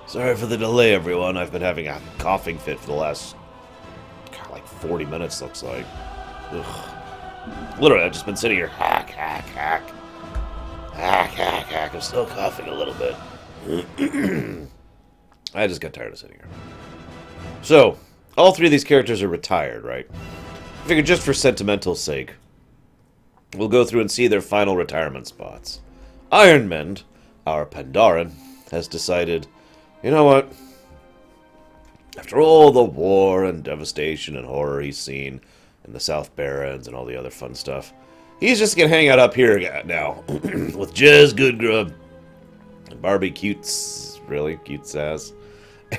Sorry for the delay, everyone. I've been having a coughing fit for the last, like 40 minutes, looks like. Ugh. Literally, I've just been sitting here, hack, hack, hack. Hack, hack, hack. I'm still coughing a little bit. I just got tired of sitting here. So, all three of these characters are retired, right? I figured just for sentimental sake, we'll go through and see their final retirement spots. Ironmend, our Pandaren, has decided, you know what? After all the war and devastation and horror he's seen in the South Barrens and all the other fun stuff, he's just gonna hang out up here now with Jez Goodgrub, and Barbie Cutes, really cute sass,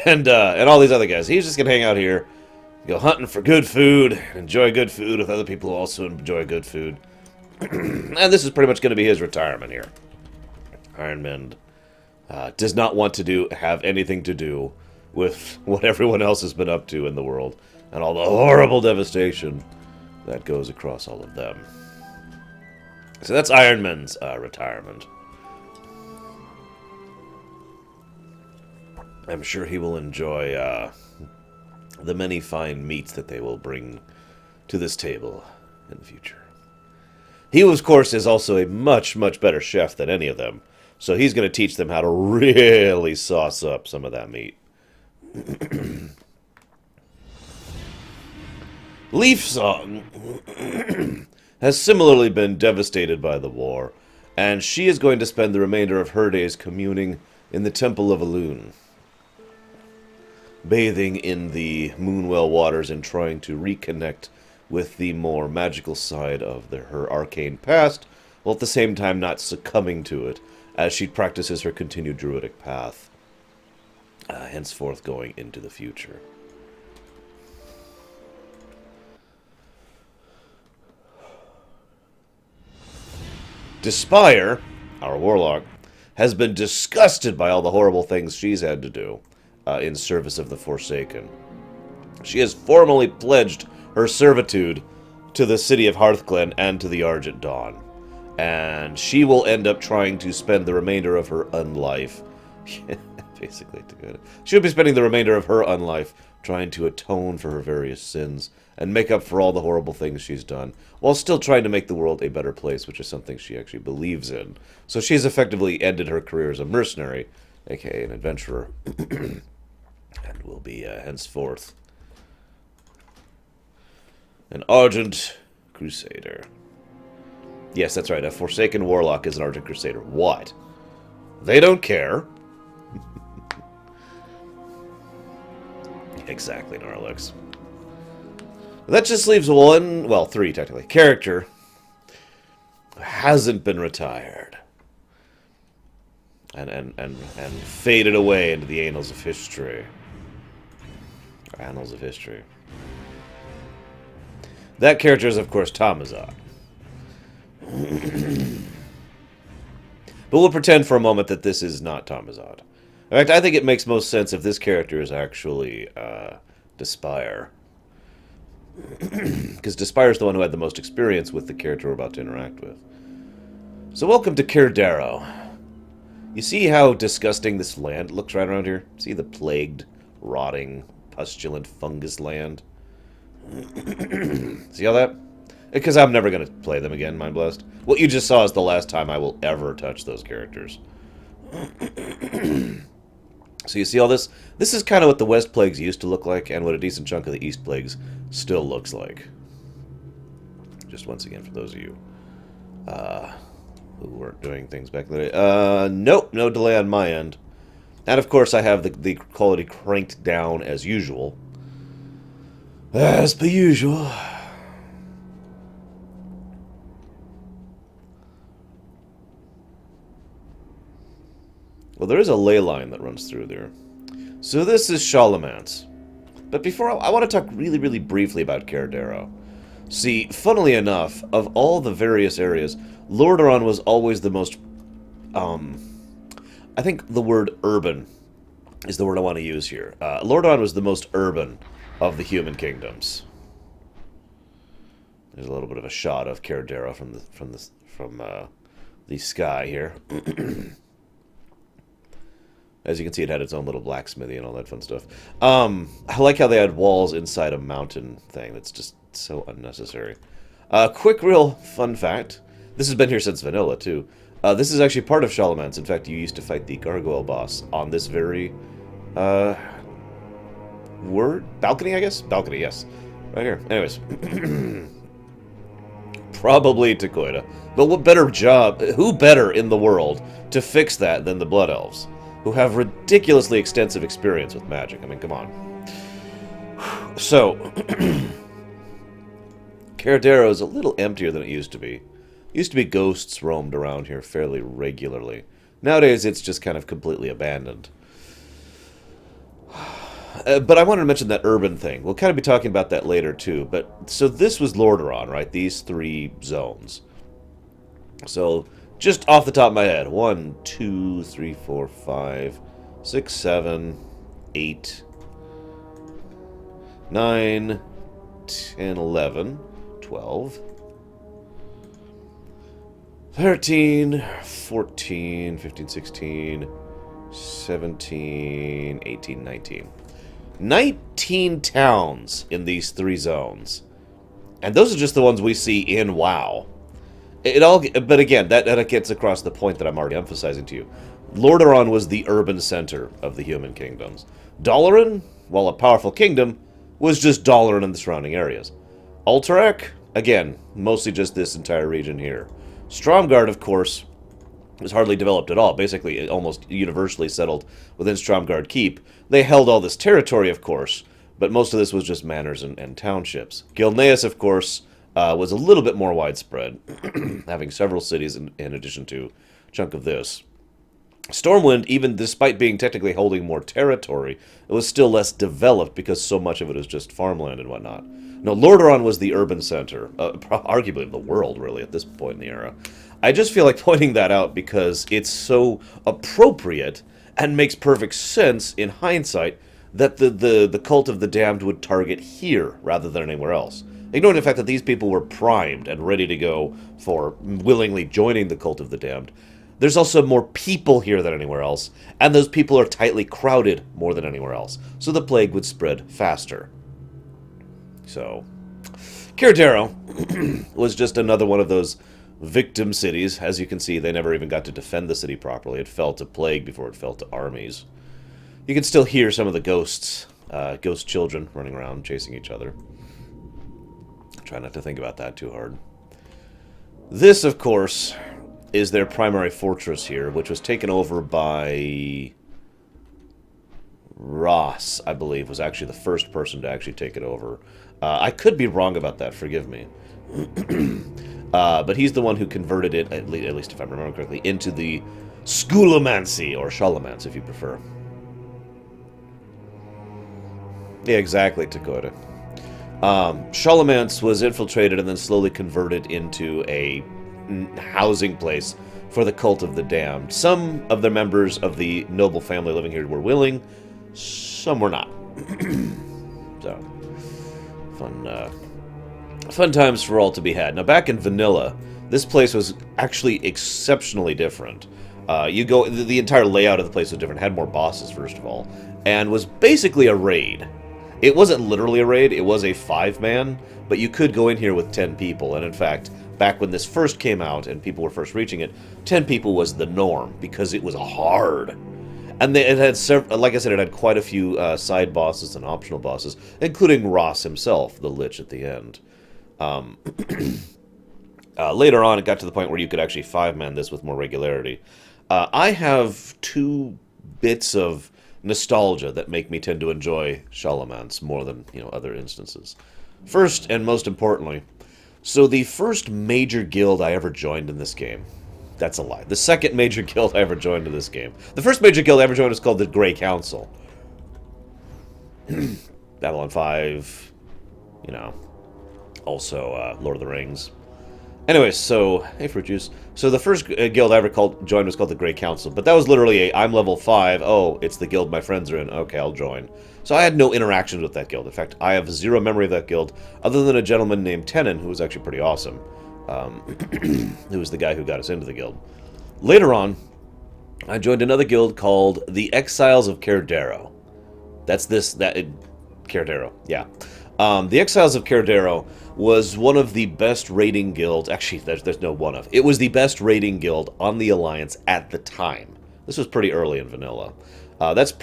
and all these other guys. He's just gonna hang out here, go hunting for good food, enjoy good food with other people who also enjoy good food, and this is pretty much gonna be his retirement here. Ironmend does not want to have anything to do with what everyone else has been up to in the world and all the horrible devastation that goes across all of them. So that's Ironmend's retirement. I'm sure he will enjoy the many fine meats that they will bring to this table in the future. He, of course, is also a much, much better chef than any of them, so he's going to teach them how to really sauce up some of that meat. Leaf Song has similarly been devastated by the war, and she is going to spend the remainder of her days communing in the Temple of Elune, bathing in the Moonwell waters and trying to reconnect with the more magical side of her arcane past, while at the same time not succumbing to it, as she practices her continued druidic path, henceforth going into the future. Despire, our warlock, has been disgusted by all the horrible things she's had to do in service of the Forsaken. She has formally pledged her servitude to the city of Hearthglen and to the Argent Dawn. And she will end up trying to spend the remainder of her unlife, basically, she'll be spending the remainder of her unlife trying to atone for her various sins and make up for all the horrible things she's done, while still trying to make the world a better place, which is something she actually believes in. So she's effectively ended her career as a mercenary, aka an adventurer, and will be henceforth an Argent Crusader. Yes, that's right, a Forsaken Warlock is an Argent Crusader. What? They don't care. Exactly, Norlux. That just leaves three technically, character who hasn't been retired. And faded away into the annals of history. Annals of history. That character is, of course, Tamazot. But we'll pretend for a moment that this is not Tamazot. In fact, I think it makes most sense if this character is actually Despire. Because Despire is the one who had the most experience with the character we're about to interact with. So welcome to Cathedral. You see how disgusting this land looks right around here? See the plagued, rotting, pustulant fungus land? See all that? Because I'm never going to play them again, mind blessed. What you just saw is the last time I will ever touch those characters. So you see all this? This is kind of what the West Plagues used to look like, and what a decent chunk of the East Plagues still looks like. Just once again, for those of you who weren't doing things back in the day. Nope, no delay on my end. And of course I have the quality cranked down as usual. As per usual. Well, there is a ley line that runs through there. So this is Charlemagne's. But before, I want to talk really, really briefly about Cathedral. See, funnily enough, of all the various areas, Lordaeron was always the most... I think the word urban is the word I want to use here. Lordaeron was the most urban of the human kingdoms. There's a little bit of a shot of Cathedral from the sky here. As you can see, it had its own little blacksmithy and all that fun stuff. I like how they had walls inside a mountain thing. That's just so unnecessary. Quick, real fun fact. This has been here since vanilla, too. This is actually part of Charlemagne's. In fact, you used to fight the gargoyle boss on this very... balcony, I guess? Balcony, yes. Right here. Anyways. Probably Takoida. But what better job... Who better in the world to fix that than the Blood Elves? Who have ridiculously extensive experience with magic. I mean, come on. So... Caradero is a little emptier than it used to be. Used to be ghosts roamed around here fairly regularly. Nowadays, it's just kind of completely abandoned. But I wanted to mention that urban thing. We'll kind of be talking about that later, too. But so this was Lordaeron, right? These 3 zones. So, just off the top of my head. 1, 2, 3, 4, 5, 6, 7, 8, 9, 10, 11, 12... 13, 14, 15, 16, 17, 18, 19. 19 towns in these 3 zones. And those are just the ones we see in WoW. But again, that gets across the point that I'm already emphasizing to you. Lordaeron was the urban center of the human kingdoms. Dalaran, while a powerful kingdom, was just Dalaran and the surrounding areas. Alterac, again, mostly just this entire region here. Stromgarde, of course, was hardly developed at all. Basically, it almost universally settled within Stromgarde Keep. They held all this territory, of course, but most of this was just manors and townships. Gilneas, of course, was a little bit more widespread, having several cities in addition to a chunk of this. Stormwind, even despite being technically holding more territory, it was still less developed because so much of it is just farmland and whatnot. No, Lordaeron was the urban center, arguably of the world, really, at this point in the era. I just feel like pointing that out because it's so appropriate and makes perfect sense in hindsight that the Cult of the Damned would target here rather than anywhere else. Ignoring the fact that these people were primed and ready to go for willingly joining the Cult of the Damned, there's also more people here than anywhere else, and those people are tightly crowded more than anywhere else, so the plague would spread faster. So, Caradero was just another one of those victim cities. As you can see, they never even got to defend the city properly. It fell to plague before it fell to armies. You can still hear some of the ghosts, ghost children running around chasing each other. Try not to think about that too hard. This, of course, is their primary fortress here, which was taken over by Ross, I believe, was actually the first person to actually take it over. I could be wrong about that, forgive me. But he's the one who converted it, at least if I remember correctly, into the Schoolomancy, or Charlemance, if you prefer. Yeah, exactly, Takoida. Charlemance was infiltrated and then slowly converted into a housing place for the Cult of the Damned. Some of the members of the noble family living here were willing, some were not. So, fun times for all to be had. Now, back in vanilla, this place was actually exceptionally different. The entire layout of the place was different. It had more bosses, first of all, and was basically a raid. It wasn't literally a raid, it was a 5-man, but you could go in here with 10 people, and in fact, back when this first came out and people were first reaching it, 10 people was the norm, because it was hard. And it had several, like I said, it had quite a few side bosses and optional bosses, including Ross himself, the Lich at the end. Later on, it got to the point where you could actually 5-man this with more regularity. I have 2 bits of nostalgia that make me tend to enjoy Charlemance more than, other instances. First, and most importantly, so the first major guild I ever joined in this game, that's a lie. The second major guild I ever joined in this game. The first major guild I ever joined was called the Grey Council. Babylon 5, also Lord of the Rings. Anyways, so, hey Fruit Juice. So the first guild I ever joined was called the Grey Council, but that was literally I'm level 5, oh, it's the guild my friends are in, okay, I'll join. So I had no interactions with that guild. In fact, I have zero memory of that guild, other than a gentleman named Tenon, who was actually pretty awesome. Who was the guy who got us into the guild. Later on, I joined another guild called the Exiles of Cathedral. Cathedral, yeah. The Exiles of Cathedral was one of the best raiding guilds. Actually, there's no one of. It was the best raiding guild on the Alliance at the time. This was pretty early in vanilla. That's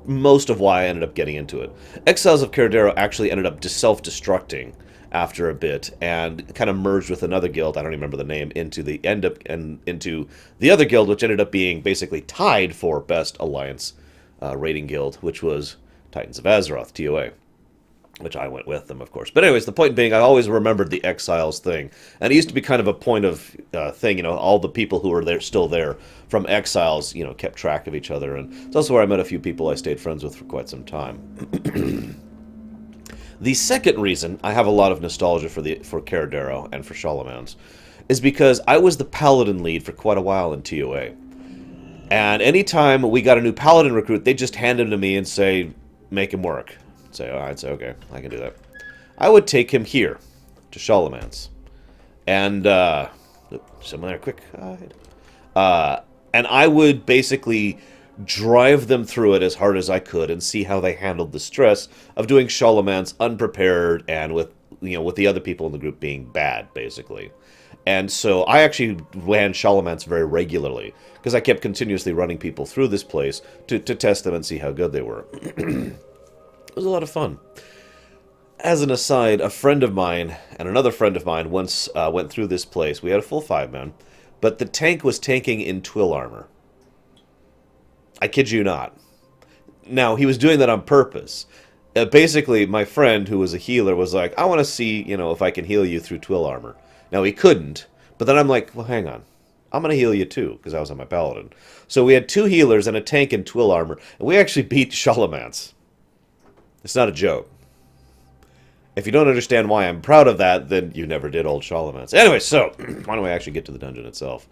most of why I ended up getting into it. Exiles of Cathedral actually ended up self-destructing after a bit and kind of merged with another guild, I don't even remember the name, into the other guild, which ended up being basically tied for best Alliance raiding guild, which was Titans of Azeroth, TOA. Which I went with them, of course. But anyways, the point being, I always remembered the Exiles thing. And it used to be kind of a point of thing, all the people who were still there from Exiles, kept track of each other. And it's also where I met a few people I stayed friends with for quite some time. The second reason I have a lot of nostalgia for Cathedral and for Charlemagne's is because I was the Paladin lead for quite a while in TOA. And anytime we got a new Paladin recruit, they just hand him to me and say, make him work. I'd say, okay, I can do that. I would take him here, to Charlemagne's. And, someone there, quick, hide. And I would basically drive them through it as hard as I could and see how they handled the stress of doing Charlemagne's unprepared and with the other people in the group being bad, basically. And so I actually ran Charlemagne's very regularly, because I kept continuously running people through this place to test them and see how good they were. It was a lot of fun. As an aside, a friend of mine and another friend of mine once went through this place. We had a full 5-man, but the tank was tanking in twill armor. I kid you not. Now, he was doing that on purpose. Basically, my friend, who was a healer, was like, I want to see, if I can heal you through twill armor. Now, he couldn't, but then I'm like, well, hang on. I'm going to heal you too, because I was on my paladin. So we had 2 healers and a tank in twill armor, and we actually beat Charlemagne's. It's not a joke. If you don't understand why I'm proud of that, then you never did old Charlemagne's. Anyway, so, why don't we actually get to the dungeon itself?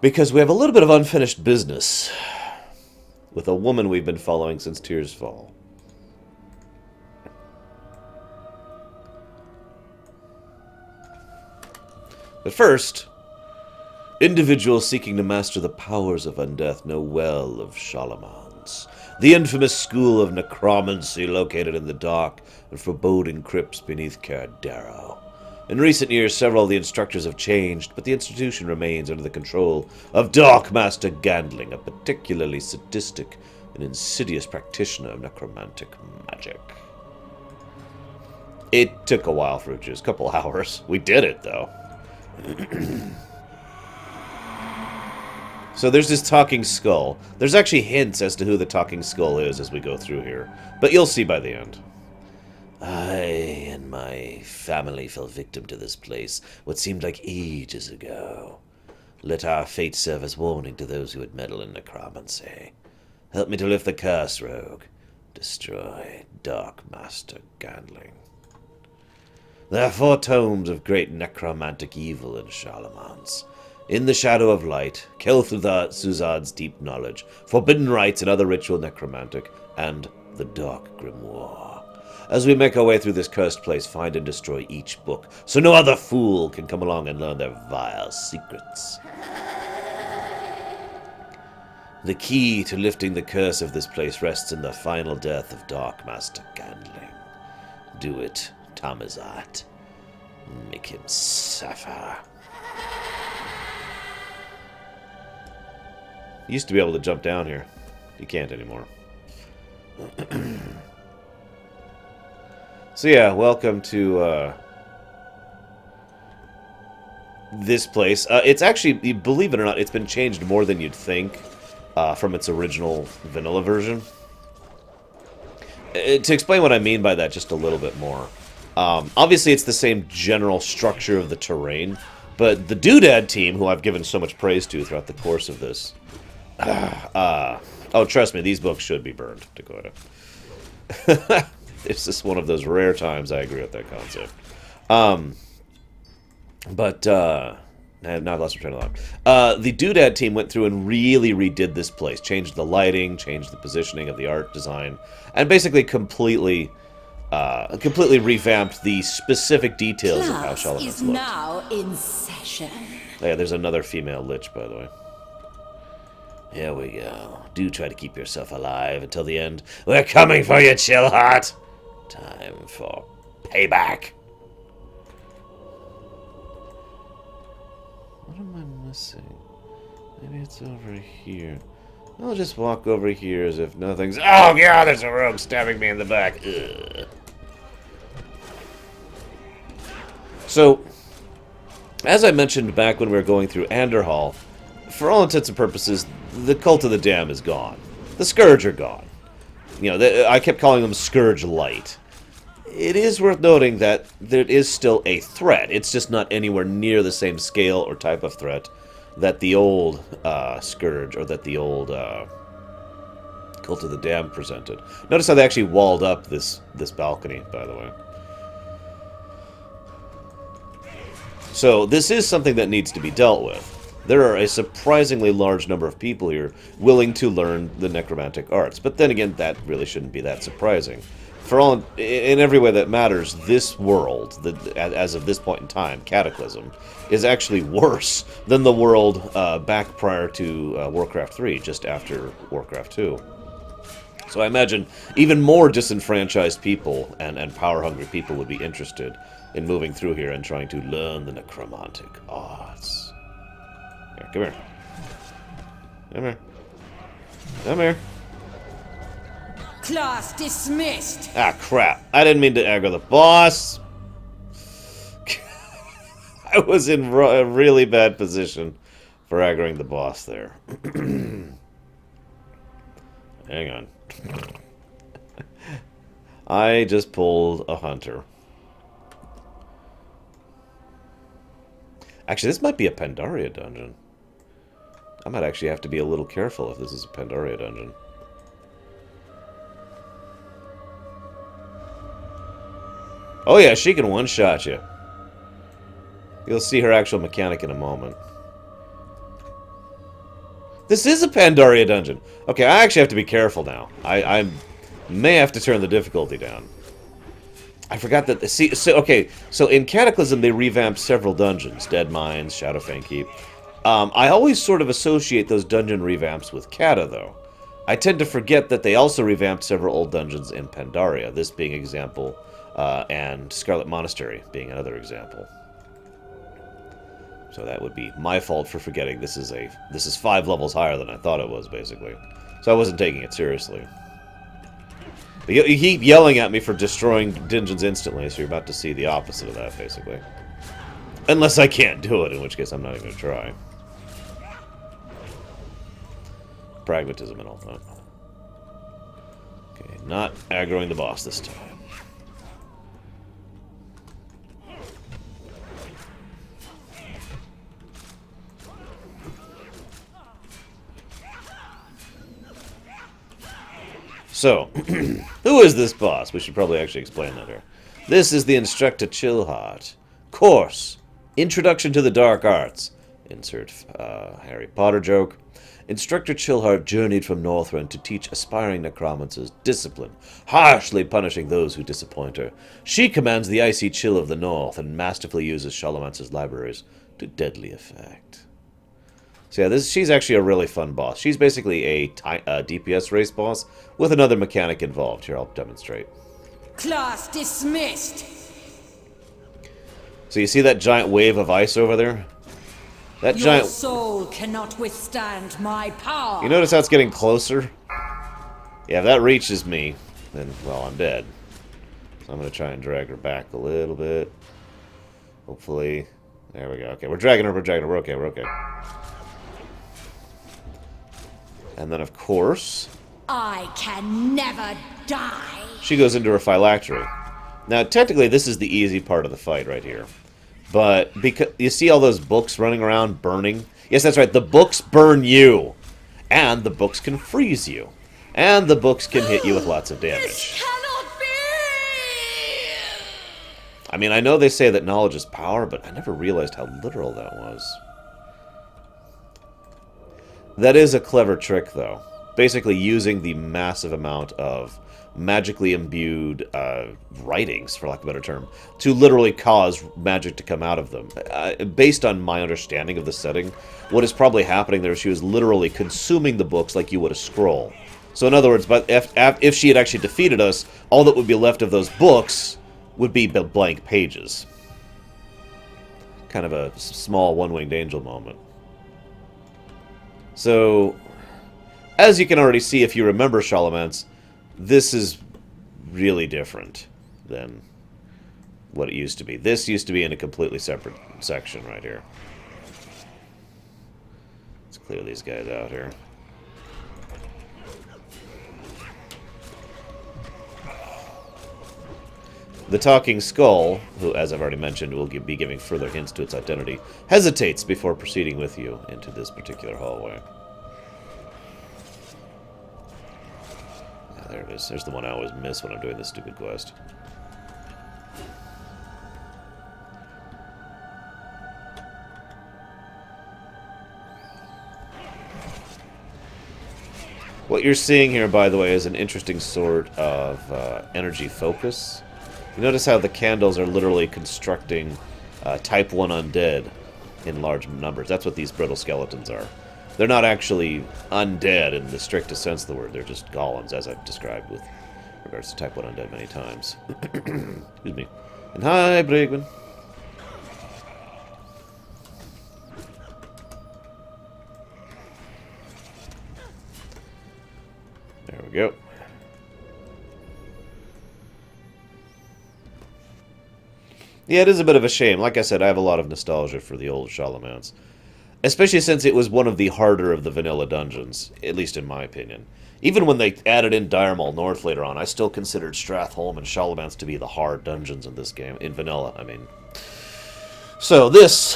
Because we have a little bit of unfinished business with a woman we've been following since Tears Fall. But first, individuals seeking to master the powers of undeath know well of Charlemagne's, the infamous school of necromancy located in the dark and foreboding crypts beneath Cathedral. In recent years, several of the instructors have changed, but the institution remains under the control of Darkmaster Gandling, a particularly sadistic and insidious practitioner of necromantic magic. It took a while for just a couple hours. We did it, though. So there's this talking skull. There's actually hints as to who the talking skull is as we go through here, but you'll see by the end. I and my family fell victim to this place what seemed like ages ago. Let our fate serve as warning to those who would meddle in necromancy. Help me to lift the curse, rogue. Destroy Darkmaster Gandling. There are 4 tomes of great necromantic evil in Charlemagne's. In the Shadow of Light, Kel'Thuzad's Deep Knowledge, Forbidden Rites and Other Ritual Necromantic, and the Dark Grimoire. As we make our way through this cursed place, find and destroy each book, so no other fool can come along and learn their vile secrets. The key to lifting the curse of this place rests in the final death of Darkmaster Gandling. Do it, Tamizat. Make him suffer. You used to be able to jump down here. You can't anymore. So yeah, welcome to this place. It's actually, believe it or not, it's been changed more than you'd think from its original vanilla version. To explain what I mean by that just a little bit more. Obviously, it's the same general structure of the terrain, but the Doodad team, who I've given so much praise to throughout the course of this... oh, trust me, these books should be burned, Dakota. It's just one of those rare times I agree with that concept. Now I've lost my train of thought. The Doodad team went through and really redid this place. Changed the lighting, changed the positioning of the art design, and basically completely revamped the specific details of how Charlemagne's looked. Now in session. Yeah, there's another female lich, by the way. Here we go. Do try to keep yourself alive until the end. We're coming for you, Chillheart! Time for payback. What am I missing? Maybe it's over here. I'll just walk over here as if nothing's... Oh, God, there's a rogue stabbing me in the back. Ugh. So, as I mentioned back when we were going through Anderhall, for all intents and purposes, the Cult of the Dam is gone. The Scourge are gone. You know, I kept calling them Scourge Light. It is worth noting that there is still a threat. It's just not anywhere near the same scale or type of threat that the old Scourge, or that the old Cult of the Dam presented. Notice how they actually walled up this balcony, by the way. So, this is something that needs to be dealt with. There are a surprisingly large number of people here willing to learn the necromantic arts. But then again, that really shouldn't be that surprising. For all, in every way that matters, this world, as of this point in time, Cataclysm, is actually worse than the world back prior to Warcraft 3, just after Warcraft 2. So I imagine even more disenfranchised people and power-hungry people would be interested in moving through here and trying to learn the necromantic arts. Here, come here. Come here. Come here. Class dismissed. Ah, crap. I didn't mean to aggro the boss. I was in a really bad position for aggroing the boss there. Hang on. I just pulled a hunter. Actually, this might be a Pandaria dungeon. I might actually have to be a little careful if this is a Pandaria dungeon. Oh yeah, she can one-shot you. You'll see her actual mechanic in a moment. This is a Pandaria dungeon. Okay, I actually have to be careful now. I may have to turn the difficulty down. I forgot that... See, so in Cataclysm they revamped several dungeons. Dead Mines, Shadowfang Keep. I always sort of associate those dungeon revamps with Cata, though. I tend to forget that they also revamped several old dungeons in Pandaria, this being an example, and Scarlet Monastery being another example. So that would be my fault for forgetting this is 5 levels higher than I thought it was, basically. So I wasn't taking it seriously. But you keep yelling at me for destroying dungeons instantly, so you're about to see the opposite of that, basically. Unless I can't do it, in which case I'm not even going to try. Pragmatism and all that. Okay, not aggroing the boss this time. So, who is this boss? We should probably actually explain that here. This is the Instructor Chillheart. Course. Introduction to the Dark Arts. Insert Harry Potter joke. Instructor Chillheart journeyed from Northrend to teach aspiring necromancers discipline, harshly punishing those who disappoint her. She commands the icy chill of the north and masterfully uses Shalomancer's libraries to deadly effect. So yeah, she's actually a really fun boss. She's basically a DPS race boss with another mechanic involved. Here, I'll demonstrate. Class dismissed. So you see that giant wave of ice over there? That Your giant... soul cannot withstand my power. You notice how it's getting closer? Yeah, if that reaches me, then, well, I'm dead. So I'm going to try and drag her back a little bit. Hopefully. There we go. Okay, we're dragging her, we're okay, we're okay. And then, of course... I can never die. She goes into her phylactery. Now, technically, this is the easy part of the fight right here. But, because you see all those books running around burning? Yes, that's right, the books burn you. And the books can freeze you. And the books can hit you with lots of damage. This cannot be! I mean, I know they say that knowledge is power, but I never realized how literal that was. That is a clever trick, though. basically using the massive amount of magically imbued writings, for lack of a better term, to literally cause magic to come out of them. Based on my understanding of the setting, what is probably happening there is she was literally consuming the books like you would a scroll. So in other words, but if she had actually defeated us, all that would be left of those books would be blank pages. Kind of a small one-winged angel moment. So, as you can already see if you remember Charlemagne's, this is really different than what it used to be. This used to be in a completely separate section right here. Let's clear these guys out here. The Talking Skull, who, as I've already mentioned, will be giving further hints to its identity, hesitates before proceeding with you into this particular hallway. There it is. There's the one I always miss when I'm doing this stupid quest. What you're seeing here, by the way, is an interesting sort of energy focus. You notice how the candles are literally constructing Type 1 undead in large numbers. That's what these brittle skeletons are. They're not actually undead in the strictest sense of the word. They're just golems, as I've described with regards to Type 1 undead many times. Excuse me. And hi, Brigman. There we go. Yeah, it is a bit of a shame. Like I said, I have a lot of nostalgia for the old Charlemagne's. Especially since it was one of the harder of the vanilla dungeons, at least in my opinion. Even when they added in Dire Mall North later on, I still considered Stratholme and Charlemagne's to be the hard dungeons in this game. In vanilla, I mean. So, this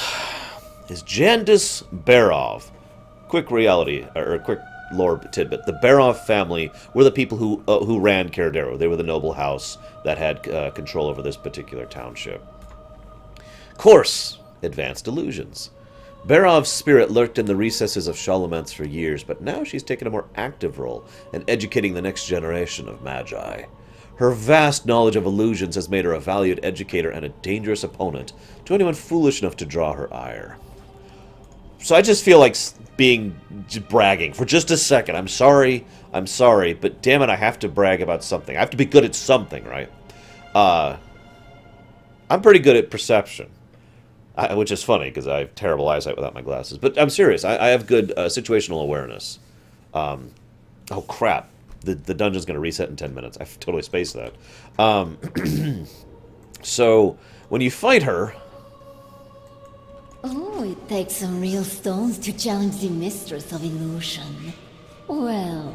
is Jandice Barov. Quick reality, or quick lore tidbit. The Barov family were the people who ran Cathedral. They were the noble house that had control over this particular township. Course, advanced illusions. Barov's spirit lurked in the recesses of Charlemagne's for years, but now she's taken a more active role in educating the next generation of magi. Her vast knowledge of illusions has made her a valued educator and a dangerous opponent to anyone foolish enough to draw her ire. So I just feel like bragging for just a second. I'm sorry, but damn it, I have to brag about something. I have to be good at something, right? I'm pretty good at perception. Which is funny, because I have terrible eyesight without my glasses. But I'm serious. I have good situational awareness. Oh, crap. The dungeon's going to reset in 10 minutes. I totally spaced that. So, when you fight her... Oh, it takes some real stones to challenge the mistress of illusion. Well,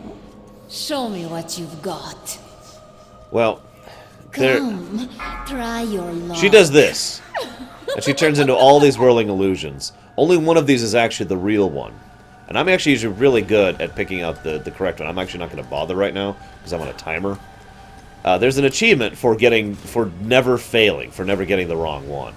show me what you've got. Well, Come, try your luck. She does this. And she turns into all these whirling illusions. Only one of these is actually the real one. And I'm actually usually really good at picking out the correct one. I'm actually not going to bother right now, because I'm on a timer. There's an achievement for never failing, for never getting the wrong one.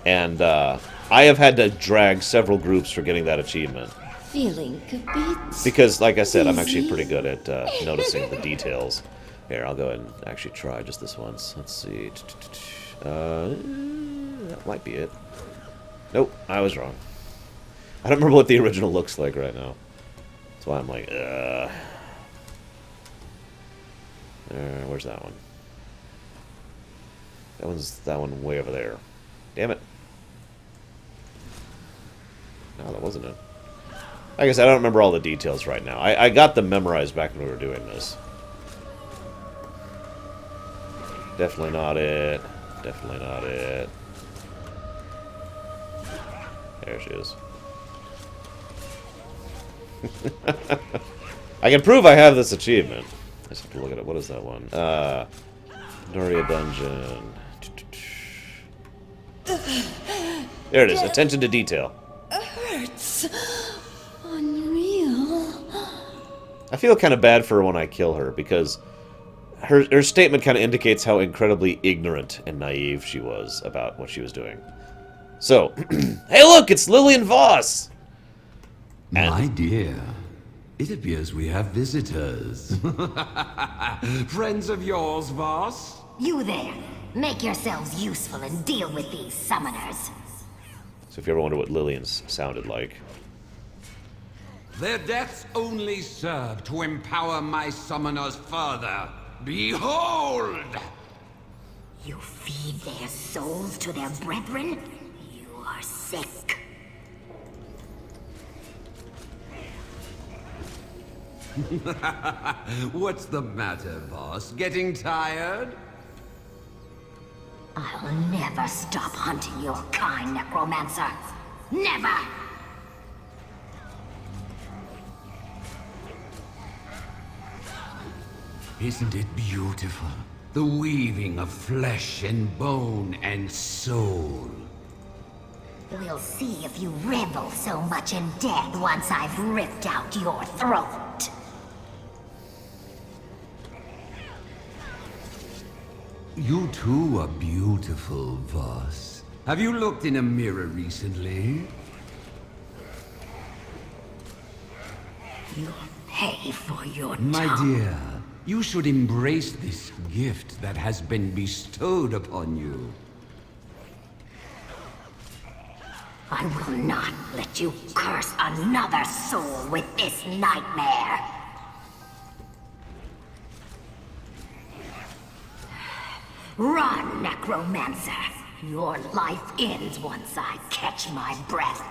And I have had to drag several groups for getting that achievement. Feeling a bit Because, like I said, I'm actually dizzy? pretty good at noticing the details. Here, I'll go ahead and actually try just this once. Let's see. That might be it. Nope, I was wrong. I don't remember what the original looks like right now. That's why I'm like, where's that one? That one way over there. Damn it. No, that wasn't it. Like I said, I don't remember all the details right now. I got them memorized back when we were doing this. Definitely not it. Definitely not it. There she is. I can prove I have this achievement. I just have to look at it. What is that one? Doria Dungeon. There it is. Attention to detail. hurts. Unreal. I feel kind of bad for her when I kill her, because her statement kind of indicates how incredibly ignorant and naive she was about what she was doing. So, hey look, it's Lilian Voss! My dear, it appears we have visitors. Friends of yours, Voss? You there. Make yourselves useful and deal with these summoners. So if you ever wonder what Lilian's sounded like. Their deaths only serve to empower my summoners further. Behold! You feed their souls to their brethren? You are sick. What's the matter, boss? Getting tired? I'll never stop hunting your kind, necromancer. Never! Isn't it beautiful? The weaving of flesh and bone and soul. We'll see if you revel so much in death once I've ripped out your throat. You too are beautiful, Voss. Have you looked in a mirror recently? You'll pay for your My tongue. dear, you should embrace this gift that has been bestowed upon you. I will not let you curse another soul with this nightmare. Run, necromancer. Your life ends once I catch my breath.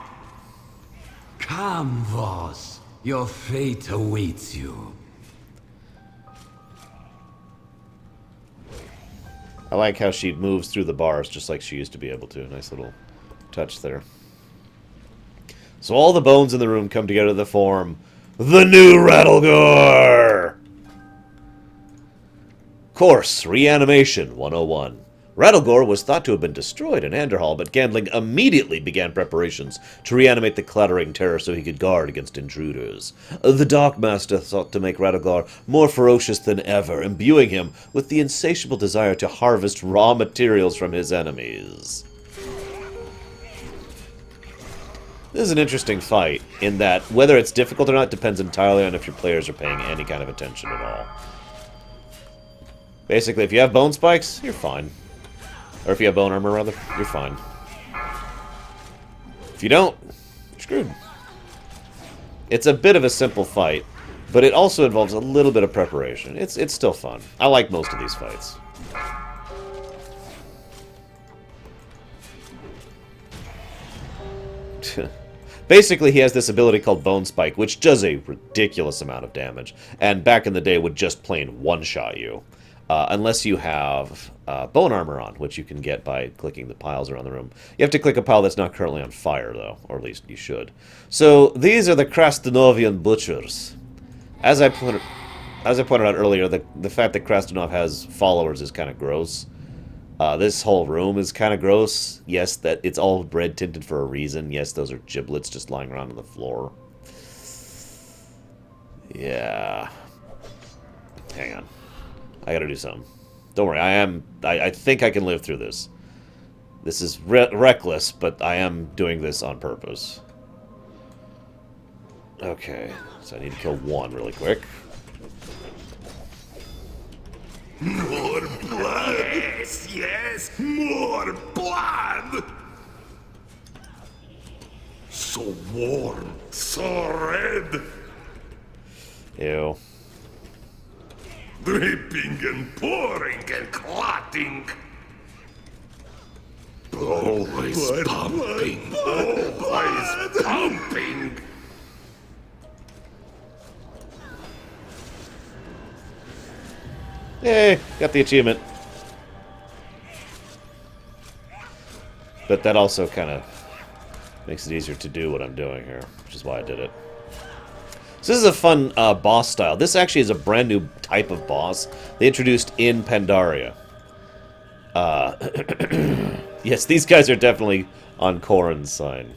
Come, Voss. Your fate awaits you. I like how she moves through the bars just like she used to be able to. Nice little touch there. So all the bones in the room come together to form the new Rattlegore! Course Reanimation 101. Rattlegore was thought to have been destroyed in Anderhall, but Gandling immediately began preparations to reanimate the clattering terror so he could guard against intruders. The Darkmaster sought to make Rattlegore more ferocious than ever, imbuing him with the insatiable desire to harvest raw materials from his enemies. This is an interesting fight, in that whether it's difficult or not depends entirely on if your players are paying any kind of attention at all. Basically, if you have bone spikes, you're fine. Or if you have bone armor, rather, you're fine. If you don't, you're screwed. It's a bit of a simple fight, but it also involves a little bit of preparation. It's still fun. I like most of these fights. Basically, he has this ability called Bone Spike, which does a ridiculous amount of damage, and back in the day would just plain one-shot you. Unless you have bone armor on, which you can get by clicking the piles around the room. You have to click a pile that's not currently on fire, though, or at least you should. So, these are the Krastanovian Butchers. As I pointed out earlier, the fact that Krastanov has followers is kind of gross. This whole room is kind of gross. Yes, that it's all red tinted for a reason. Yes, those are giblets just lying around on the floor. Yeah. Hang on. I gotta do something. Don't worry, I think I can live through this. This is reckless, but I am doing this on purpose. Okay, so I need to kill one really quick. More blood! Yes, yes, more blood! So warm, so red! Ew. Dripping and pouring and clotting! Always pumping, always pumping! Yay, got the achievement. But that also kind of makes it easier to do what I'm doing here, which is why I did it. So this is a fun boss style. This actually is a brand new type of boss they introduced in Pandaria. Yes, these guys are definitely on Corrin's side.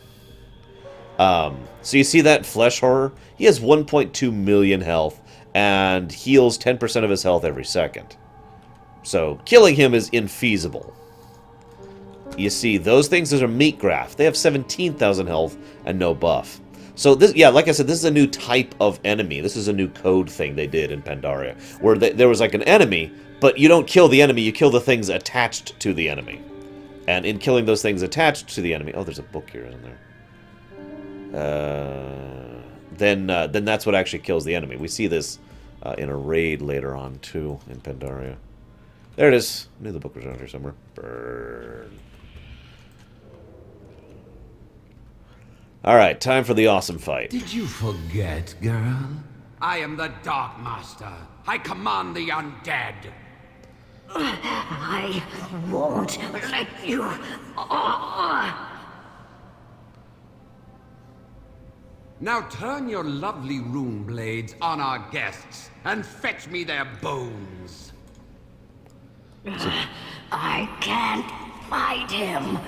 So you see that flesh horror? He has 1.2 million health and heals 10% of his health every second. So, killing him is infeasible. You see, those things are meat graft. They have 17,000 health and no buff. So, this, yeah, like I said, this is a new type of enemy. This is a new code thing they did in Pandaria, where there was like an enemy, but you don't kill the enemy, you kill the things attached to the enemy. And in killing those things attached to the enemy... Oh, there's a book here, isn't there? Then that's what actually kills the enemy. We see this in a raid later on, too, in Pandaria. There it is. I knew the book was around here somewhere. Burn. Alright, time for the awesome fight. Did you forget, girl? I am the Darkmaster. I command the undead. I won't let you. Now turn your lovely rune blades on our guests and fetch me their bones. I can't fight him.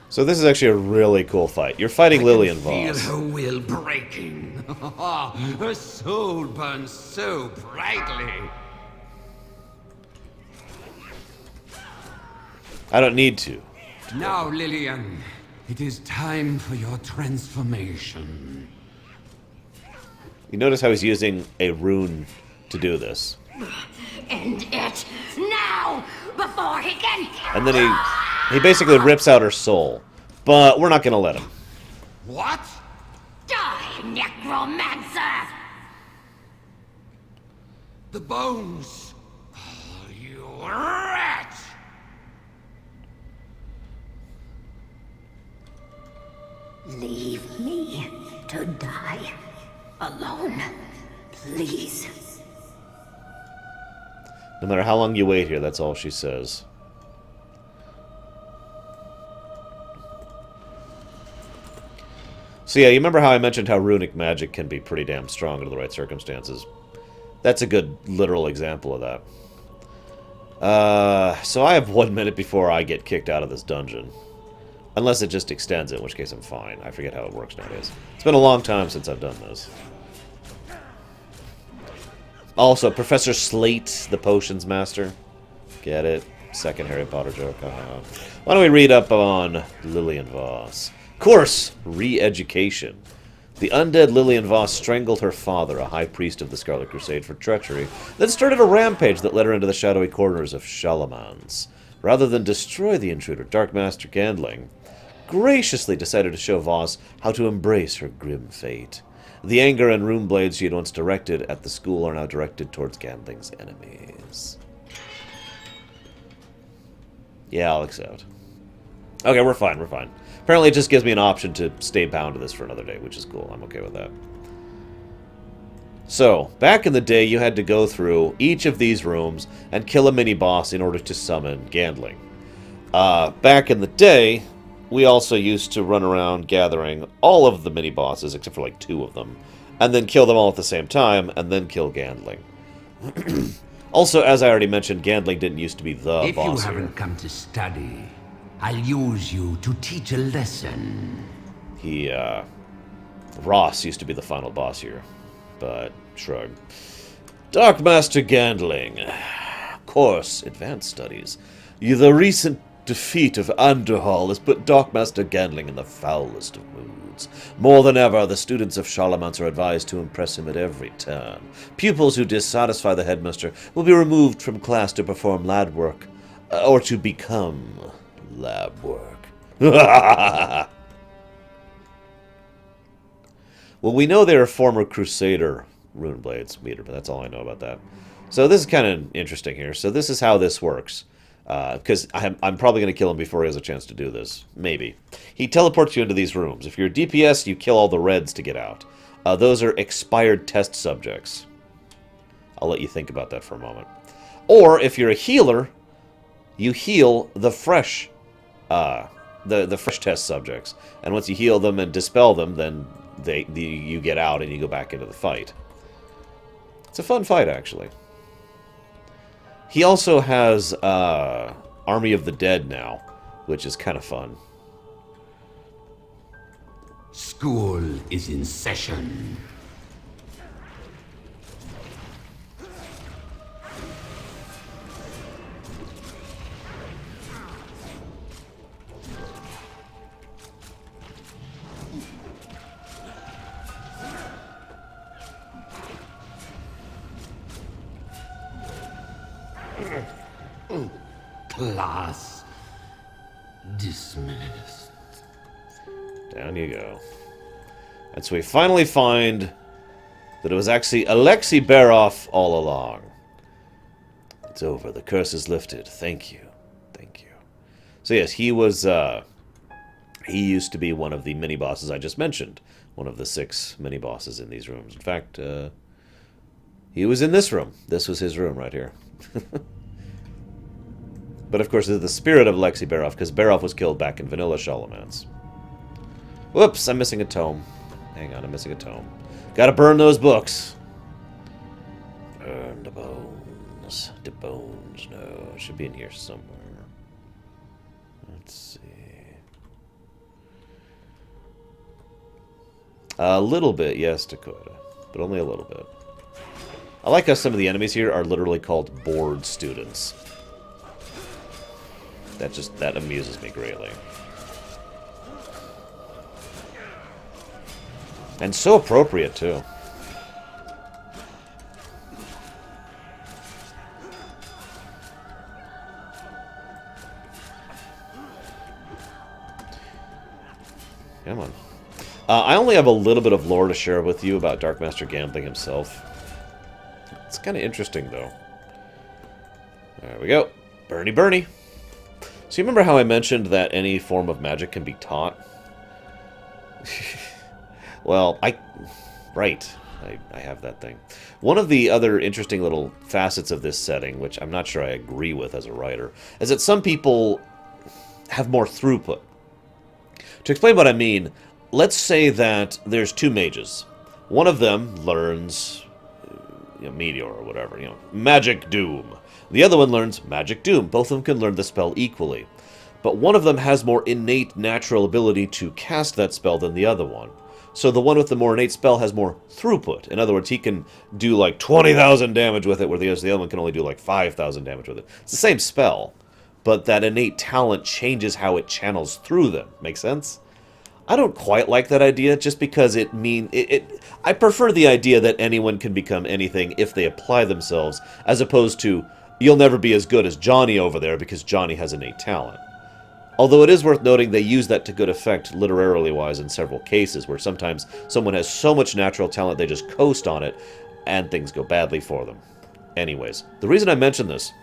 So this is actually a really cool fight. You're fighting Lilian Feel Voss. her will breaking. Her soul burns so brightly. I don't need to. Now, Lilian, it is time for your transformation. You notice how he's using a rune to do this. End it now before he can. And then he basically rips out her soul. But we're not going to let him. What? Die, necromancer! The bones. Oh, you rat! Leave me to die alone, please. No matter how long you wait here, that's all she says. So yeah, you remember how I mentioned how runic magic can be pretty damn strong under the right circumstances? That's a good literal example of that. So I have 1 minute before I get kicked out of this dungeon. Unless it just extends it, in which case I'm fine. I forget how it works nowadays. It's been a long time since I've done this. Also, Professor Slate, the potions master. Get it? Second Harry Potter joke. Why don't we read up on Lilian Voss? Course, re-education. The undead Lilian Voss strangled her father, a high priest of the Scarlet Crusade, for treachery, then started a rampage that led her into the shadowy corners of Shallowlands. Rather than destroy the intruder, Darkmaster Gandling graciously decided to show Voss how to embrace her grim fate. The anger and rune blades she had once directed at the school are now directed towards Gandling's enemies. Yeah, I'll accept. Okay, we're fine, we're fine. Apparently it just gives me an option to stay bound to this for another day, which is cool. I'm okay with that. So, back in the day, you had to go through each of these rooms and kill a mini-boss in order to summon Gandling. Back in the day, we also used to run around gathering all of the mini-bosses, except for like 2 of them, and then kill them all at the same time, and then kill Gandling. Also, as I already mentioned, Gandling didn't used to be the If boss you haven't here. come to study, I'll use you to teach a lesson. Ross used to be the final boss here, but shrug. Darkmaster Gandling. Course, advanced studies. The recent defeat of Underhall has put Darkmaster Gandling in the foulest of moods. More than ever, the students of Charlemont are advised to impress him at every turn. Pupils who dissatisfy the headmaster will be removed from class to perform lab work, or to become lab work. Well, we know they're former Crusader Runeblades meter, but that's all I know about that. So this is kind of interesting here. So this is how this works. Because I'm probably going to kill him before he has a chance to do this. Maybe. He teleports you into these rooms. If you're a DPS, you kill all the reds to get out. Those are expired test subjects. I'll let you think about that for a moment. Or, if you're a healer, you heal the fresh the fresh test subjects. And once you heal them and dispel them, then you get out and you go back into the fight. It's a fun fight, actually. He also has Army of the Dead now, which is kind of fun. School is in session. Class dismissed. Down you go. And so we finally find that it was actually Alexei Barov all along. It's over. The curse is lifted. Thank you. Thank you. So yes, he was, he used to be one of the mini-bosses I just mentioned. One of the 6 mini-bosses in these rooms. In fact, he was in this room. This was his room right here. But of course, it's the spirit of Alexei Barov, because Barov was killed back in Vanilla Shalomance. Whoops, I'm missing a tome. Hang on, I'm missing a tome. Gotta burn those books. Burn the bones. The bones, no. It should be in here somewhere. Let's see. A little bit, yes, Dakota. But only a little bit. I like how some of the enemies here are literally called bored students. That amuses me greatly. And so appropriate, too. Come on. I only have a little bit of lore to share with you about Darkmaster Gandling himself. It's kind of interesting, though. There we go. Bernie, Bernie. So you remember how I mentioned that any form of magic can be taught? Well, I have that thing. One of the other interesting little facets of this setting, which I'm not sure I agree with as a writer, is that some people have more throughput. To explain what I mean, let's say that there's 2 mages. One of them learns Meteor or whatever, Magic Doom. The other one learns Magic Doom. Both of them can learn the spell equally. But one of them has more innate natural ability to cast that spell than the other one. So the one with the more innate spell has more throughput. In other words, he can do like 20,000 damage with it, whereas the other one can only do like 5,000 damage with it. It's the same spell, but that innate talent changes how it channels through them. Make sense? I don't quite like that idea, just because I prefer the idea that anyone can become anything if they apply themselves, as opposed to, you'll never be as good as Johnny over there because Johnny has innate talent. Although it is worth noting they use that to good effect literarily-wise in several cases, where sometimes someone has so much natural talent they just coast on it, and things go badly for them. Anyways, the reason I mention this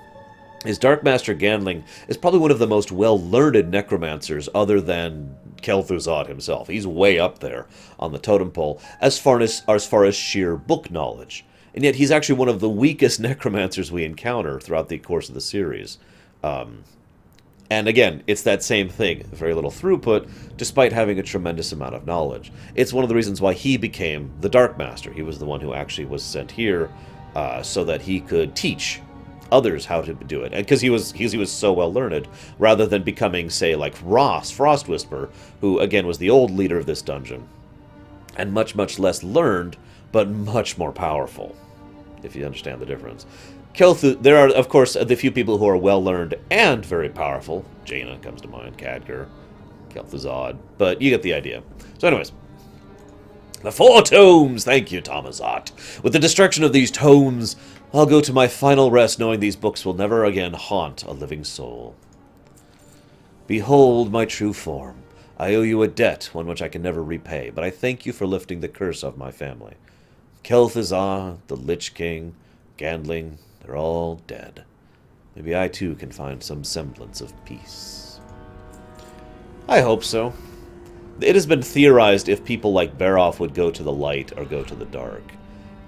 is Darkmaster Gandling is probably one of the most well-learned necromancers other than Kel'Thuzad himself. He's way up there on the totem pole as far as sheer book knowledge. And yet he's actually one of the weakest necromancers we encounter throughout the course of the series. And again, it's that same thing, very little throughput, despite having a tremendous amount of knowledge. It's one of the reasons why he became the Darkmaster. He was the one who actually was sent here so that he could teach others how to do it. And because he was so well learned, rather than becoming, say, like Ross, Frost Whisperer, who again was the old leader of this dungeon, and much, much less learned, but much more powerful, if you understand the difference. There are, of course, the few people who are well-learned and very powerful. Jaina comes to mind, Khadgar, Kel'Thuzad, but you get the idea. So anyways, the 4 tomes! Thank you, Tomazot. With the destruction of these tomes, I'll go to my final rest knowing these books will never again haunt a living soul. Behold my true form. I owe you a debt, one which I can never repay, but I thank you for lifting the curse of my family. Kel'Thuzad, the Lich King, Gandling, they're all dead. Maybe I too can find some semblance of peace. I hope so. It has been theorized if people like Barov would go to the light or go to the dark.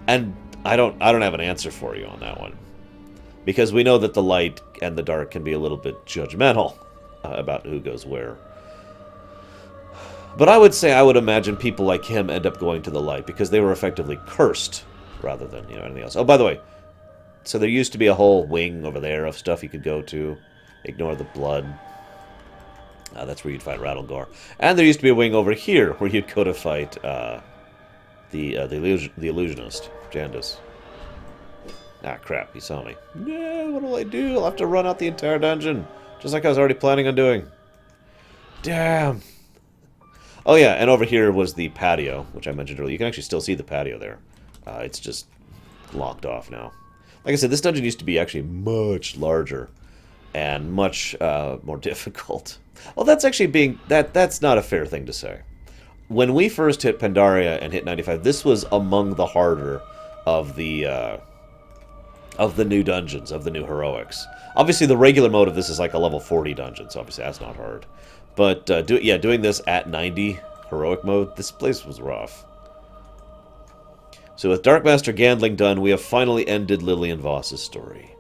And I don't have an answer for you on that one. Because we know that the light and the dark can be a little bit judgmental about who goes where. But I would imagine people like him end up going to the light because they were effectively cursed rather than, anything else. Oh, by the way, so there used to be a whole wing over there of stuff you could go to. Ignore the blood. That's where you'd fight Rattlegore. And there used to be a wing over here where you'd go to fight the illusionist, Jandice. Ah, crap, he saw me. No, what will I do? I'll have to run out the entire dungeon, just like I was already planning on doing. Damn. Oh yeah, and over here was the patio, which I mentioned earlier. You can actually still see the patio there. It's just locked off now. Like I said, this dungeon used to be actually much larger. and much more difficult. Well, that's actually that's not a fair thing to say. When we first hit Pandaria and hit 95, this was among the harder of the new dungeons, of the new heroics. Obviously, the regular mode of this is like a level 40 dungeon, so obviously that's not hard. But doing this at 90 heroic mode, this place was rough. So with Darkmaster Gandling done, we have finally ended Lilian Voss's story.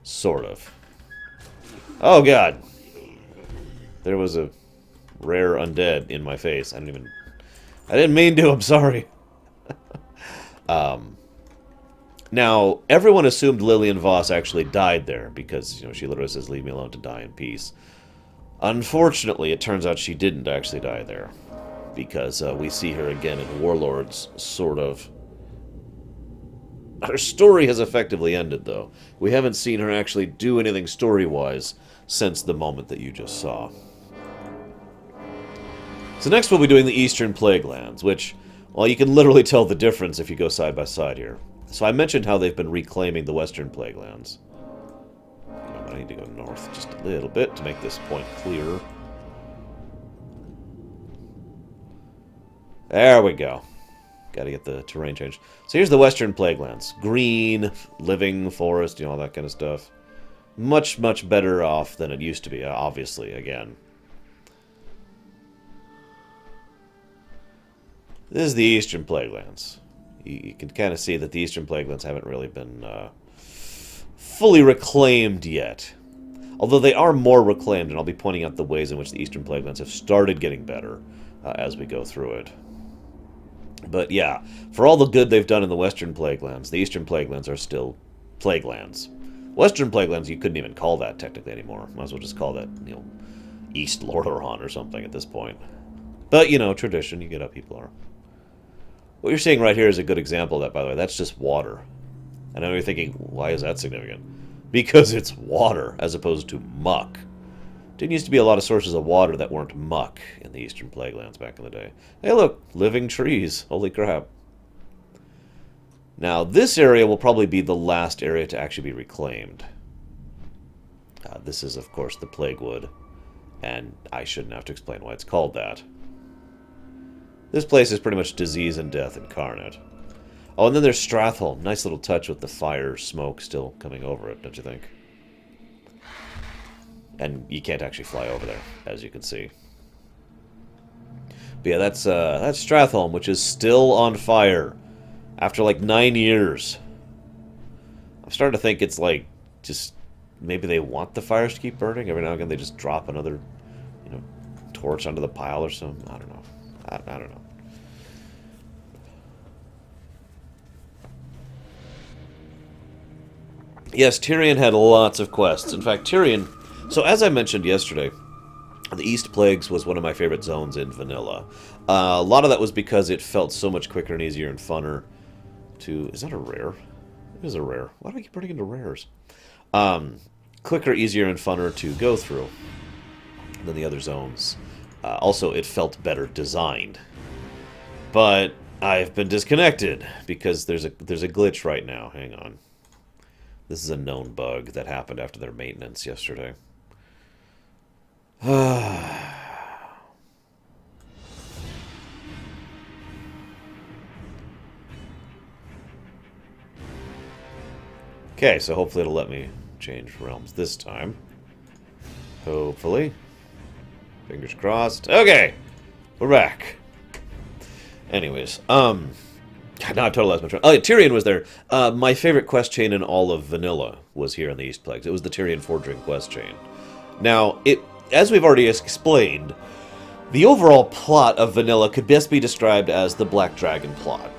Sort of. Oh god! There was a rare undead in my face. I didn't mean to, I'm sorry. Now, everyone assumed Lilian Voss actually died there, because, you know, she literally says, leave me alone to die in peace. Unfortunately, it turns out she didn't actually die there, because we see her again in Warlords, sort of. Her story has effectively ended, though. We haven't seen her actually do anything story-wise since the moment that you just saw. So next we'll be doing the Eastern Plaguelands, which, well, you can literally tell the difference if you go side by side here. So I mentioned how they've been reclaiming the Western Plaguelands. I need to go north just a little bit to make this point clearer. There we go. Got to get the terrain changed. So here's the Western Plaguelands. Green, living forest, you know, all that kind of stuff. Much, much better off than it used to be, obviously, again. This is the Eastern Plaguelands. You can kind of see that the Eastern Plaguelands haven't really been fully reclaimed yet. Although they are more reclaimed, and I'll be pointing out the ways in which the Eastern Plaguelands have started getting better as we go through it. But yeah, for all the good they've done in the Western Plaguelands, the Eastern Plaguelands are still Plaguelands. Western Plaguelands, you couldn't even call that technically anymore. Might as well just call that, you know, East Lordaeron or something at this point. But, you know, tradition, you get how people are. What you're seeing right here is a good example of that, by the way. That's just water. And I know you're thinking, why is that significant? Because it's water, as opposed to muck. Didn't used to be a lot of sources of water that weren't muck in the Eastern Plaguelands back in the day. Hey, look, living trees. Holy crap. Now, this area will probably be the last area to actually be reclaimed. This is, of course, the Plaguewood. And I shouldn't have to explain why it's called that. This place is pretty much disease and death incarnate. Oh, and then there's Stratholme. Nice little touch with the fire smoke still coming over it, don't you think? And you can't actually fly over there, as you can see. But yeah, that's Stratholme, which is still on fire after like 9 years. I'm starting to think it's like just maybe they want the fires to keep burning. Every now and again they just drop another, you know, torch onto the pile or something. I don't know. I don't know. Yes, Tyrion had lots of quests. In fact, Tyrion... So, as I mentioned yesterday, the East Plagues was one of my favorite zones in vanilla. A lot of that was because it felt so much quicker and easier and funner to... Is that a rare? It is a rare. Why do I keep running into rares? Quicker, easier, and funner to go through than the other zones. Also, it felt better designed. But I've been disconnected because there's a glitch right now. Hang on. This is a known bug that happened after their maintenance yesterday. Okay, so hopefully it'll let me change realms this time. Hopefully. Fingers crossed. Okay! We're back. Anyways, now I've totally lost my train. Oh, yeah, Tyrion was there. My favorite quest chain in all of vanilla was here in the East Plagues. It was the Tyrion Forging quest chain. Now, as we've already explained, the overall plot of vanilla could best be described as the Black Dragon plot.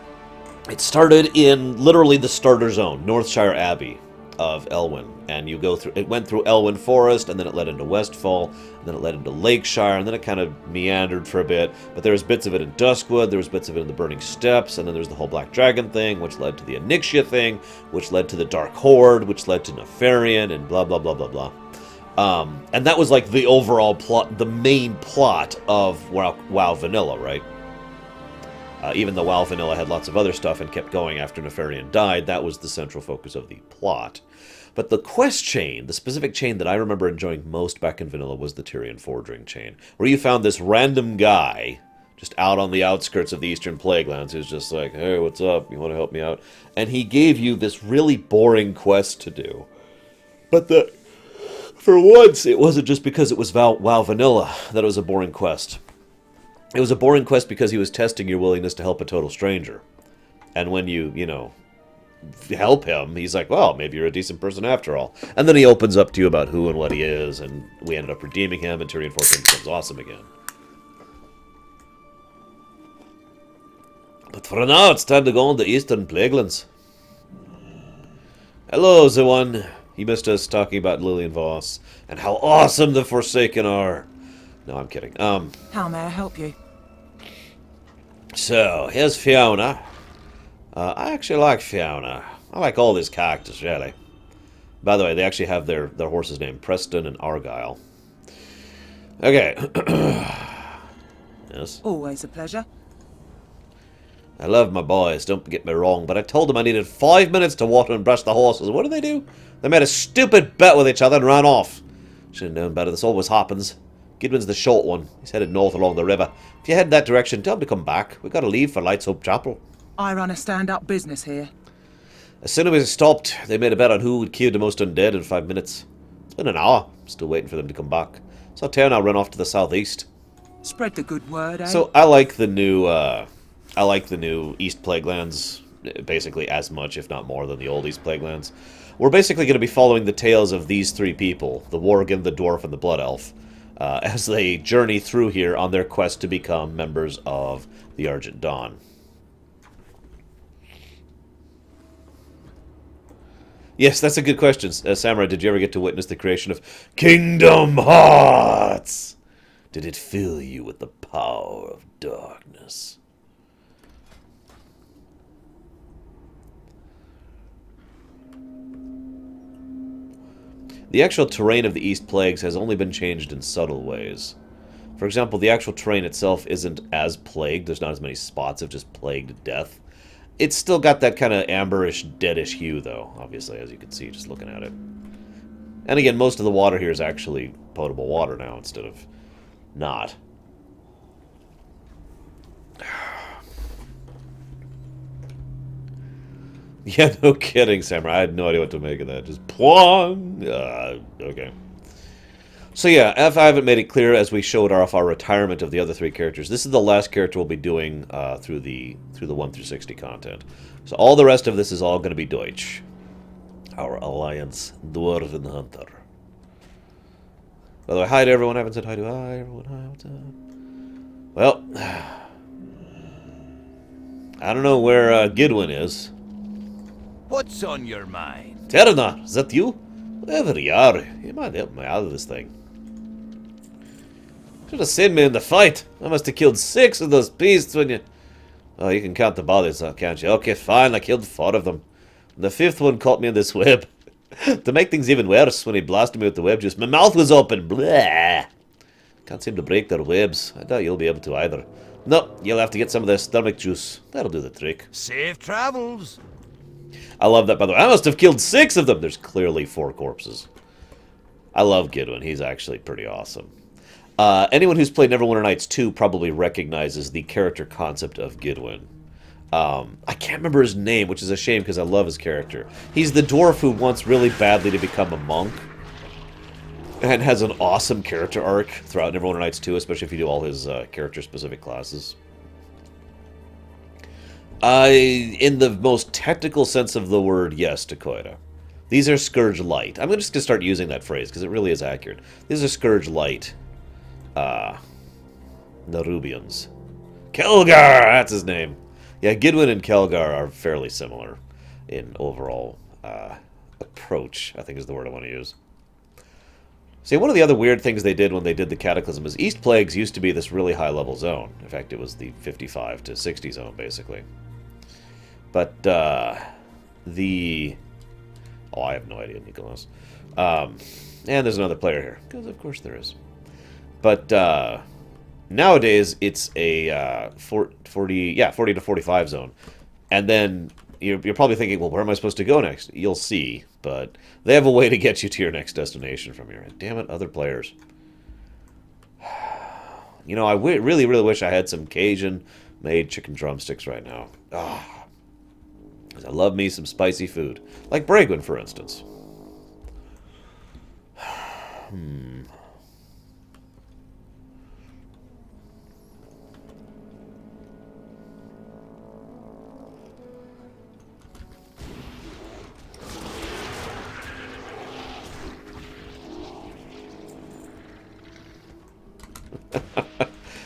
It started in literally the starter zone, Northshire Abbey of Elwyn, and you go through. It went through Elwyn Forest, and then it led into Westfall, and then it led into Lakeshire, and then it kind of meandered for a bit. But there was bits of it in Duskwood, there was bits of it in the Burning Steppes, and then there's the whole Black Dragon thing, which led to the Onyxia thing, which led to the Dark Horde, which led to Nefarian, and blah blah blah blah blah. And that was like the overall plot, the main plot of WoW Vanilla, right? Even though WoW Vanilla had lots of other stuff and kept going after Nefarian died, that was the central focus of the plot. But the quest chain, the specific chain that I remember enjoying most back in vanilla, was the Tyrian Forging chain, where you found this random guy just out on the outskirts of the Eastern Plaguelands who's just like, hey, what's up? You want to help me out? And he gave you this really boring quest to do. But for once, it wasn't just because it was WoW Vanilla that it was a boring quest. It was a boring quest because he was testing your willingness to help a total stranger. And when you know, help him, he's like, well, maybe you're a decent person after all. And then he opens up to you about who and what he is, and we ended up redeeming him, and Tyrian Forging becomes awesome again. But for now, it's time to go on the Eastern Plaguelands. Hello, the one. He missed us talking about Lilian Voss and how awesome the Forsaken are. No, I'm kidding. How may I help you? So, here's Fiona. I actually like Fiona. I like all these characters, really. By the way, they actually have their horses named Preston and Argyle. Okay. Yes? Always a pleasure. I love my boys, don't get me wrong, but I told them I needed 5 minutes to water and brush the horses. What do? They made a stupid bet with each other and ran off. Should have known better, this always happens. Gidwin's the short one. He's headed north along the river. If you head that direction, tell him to come back. We've got to leave for Light's Hope Chapel. I run a stand-up business here. As soon as we stopped, they made a bet on who would kill the most undead in 5 minutes. It's been an hour. I'm still waiting for them to come back. So I'll run off to the southeast. Spread the good word, eh? So I like the new East Plaguelands basically as much, if not more, than the old East Plaguelands. We're basically going to be following the tales of these three people, the Worgen, the Dwarf, and the Blood Elf, as they journey through here on their quest to become members of the Argent Dawn. Yes, that's a good question. Samurai, did you ever get to witness the creation of Kingdom Hearts? Did it fill you with the power of darkness? The actual terrain of the East Plagues has only been changed in subtle ways. For example, the actual terrain itself isn't as plagued. There's not as many spots of just plagued death. It's still got that kind of amberish, deadish hue, though, obviously, as you can see just looking at it. And again, most of the water here is actually potable water now instead of not. Yeah, no kidding, Samurai. I had no idea what to make of that. Just plong! Okay. So yeah, if I haven't made it clear as we showed off our retirement of the other three characters, this is the last character we'll be doing through the 1 through 60 content. So all the rest of this is all going to be Deutsch. Our alliance, Dwarven Hunter. By the way, hi to everyone. I haven't said hi to hi, everyone. Hi, what's up? Well, I don't know where Gidwin is. What's on your mind? Terna, is that you? Wherever you are, you might help me out of this thing. Should have seen me in the fight. I must have killed 6 of those beasts when you... Oh, you can count the bodies, can't you? Okay, fine, I killed 4 of them. The 5th one caught me in this web. To make things even worse, when he blasted me with the web juice, my mouth was open. Blah. Can't seem to break their webs. I doubt you'll be able to either. No, you'll have to get some of their stomach juice. That'll do the trick. Safe travels. I love that, by the way. I must have killed 6 of them. There's clearly 4 corpses. I love Gidwin. He's actually pretty awesome. Anyone who's played Neverwinter Nights 2 probably recognizes the character concept of Gidwin. I can't remember his name, which is a shame because I love his character. He's the dwarf who wants really badly to become a monk. And has an awesome character arc throughout Neverwinter Nights 2, especially if you do all his character-specific classes. In the most technical sense of the word, yes, Dakota. These are Scourge Light. I'm just going to start using that phrase, because it really is accurate. These are Scourge Light. Nerubians. Kelgar! That's his name. Yeah, Gidwin and Kelgar are fairly similar in overall approach, I think is the word I want to use. See, one of the other weird things they did when they did the Cataclysm is East Plagues used to be this really high-level zone. In fact, it was the 55 to 60 zone, basically. But, Oh, I have no idea, Nicholas. And there's another player here, because of course there is. But, nowadays, it's a 40 to 45 zone. And then, you're probably thinking, well, where am I supposed to go next? You'll see, but they have a way to get you to your next destination from here. And damn it, other players. You know, I really, really wish I had some Cajun-made chicken drumsticks right now. Ah, 'cause I love me some spicy food. Like Bragwin, for instance.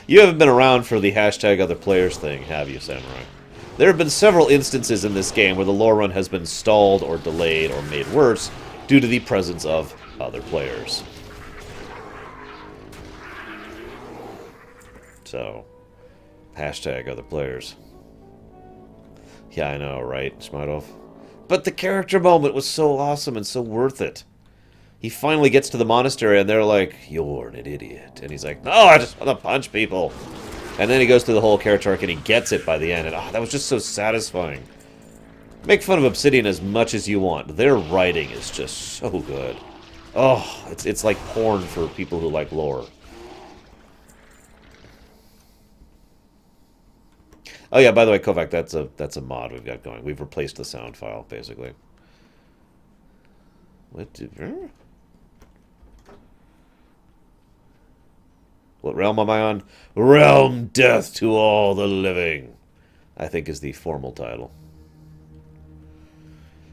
You haven't been around for the hashtag other players thing, have you, Samurai? There have been several instances in this game where the lore run has been stalled or delayed or made worse due to the presence of other players. So, hashtag other players. Yeah, I know, right, Shmadov? But the character moment was so awesome and so worth it. He finally gets to the monastery, and they're like, "You're an idiot." And he's like, "No, I just want to punch people." And then he goes through the whole character arc, and he gets it by the end. And that was just so satisfying. Make fun of Obsidian as much as you want. Their writing is just so good. Oh, it's like porn for people who like lore. Oh yeah, by the way, Kovac, that's a mod we've got going. We've replaced the sound file, basically. What realm am I on? Realm Death to All the Living, I think is the formal title.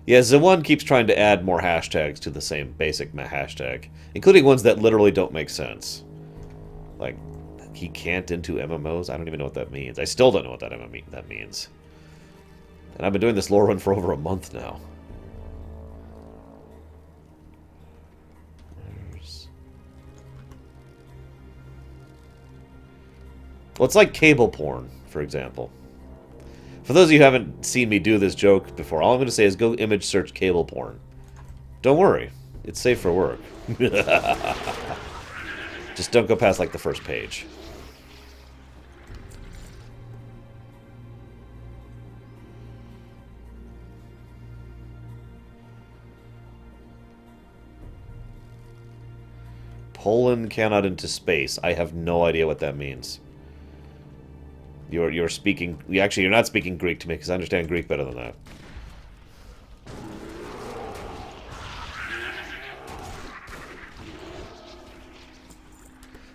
Yeah, Zawun keeps trying to add more hashtags to the same basic hashtag, including ones that literally don't make sense. Like, he can't into MMOs? I don't even know what that means. I still don't know what that means. And I've been doing this lore run for over a month now. Well, it's like cable porn, for example. For those of you who haven't seen me do this joke before, all I'm going to say is go image search cable porn. Don't worry. It's safe for work. Just don't go past, like, the first page. Poland cannot into space. I have no idea what that means. You're speaking... Actually, you're not speaking Greek to me, because I understand Greek better than that.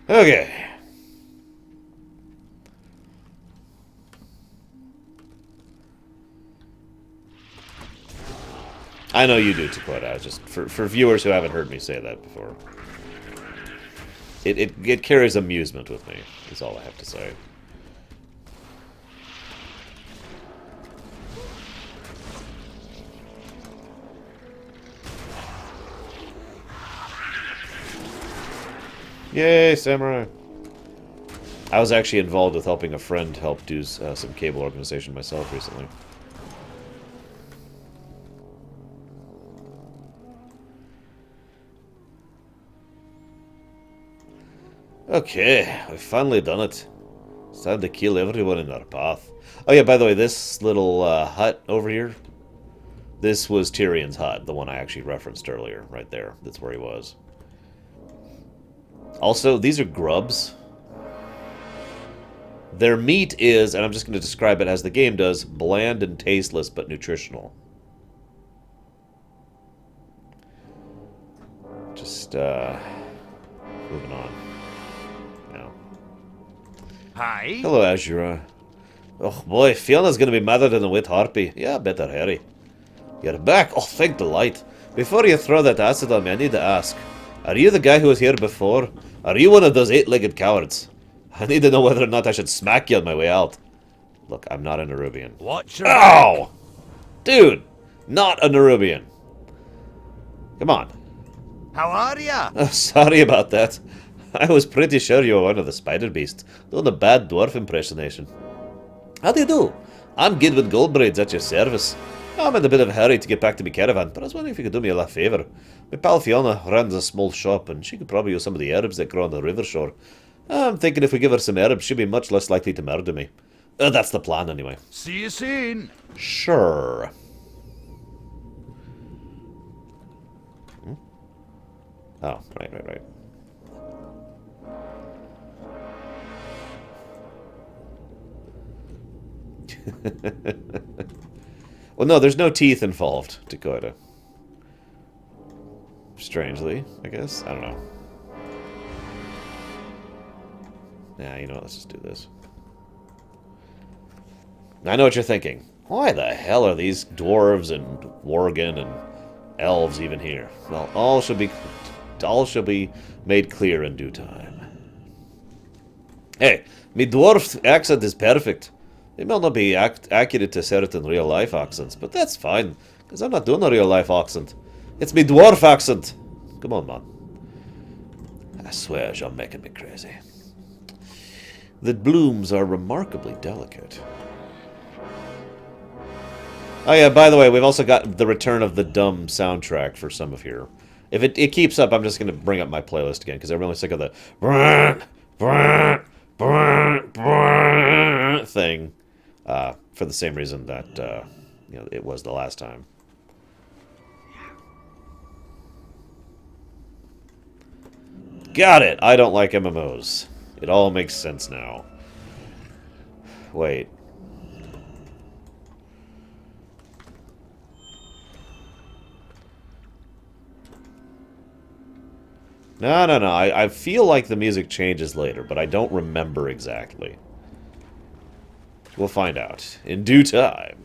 Okay. I know you do, Taquetta. Just for viewers who haven't heard me say that before. It carries amusement with me, is all I have to say. Yay, Samurai! I was actually involved with helping a friend help do some cable organization myself recently. Okay, we've finally done it. It's time to kill everyone in our path. Oh yeah, by the way, this little hut over here, this was Tyrion's hut, the one I actually referenced earlier, right there. That's where he was. Also, these are grubs. Their meat is, and I'm just going to describe it as the game does, bland and tasteless, but nutritional. Just, moving on. Now. Hi. Hello, Azura. Oh boy, Fiona's going to be madder than a wet harpy. Yeah, better hurry. You're back? Oh, thank the light. Before you throw that acid on me, I need to ask. Are you the guy who was here before? Are you one of those eight-legged cowards? I need to know whether or not I should smack you on my way out. Look, I'm not a Nerubian. What's your... Ow! Dude! Not a Nerubian. Come on. How are ya? Oh, sorry about that. I was pretty sure you were one of the spider beasts, doing a bad dwarf impersonation. How do you do? I'm Gidwin Goldbraids at your service. I'm in a bit of a hurry to get back to my caravan, but I was wondering if you could do me a little favour. My pal Fiona runs a small shop, and she could probably use some of the herbs that grow on the river shore. I'm thinking if we give her some herbs, she'll be much less likely to murder me. That's the plan, anyway. See you soon. Sure. Hmm? Oh, right. Well, no, there's no teeth involved, Dakota. Strangely, I guess. I don't know. Yeah, you know what? Let's just do this. I know what you're thinking. Why the hell are these dwarves and worgen and elves even here? Well, all shall be made clear in due time. Hey, me dwarf accent is perfect. It may not be accurate to certain real-life accents, but that's fine, because I'm not doing a real-life accent. It's me dwarf accent. Come on, man. I swear you're making me crazy. The blooms are remarkably delicate. Oh yeah, by the way, we've also got the return of the dumb soundtrack for some of here. If it keeps up, I'm just going to bring up my playlist again, because I'm really sick of the thing. For the same reason that it was the last time. Got it! I don't like MMOs. It all makes sense now. Wait. No. I feel like the music changes later, but I don't remember exactly. We'll find out in due time.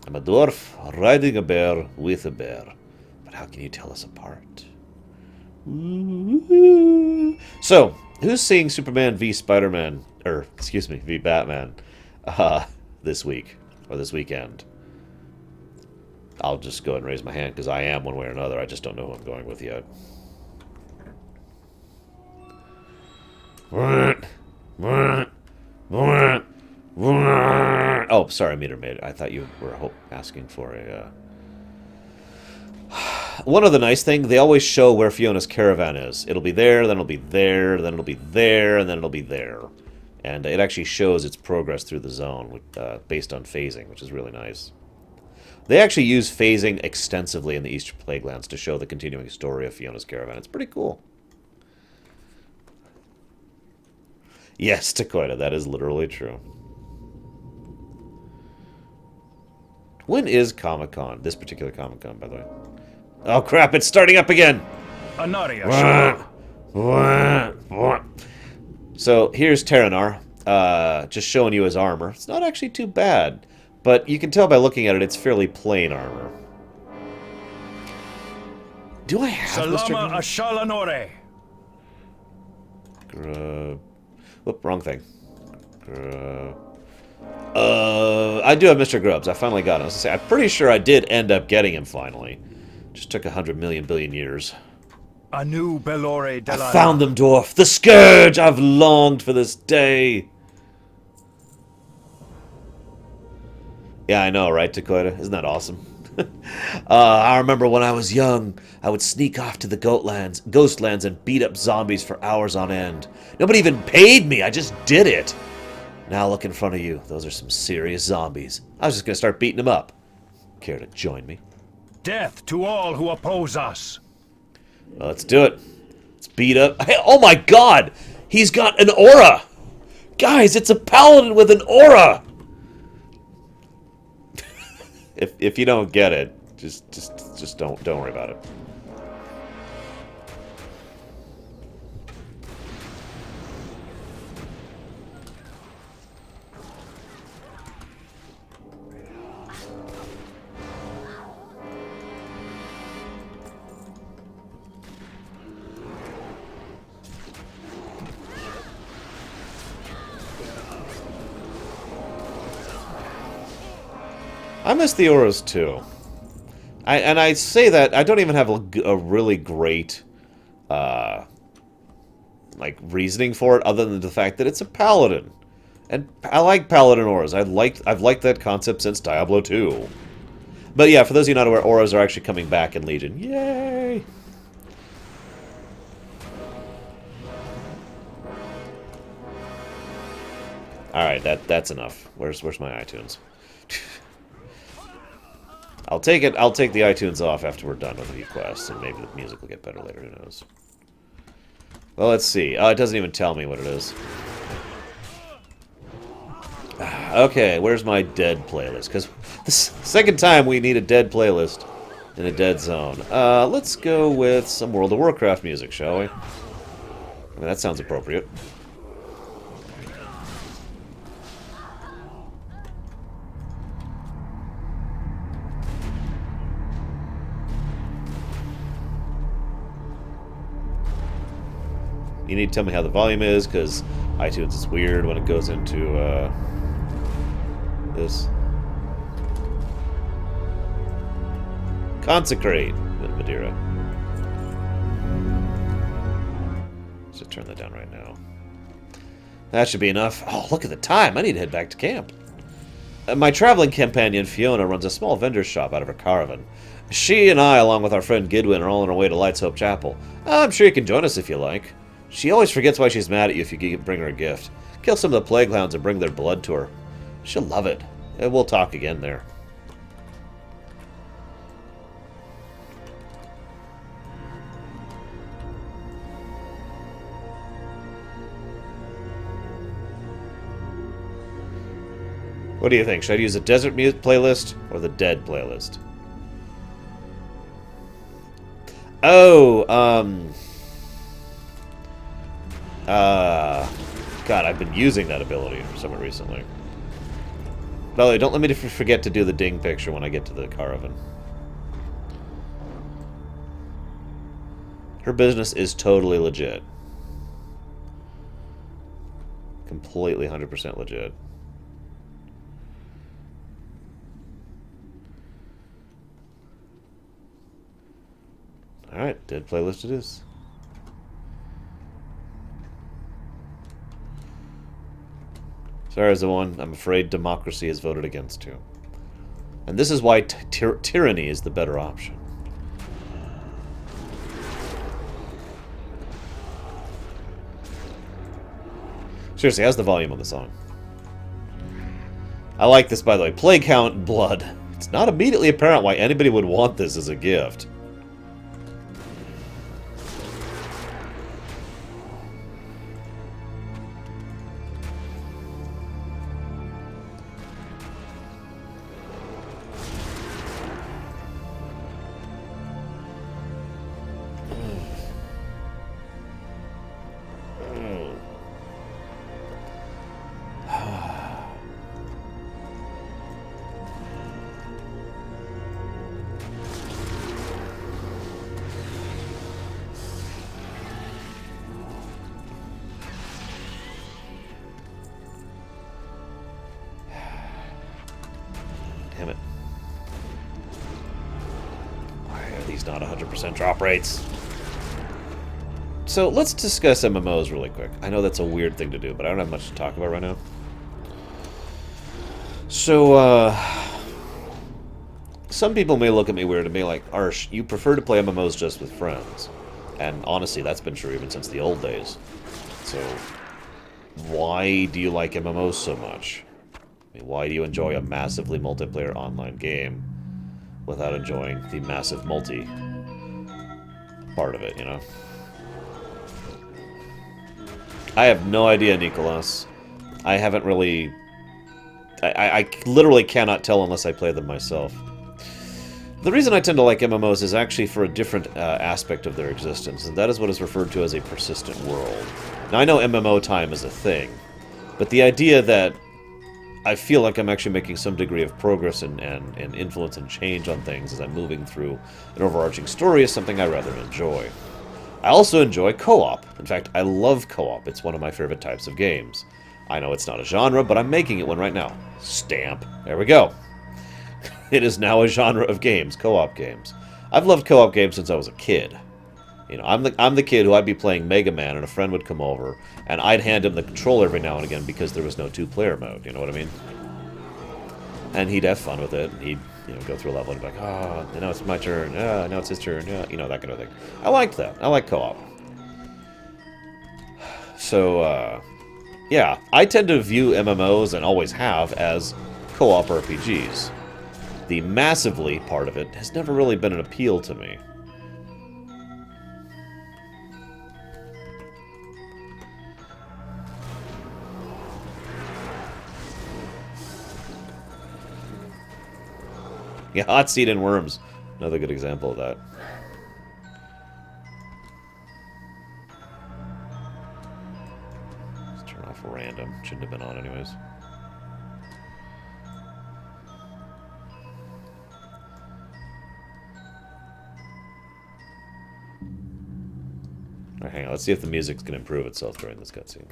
I'm a dwarf riding a bear with a bear. But how can you tell us apart? So, who's seeing Superman v Spider-Man, or excuse me, v Batman, this week or this weekend? I'll just go ahead and raise my hand because I am one way or another. I just don't know who I'm going with yet. Oh, sorry, Meter Maid. I thought you were asking for a... One other nice thing, they always show where Fiona's caravan is. It'll be there, then it'll be there, then it'll be there, and then it'll be there. And it actually shows its progress through the zone based on phasing, which is really nice. They actually use phasing extensively in the Eastern Plaguelands to show the continuing story of Fiona's caravan. It's pretty cool. Yes, Dakota, that is literally true. When is Comic-Con? This particular Comic-Con, by the way. Oh crap, it's starting up again! So, here's Terranar, just showing you his armor. It's not actually too bad, but you can tell by looking at it, it's fairly plain armor. Do I have Mr. Ashalanore. Whoop, wrong thing. I do have Mr. Grubbs. I finally got him. I was gonna say, I'm pretty sure I did end up getting him finally. Just took 100 million billion years. Anu Belore I found them, dwarf. The Scourge! I've longed for this day. Yeah, I know, right, Dakota? Isn't that awesome? I remember when I was young, I would sneak off to the Ghostlands and beat up zombies for hours on end. Nobody even paid me, I just did it. Now look in front of you, those are some serious zombies. I was just gonna start beating them up. Care to join me? Death to all who oppose us. Well, let's do it. Let's beat up... Hey, oh my god! He's got an aura! Guys, it's a paladin with an aura! If you don't get it, just don't worry about it. I miss the auras too. I say that I don't even have a really great like reasoning for it, other than the fact that it's a paladin, and I like paladin auras. I've liked that concept since Diablo 2. But yeah, for those of you not aware, auras are actually coming back in Legion. Yay! Alright, that's enough. Where's my iTunes? I'll take the iTunes off after we're done with the quests, and maybe the music will get better later, who knows. Well, let's see. Oh, it doesn't even tell me what it is. Okay, where's my dead playlist? Because the second time we need a dead playlist in a dead zone. Let's go with some World of Warcraft music, shall we? I mean, that sounds appropriate. You need to tell me how the volume is, because iTunes is weird when it goes into this. Consecrate with Madeira. Let's just turn that down right now. That should be enough. Oh, look at the time. I need to head back to camp. My traveling companion, Fiona, runs a small vendor shop out of her Caravan. She and I, along with our friend Gidwin, are all on our way to Light's Hope Chapel. I'm sure you can join us if you like. She always forgets why she's mad at you if you bring her a gift. Kill some of the Plaguelands and bring their blood to her. She'll love it. And we'll talk again there. What do you think? Should I use the desert music playlist or the dead playlist? Oh, God, I've been using that ability somewhat recently. By the way, don't let me forget to do the ding picture when I get to the Caravan. Her business is totally legit. Completely 100% legit. Alright, dead playlist it is. Sarah's the one I'm afraid democracy has voted against you. And this is why tyranny is the better option. Seriously, how's the volume on the song? I like this, by the way. Plague Count Blood. It's not immediately apparent why anybody would want this as a gift. Damn it. Why are these not 100% drop rates? So let's discuss MMOs really quick. I know that's a weird thing to do, but I don't have much to talk about right now. So, some people may look at me weird and be like, Arsh, you prefer to play MMOs just with friends. And honestly, that's been true even since the old days. So, why do you like MMOs so much? I mean, why do you enjoy a massively multiplayer online game without enjoying the massive multi part of it, you know? I have no idea, Nicholas. I haven't really... I literally cannot tell unless I play them myself. The reason I tend to like MMOs is actually for a different aspect of their existence, and that is what is referred to as a persistent world. Now, I know MMO time is a thing, but the idea that I feel like I'm actually making some degree of progress and influence and change on things as I'm moving through an overarching story is something I rather enjoy. I also enjoy co-op. In fact, I love co-op. It's one of my favorite types of games. I know it's not a genre, but I'm making it one right now. Stamp. There we go. It is now a genre of games, co-op games. I've loved co-op games since I was a kid. You know, I'm the kid who I'd be playing Mega Man and a friend would come over and I'd hand him the controller every now and again because there was no two-player mode, you know what I mean? And he'd have fun with it. He'd, you know, go through a level and be like, oh, now it's my turn. Now it's his turn. You know, that kind of thing. I liked that. I like co-op. So, Yeah, I tend to view MMOs, and always have, as co-op RPGs. The massively part of it has never really been an appeal to me. Yeah, hot seat and worms. Another good example of that. Let's turn off random. Shouldn't have been on anyways. Alright, hang on. Let's see if the music's going to improve itself during this cutscene.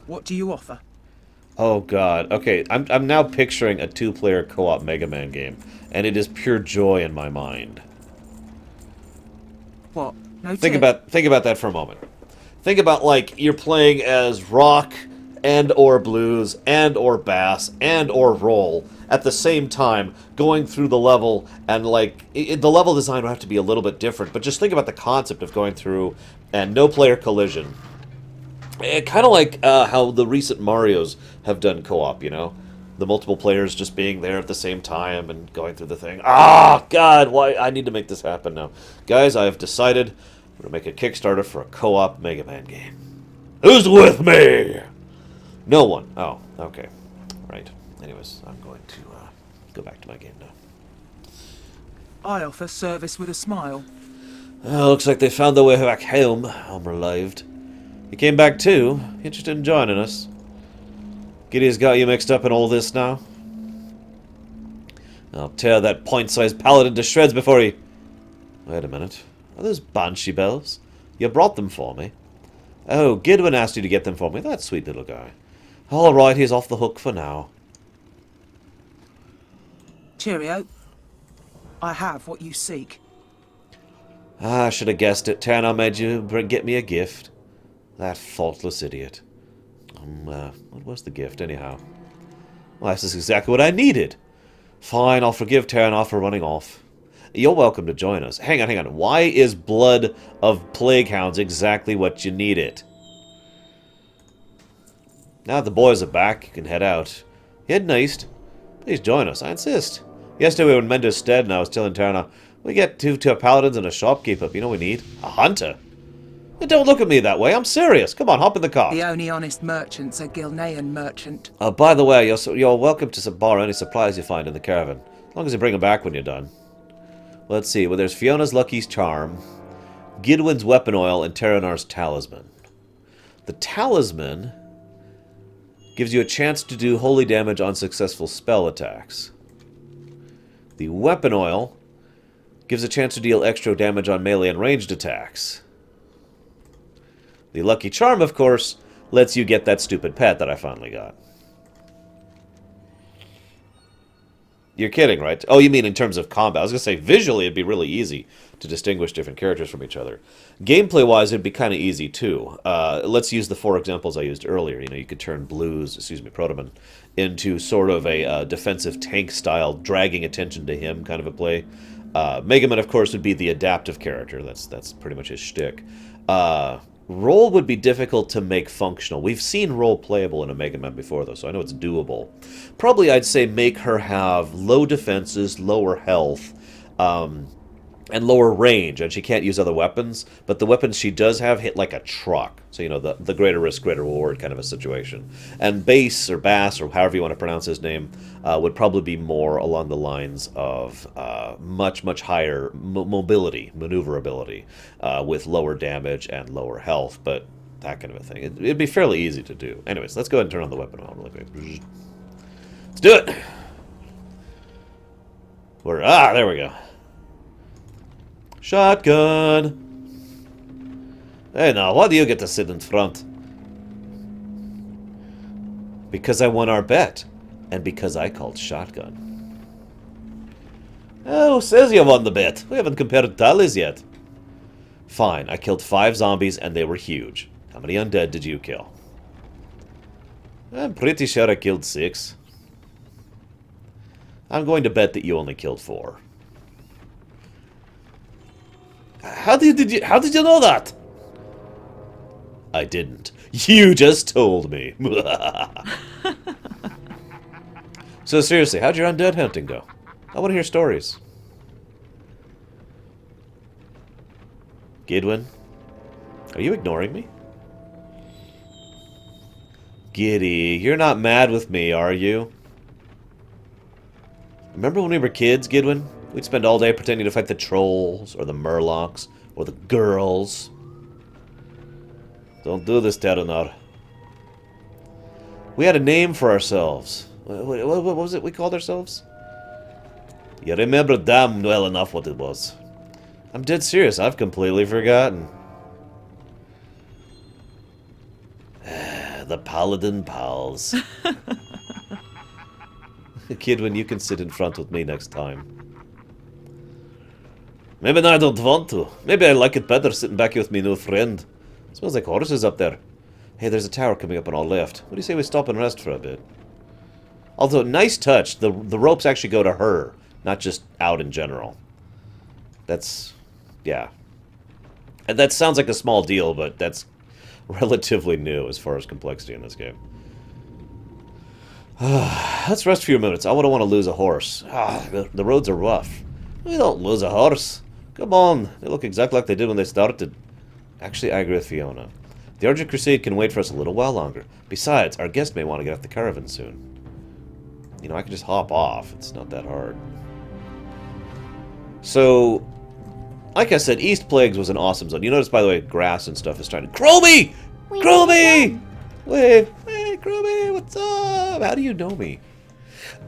What do you offer? Oh god. Okay, I'm now picturing a two-player co-op Mega Man game, and it is pure joy in my mind. What? No Think tip? about that for a moment. Think about, like, you're playing as rock and or blues and or bass and or roll at the same time, going through the level, and like the level design would have to be a little bit different, but just think about the concept of going through and no player collision. Kind of like how the recent Marios have done co-op, you know? The multiple players just being there at the same time and going through the thing. Ah, God, why? I need to make this happen now. Guys, I have decided I'm going to make a Kickstarter for a co-op Mega Man game. Who's with me? No one. Oh, okay. Right. Anyways, I'm going to go back to my game now. I offer service with a smile. Looks like they found their way back home. I'm relieved. You came back too? Interested in joining us? Giddy's got you mixed up in all this now? I'll tear that point-sized paladin to shreds before he... Wait a minute. Are those banshee bells? You brought them for me. Oh, Gidwin asked you to get them for me. That sweet little guy. Alright, he's off the hook for now. Cheerio. I have what you seek. Ah, I should have guessed it. Terna made you get me a gift. That thoughtless idiot. What was the gift, anyhow? Well, this is exactly what I needed. Fine, I'll forgive Terna for running off. You're welcome to join us. Hang on. Why is blood of Plaguehounds exactly what you needed? Now that the boys are back, you can head out. Head east. Please join us, I insist. Yesterday we were in Mender's stead, and I was telling Terna, we get two paladins and a shopkeeper, but you know what we need? A hunter. Don't look at me that way, I'm serious. Come on, hop in the car. The only honest merchant's a Gilnean merchant. By the way, you're welcome to borrow any supplies you find in the caravan, as long as you bring them back when you're done. Let's see, well, there's Fiona's Lucky's Charm, Gidwin's Weapon Oil, and Terranar's Talisman. The Talisman gives you a chance to do holy damage on successful spell attacks. The Weapon Oil gives a chance to deal extra damage on melee and ranged attacks. The Lucky Charm, of course, lets you get that stupid pet that I finally got. You're kidding, right? Oh, you mean in terms of combat. I was going to say, visually, it'd be really easy to distinguish different characters from each other. Gameplay-wise, it'd be kind of easy, too. Let's use the 4 examples I used earlier. You know, you could turn Protoman, into sort of a defensive tank-style, dragging attention to him kind of a play. Mega Man, of course, would be the adaptive character. That's pretty much his shtick. Roll would be difficult to make functional. We've seen roll playable in a Mega Man before, though, so I know it's doable. Probably, I'd say, make her have low defenses, lower health, and lower range, and she can't use other weapons, but the weapons she does have hit like a truck. So, you know, the greater risk, greater reward kind of a situation. And Bass, or Bass, or however you want to pronounce his name, would probably be more along the lines of much, much higher mobility, maneuverability, with lower damage and lower health, but that kind of a thing. It'd be fairly easy to do. Anyways, let's go ahead and turn on the weapon oil really quick. Let's do it! There we go. Shotgun! Hey now, why do you get to sit in front? Because I won our bet. And because I called shotgun. Oh, who says you won the bet? We haven't compared tallies yet. Fine, I killed 5 zombies and they were huge. How many undead did you kill? I'm pretty sure I killed 6. I'm going to bet that you only killed 4. How did you know that? I didn't. You just told me. So seriously, how'd your undead hunting go? I want to hear stories. Gidwin? Are you ignoring me? Giddy, you're not mad with me, are you? Remember when we were kids, Gidwin? We'd spend all day pretending to fight the trolls, or the murlocs, or the girls. Don't do this, Terranor. We had a name for ourselves. What was it we called ourselves? You remember damn well enough what it was. I'm dead serious. I've completely forgotten. The Paladin Pals. Kidwin, you can sit in front with me next time. Maybe I don't want to. Maybe I like it better sitting back here with me new friend. Smells like horses up there. Hey, there's a tower coming up on our left. What do you say we stop and rest for a bit? Although, nice touch. The ropes actually go to her, not just out in general. That's... yeah. And that sounds like a small deal, but that's relatively new as far as complexity in this game. Let's rest for a few minutes. I wouldn't want to lose a horse. The roads are rough. We don't lose a horse. Come on. They look exactly like they did when they started. Actually, I agree with Fiona. The Argent Crusade can wait for us a little while longer. Besides, our guest may want to get off the Caravan soon. You know, I can just hop off. It's not that hard. So, like I said, East Plagues was an awesome zone. You notice, by the way, grass and stuff is starting to... Chromy! Chromy! Wait, hey, Chromy, what's up? How do you know me?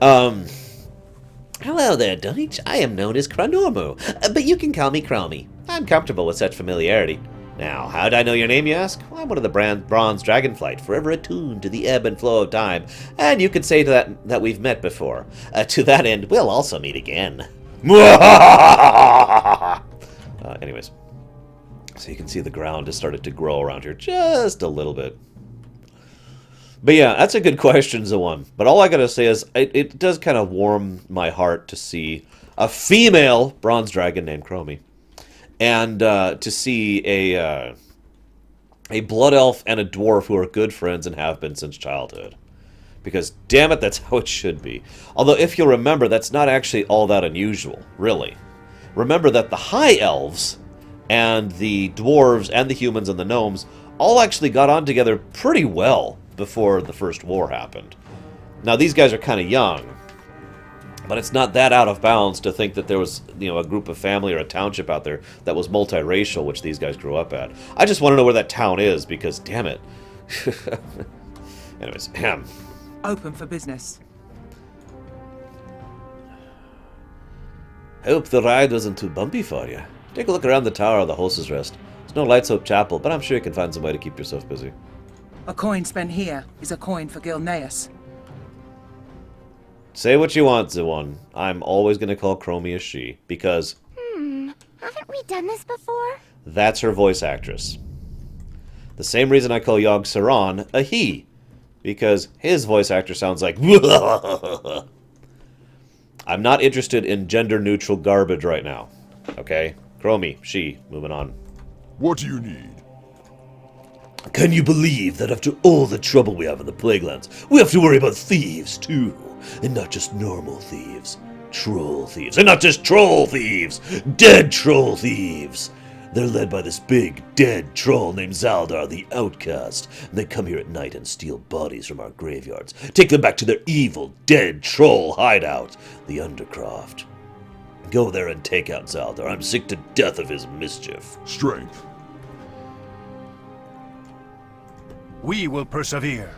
Hello there, Dunwich. I am known as Chronormo, but you can call me Chromy. I'm comfortable with such familiarity. Now, how'd I know your name, you ask? Well, I'm one of the bronze dragonflight, forever attuned to the ebb and flow of time, and you could say to that we've met before. To that end, we'll also meet again. Anyways, so you can see the ground has started to grow around here just a little bit. But yeah, that's a good question, Zawan. But all I gotta say is, it does kind of warm my heart to see a female bronze dragon named Chromy. And to see a blood elf and a dwarf who are good friends and have been since childhood. Because, damn it, that's how it should be. Although, if you'll remember, that's not actually all that unusual, really. Remember that the high elves and the dwarves and the humans and the gnomes all actually got on together pretty well before the First War happened. Now, these guys are kind of young, but it's not that out of bounds to think that there was, you know, a group of family or a township out there that was multiracial, which these guys grew up at. I just want to know where that town is, because, damn it. Anyways, Open for business. Hope the ride wasn't too bumpy for you. Take a look around the tower of the Horse's Rest. There's no Lights Hope Chapel, but I'm sure you can find some way to keep yourself busy. A coin spent here is a coin for Gilneas. Say what you want, Zawan. I'm always going to call Chromy a she, because... Haven't we done this before? that's her voice actress. The same reason I call Yogg Saron a he, because his voice actor sounds like... I'm not interested in gender-neutral garbage right now. Okay? Chromy, she. Moving on. What do you need? Can you believe that after all the trouble we have in the Plaguelands, we have to worry about thieves, too? And not just normal thieves. Troll thieves. And not just troll thieves! Dead troll thieves! They're led by this big, dead troll named Zaldar the Outcast. And they come here at night and steal bodies from our graveyards. Take them back to their evil, dead troll hideout, the Undercroft. Go there and take out Zaldar. I'm sick to death of his mischief. Strength. We will persevere.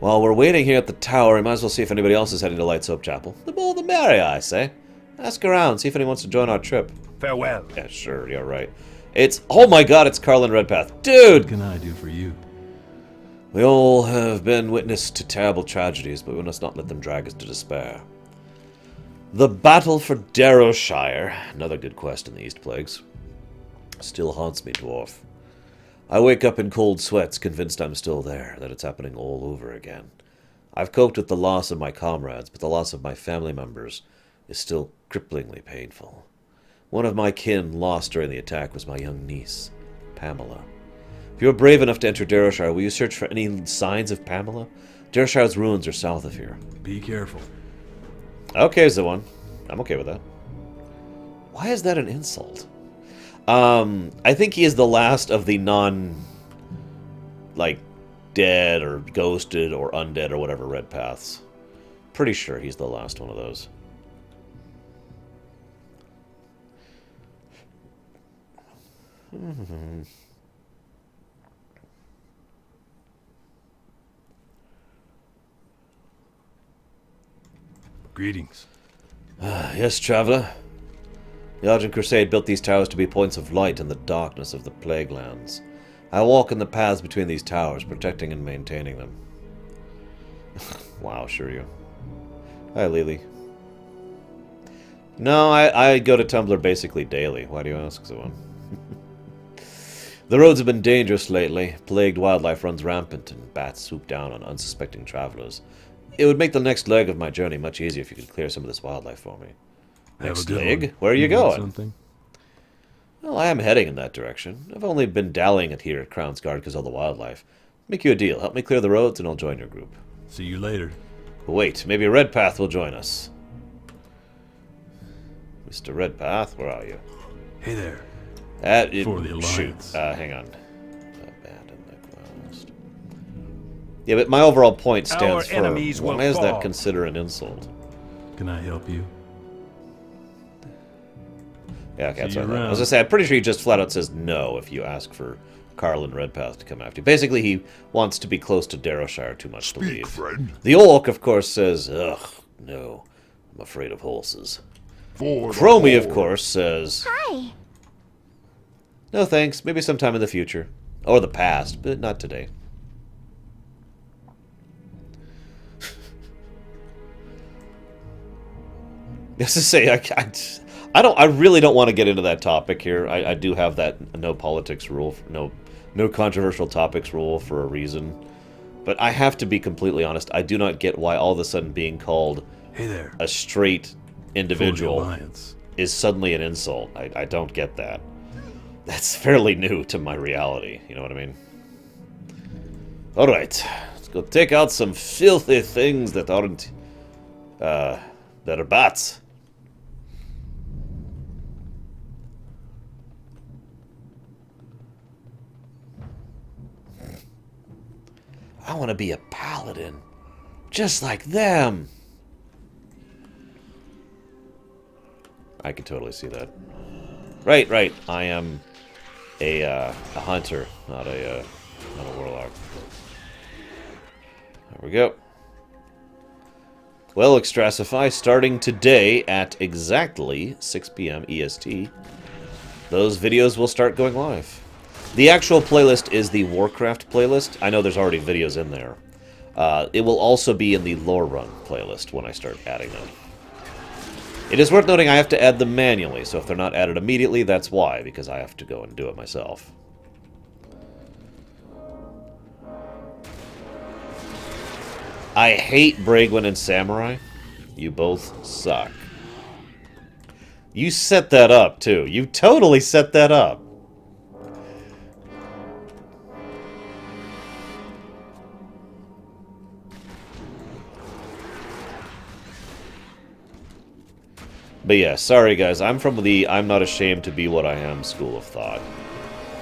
While we're waiting here at the tower, we might as well see if anybody else is heading to Light Soap Chapel. The more the merrier, I say. Ask around, see if anyone wants to join our trip. Farewell. Yeah, sure, you're right. It's... oh my god, it's Carl and Redpath. Dude! What can I do for you? We all have been witness to terrible tragedies, but we must not let them drag us to despair. The battle for Darrowshire, another good quest in the East Plagues, still haunts me, dwarf. I wake up in cold sweats, convinced I'm still there, that it's happening all over again. I've coped with the loss of my comrades, but the loss of my family members is still cripplingly painful. One of my kin lost during the attack was my young niece, Pamela. If you are brave enough to enter Darrowshire, will you search for any signs of Pamela? Darrowshire's ruins are south of here. Be careful. Okay, Zoan. I'm okay with that. Why is that an insult? I think he is the last of the like, dead or ghosted or undead or whatever Redpaths. Pretty sure he's the last one of those. Greetings. Yes, traveler. The Argent Crusade built these towers to be points of light in the darkness of the Plaguelands. I walk in the paths between these towers, protecting and maintaining them. Wow, sure you. Hi, Lily. No, I go to Tumblr basically daily. Why do you ask, Zoan? The roads have been dangerous lately. Plagued wildlife runs rampant, and bats swoop down on unsuspecting travelers. It would make the next leg of my journey much easier if you could clear some of this wildlife for me. Next leg? Where are you going? Something? Well, I am heading in that direction. I've only been dallying it here at Crown's Guard because of the wildlife. Make you a deal. Help me clear the roads, and I'll join your group. See you later. Wait, maybe Redpath will join us. Mr. Redpath, where are you? Hey there. For the Alliance. Shoot, hang on. Abandon the quest. Yeah, but my overall point stands for... Why is that considered an insult? Can I help you? Yeah, okay, that's right. I was gonna say, I'm pretty sure he just flat out says no if you ask for Carl and Redpath to come after you. Basically, he wants to be close to Darrowshire too much to leave. Friend. The orc, of course, says, ugh, no, I'm afraid of horses. Chromy, of course, says... Hi. No thanks, maybe sometime in the future. Or the past, but not today. Just to say, I really don't want to get into that topic here. I do have that no politics rule, no controversial topics rule for a reason. But I have to be completely honest. I do not get why all of a sudden being called a straight individual is suddenly an insult. I don't get that. That's fairly new to my reality. You know what I mean? All right, let's go take out some filthy things that aren't that are bats. I want to be a paladin, just like them. I can totally see that. Right. I am a hunter, not a warlock. There we go. Well, Extrassify, starting today at exactly 6 p.m. EST, those videos will start going live. The actual playlist is the Warcraft playlist. I know there's already videos in there. It will also be in the Lorerun playlist when I start adding them. It is worth noting I have to add them manually, so if they're not added immediately, that's why, because I have to go and do it myself. I hate Bragwin and Samurai. You both suck. You set that up, too. You totally set that up. But yeah, sorry guys, I'm from the I'm not ashamed to be what I am school of thought.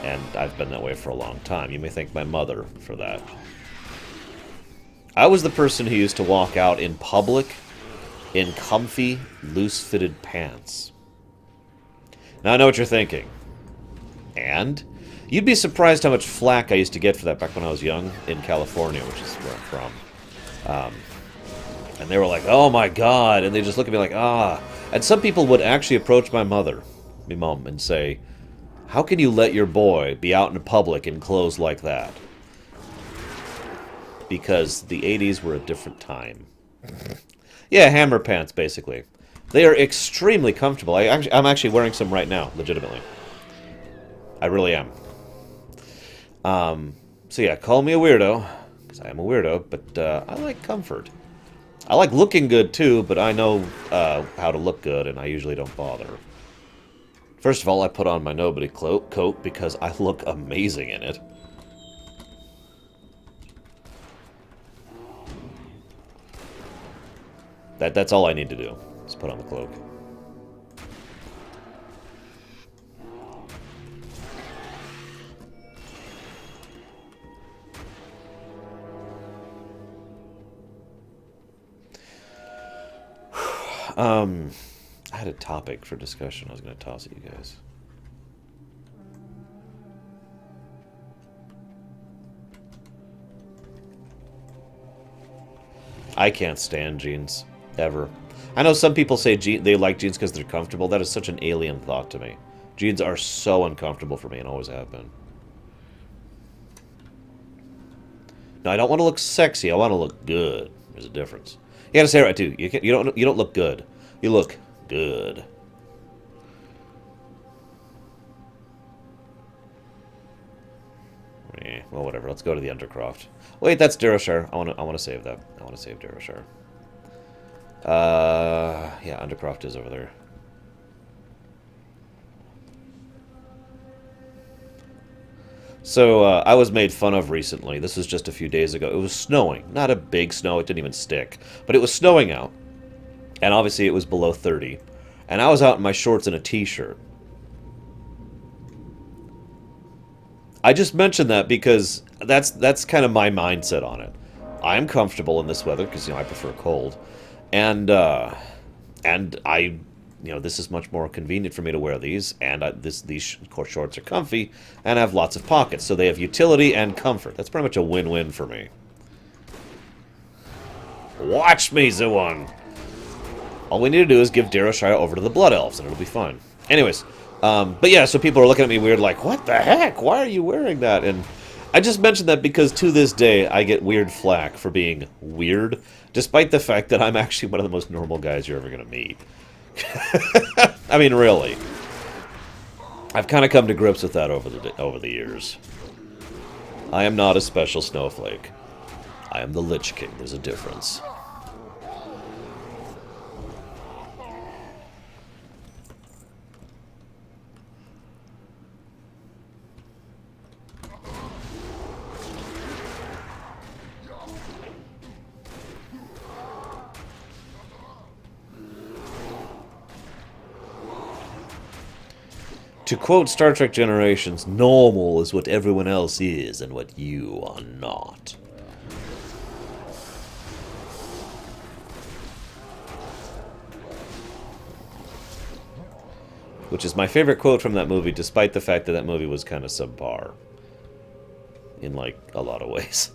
And I've been that way for a long time. You may thank my mother for that. I was the person who used to walk out in public in comfy, loose-fitted pants. Now I know what you're thinking. And? You'd be surprised how much flack I used to get for that back when I was young in California, which is where I'm from. And they were like, oh my god, and they just look at me like, ah. And some people would actually approach my mother, my mom, and say, how can you let your boy be out in public in clothes like that? Because the 80s were a different time. Yeah, hammer pants, basically. They are extremely comfortable. I'm actually wearing some right now, legitimately. I really am. So yeah, call me a weirdo, because I am a weirdo, but I like comfort. I like looking good, too, but I know how to look good, and I usually don't bother. First of all, I put on my nobody coat because I look amazing in it. That's all I need to do, is put on the cloak. I had a topic for discussion I was going to toss at you guys. I can't stand jeans. Ever. I know some people say they like jeans because they're comfortable. That is such an alien thought to me. Jeans are so uncomfortable for me and always have been. No, I don't want to look sexy. I want to look good. There's a difference. You gotta say it right too. You don't look good. You look good. Well, whatever. Let's go to the Undercroft. Wait, that's Darrowshire. I want to save that. I want to save Darrowshire. Yeah, Undercroft is over there. So, I was made fun of recently. This was just a few days ago. It was snowing. Not a big snow. It didn't even stick. But it was snowing out. And obviously it was below 30. And I was out in my shorts and a t-shirt. I just mentioned that because that's kind of my mindset on it. I'm comfortable in this weather because, you know, I prefer cold. And I, you know, this is much more convenient for me to wear these, and these shorts are comfy, and I have lots of pockets, so they have utility and comfort. That's pretty much a win-win for me. Watch me, Zuwan! All we need to do is give Darrowshire over to the Blood Elves, and it'll be fine. Anyways, but yeah, so people are looking at me weird, like, what the heck? Why are you wearing that? And I just mentioned that because to this day, I get weird flack for being weird, despite the fact that I'm actually one of the most normal guys you're ever going to meet. I mean, really. I've kind of come to grips with that over the years. I am not a special snowflake. I am the Lich King. There's a difference. To quote Star Trek Generations, normal is what everyone else is and what you are not. Which is my favorite quote from that movie, despite the fact that that movie was kind of subpar. In, like, a lot of ways.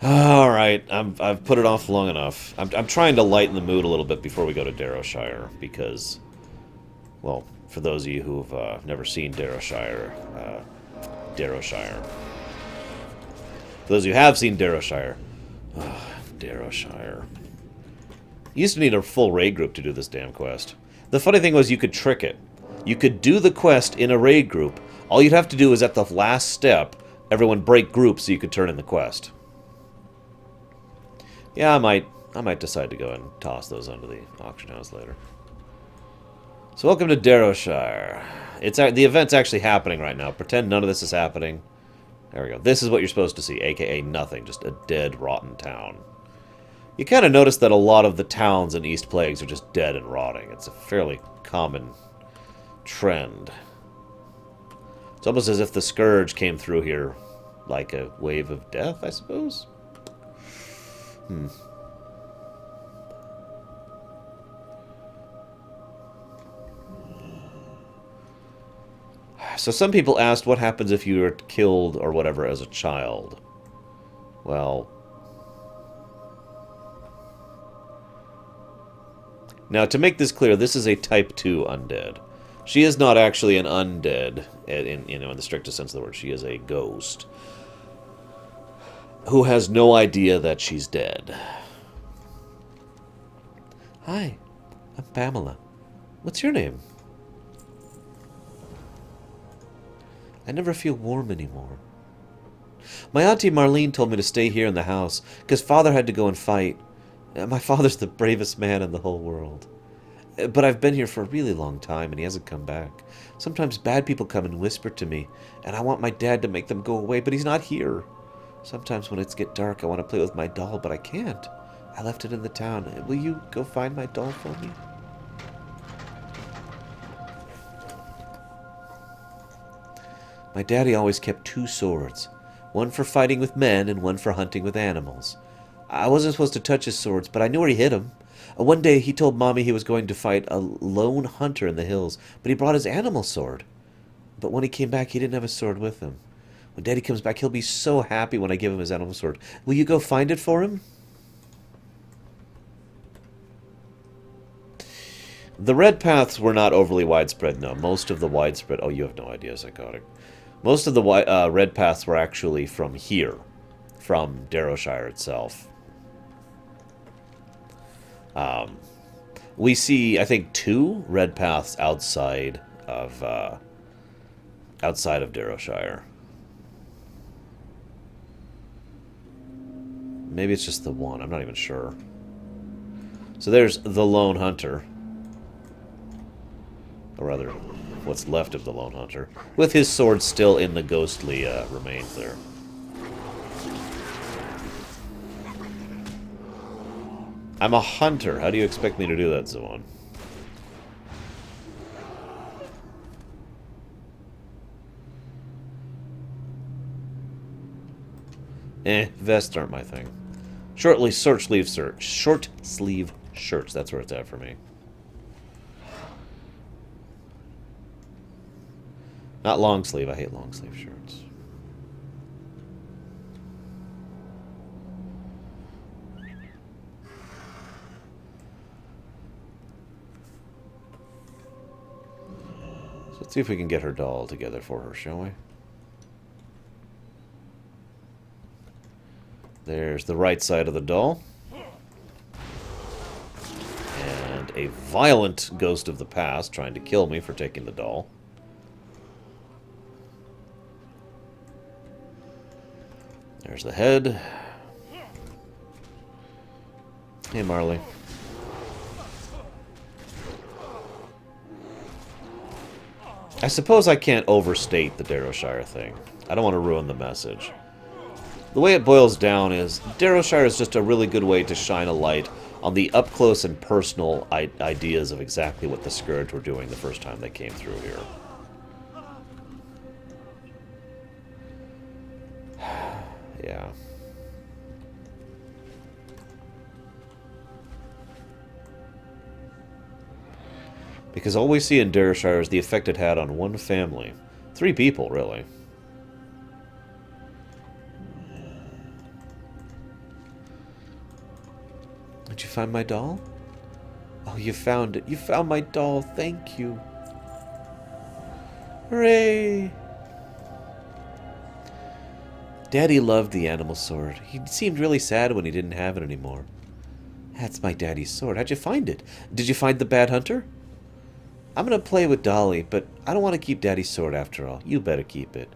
Alright, I've put it off long enough. I'm trying to lighten the mood a little bit before we go to Darrowshire, because, well, for those of you who've never seen Darrowshire, for those of you who have seen Darrowshire, Darrowshire. You used to need a full raid group to do this damn quest. The funny thing was you could trick it. You could do the quest in a raid group. All you'd have to do is at the last step, everyone break groups so you could turn in the quest. Yeah, I might decide to go and toss those onto the auction house later. So welcome to Darrowshire. The event's actually happening right now. Pretend none of this is happening. There we go. This is what you're supposed to see, aka nothing. Just a dead, rotten town. You kind of notice that a lot of the towns in East Plagues are just dead and rotting. It's a fairly common trend. It's almost as if the Scourge came through here like a wave of death, I suppose? So some people asked what happens if you were killed or whatever as a child. Well, now to make this clear, this is a Type 2 undead. She is not actually an undead in the strictest sense of the word. She is a ghost who has no idea that she's dead. Hi, I'm Pamela. What's your name? I never feel warm anymore. My auntie Marlene told me to stay here in the house, because Father had to go and fight. My father's the bravest man in the whole world. But I've been here for a really long time, and he hasn't come back. Sometimes bad people come and whisper to me, and I want my dad to make them go away, but he's not here. Sometimes when it's get dark, I want to play with my doll, but I can't. I left it in the town. Will you go find my doll for me? My daddy always kept 2 swords. One for fighting with men and one for hunting with animals. I wasn't supposed to touch his swords, but I knew where he hid them. One day he told Mommy he was going to fight a lone hunter in the hills, but he brought his animal sword. But when he came back, he didn't have a sword with him. When Daddy comes back, he'll be so happy when I give him his animal sword. Will you go find it for him? The Redpaths were not overly widespread, no. Most of the widespread... Oh, you have no idea, Psychotic. Most of the Redpaths were actually from here. From Darrowshire itself. We see, I think, 2 Redpaths outside of Darrowshire. Maybe it's just the one. I'm not even sure. So there's the Lone Hunter. Or rather, what's left of the Lone Hunter. With his sword still in the ghostly remains there. I'm a hunter. How do you expect me to do that, Zoan? Vests aren't my thing. Short sleeve shirts. That's where it's at for me. Not long sleeve. I hate long sleeve shirts. So let's see if we can get her doll together for her, shall we? There's the right side of the doll. And a violent ghost of the past trying to kill me for taking the doll. There's the head. Hey, Marley. I suppose I can't overstate the Darrowshire thing. I don't want to ruin the message. The way it boils down is, Darrowshire is just a really good way to shine a light on the up-close and personal ideas of exactly what the Scourge were doing the first time they came through here. Yeah. Because all we see in Darrowshire is the effect it had on one family. 3 people, really. Did you find my doll? Oh, you found it. You found my doll. Thank you. Hooray! Daddy loved the animal sword. He seemed really sad when he didn't have it anymore. That's my daddy's sword. How'd you find it? Did you find the bad hunter? I'm going to play with Dolly, but I don't want to keep Daddy's sword after all. You better keep it.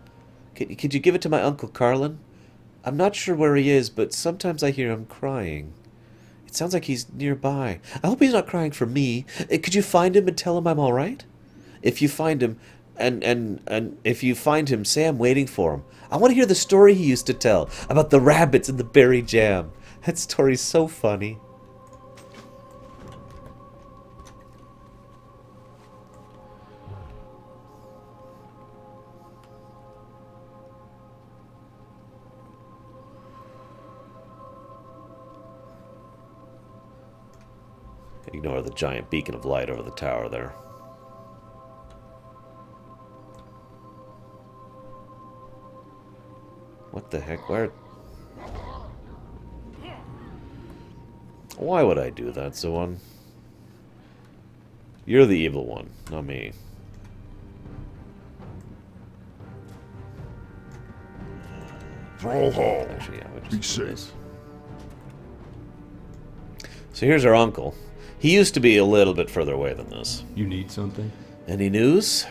Could you give it to my Uncle Carlin? I'm not sure where he is, but sometimes I hear him crying. It sounds like he's nearby. I hope he's not crying for me. Could you find him and tell him I'm all right? If you find him, and if you find him, say I'm waiting for him. I want to hear the story he used to tell about the rabbits and the berry jam. That story's so funny. Ignore the giant beacon of light over the tower there. What the heck? Why would I do that, Zoan? You're the evil one, not me. Actually, yeah, be safe. So here's our uncle. He used to be a little bit further away than this. You need something? Any news?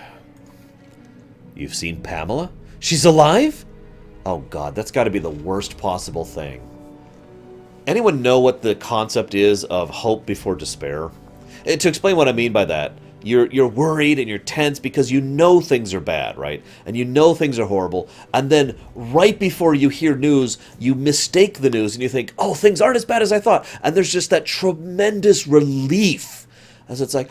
You've seen Pamela? She's alive? Oh god, that's got to be the worst possible thing. Anyone know what the concept is of hope before despair? To explain what I mean by that, you're worried and you're tense because you know things are bad, right? And you know things are horrible. And then right before you hear news, you mistake the news and you think, oh, things aren't as bad as I thought. And there's just that tremendous relief as it's like,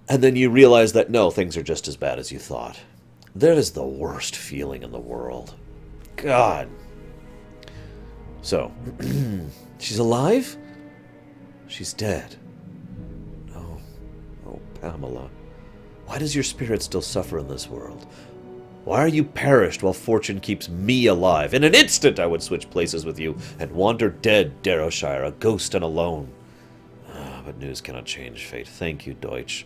and then you realize that no, things are just as bad as you thought. That is the worst feeling in the world. God. So, she's alive? She's dead. Oh, Pamela. Why does your spirit still suffer in this world? Why are you perished while fortune keeps me alive? In an instant I would switch places with you and wander dead, Darrowshire, a ghost and alone. But news cannot change fate. Thank you, Deutsch.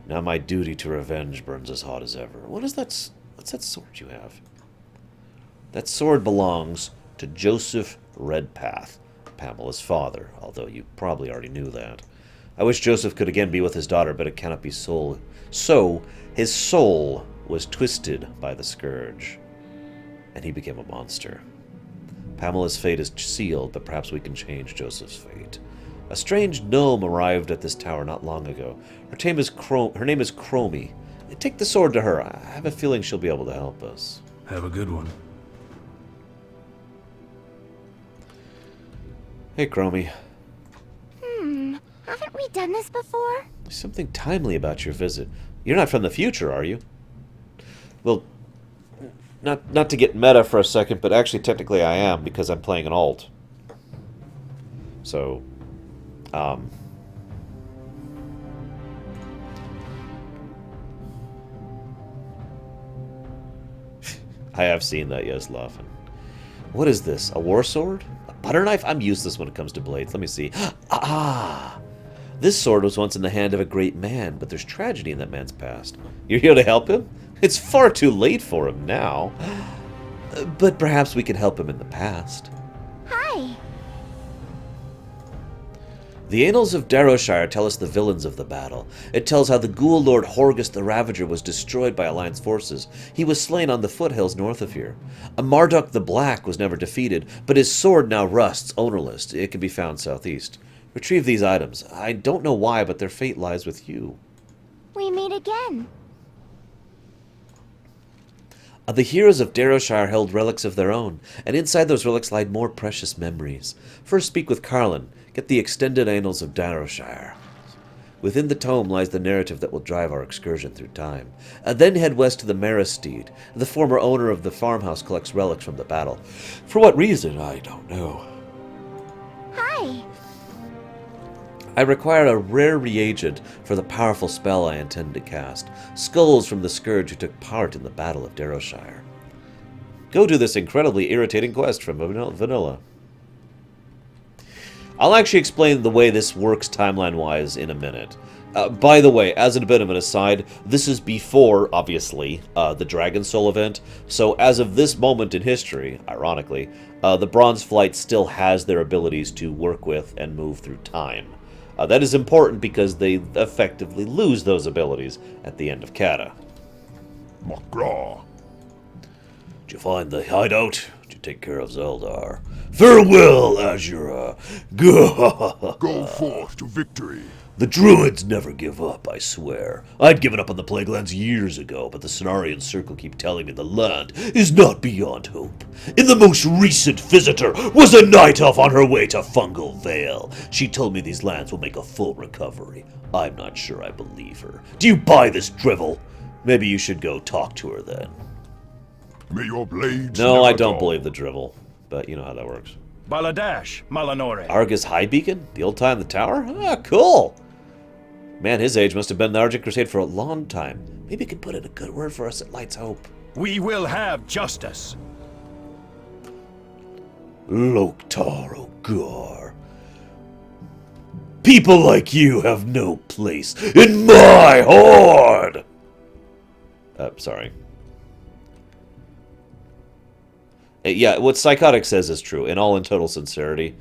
Now my duty to revenge burns as hot as ever. What's that sword you have? That sword belongs to Joseph Redpath, Pamela's father, although you probably already knew that. I wish Joseph could again be with his daughter, but it cannot be so. So, his soul was twisted by the scourge, and he became a monster. Pamela's fate is sealed, but perhaps we can change Joseph's fate. A strange gnome arrived at this tower not long ago. Her name is Chromy. Take the sword to her. I have a feeling she'll be able to help us. Have a good one. Hey, Chromy. Haven't we done this before? There's something timely about your visit. You're not from the future, are you? Well, not to get meta for a second, but actually technically I am, because I'm playing an alt. So, I have seen that, yes, laughing. What is this? A war sword? A butter knife? I'm useless when it comes to blades. Let me see. Ah! This sword was once in the hand of a great man, but there's tragedy in that man's past. You're here to help him? It's far too late for him now. But perhaps we can help him in the past. Hi. The Annals of Darrowshire tell us the villains of the battle. It tells how the ghoul lord Horgus the Ravager was destroyed by Alliance forces. He was slain on the foothills north of here. A Marduk the Black was never defeated, but his sword now rusts ownerless. It can be found southeast. Retrieve these items. I don't know why, but their fate lies with you. We meet again. The heroes of Darrowshire held relics of their own, and inside those relics lied more precious memories. First speak with Carlin. Get the extended Annals of Darrowshire. Within the tome lies the narrative that will drive our excursion through time. Then head west to the Maristeed. The former owner of the farmhouse collects relics from the battle. For what reason, I don't know. Hi. I require a rare reagent for the powerful spell I intend to cast. Skulls from the Scourge who took part in the Battle of Darrowshire. Go do this incredibly irritating quest from Vanilla. I'll actually explain the way this works timeline-wise in a minute. By the way, as a bit of an aside, this is before, obviously, the Dragon Soul event. So as of this moment in history, ironically, the Bronze Flight still has their abilities to work with and move through time. That is important because they effectively lose those abilities at the end of Kata. Magraw. Did you find the hideout? Did you take care of Zeldar? Farewell, Azura. Go forth to victory. The Druids never give up, I swear. I'd given up on the Plaguelands years ago, but the Cenarian Circle keep telling me the land is not beyond hope. In the most recent visitor was a night elf on her way to Fungal Vale. She told me these lands will make a full recovery. I'm not sure I believe her. Do you buy this drivel? Maybe you should go talk to her then. May your blades No, never I don't dull. believe the drivel, but you know how that works. Baladash, Malanore. Argus High Beacon? The old time in the tower? Ah, cool! Man, his age must have been the Argent Crusade for a long time. Maybe he could put in a good word for us at Light's Hope. We will have justice. Loktar Ogar. People like you have no place in my horde! Sorry. Yeah, what Psychotic says is true, in all in total sincerity.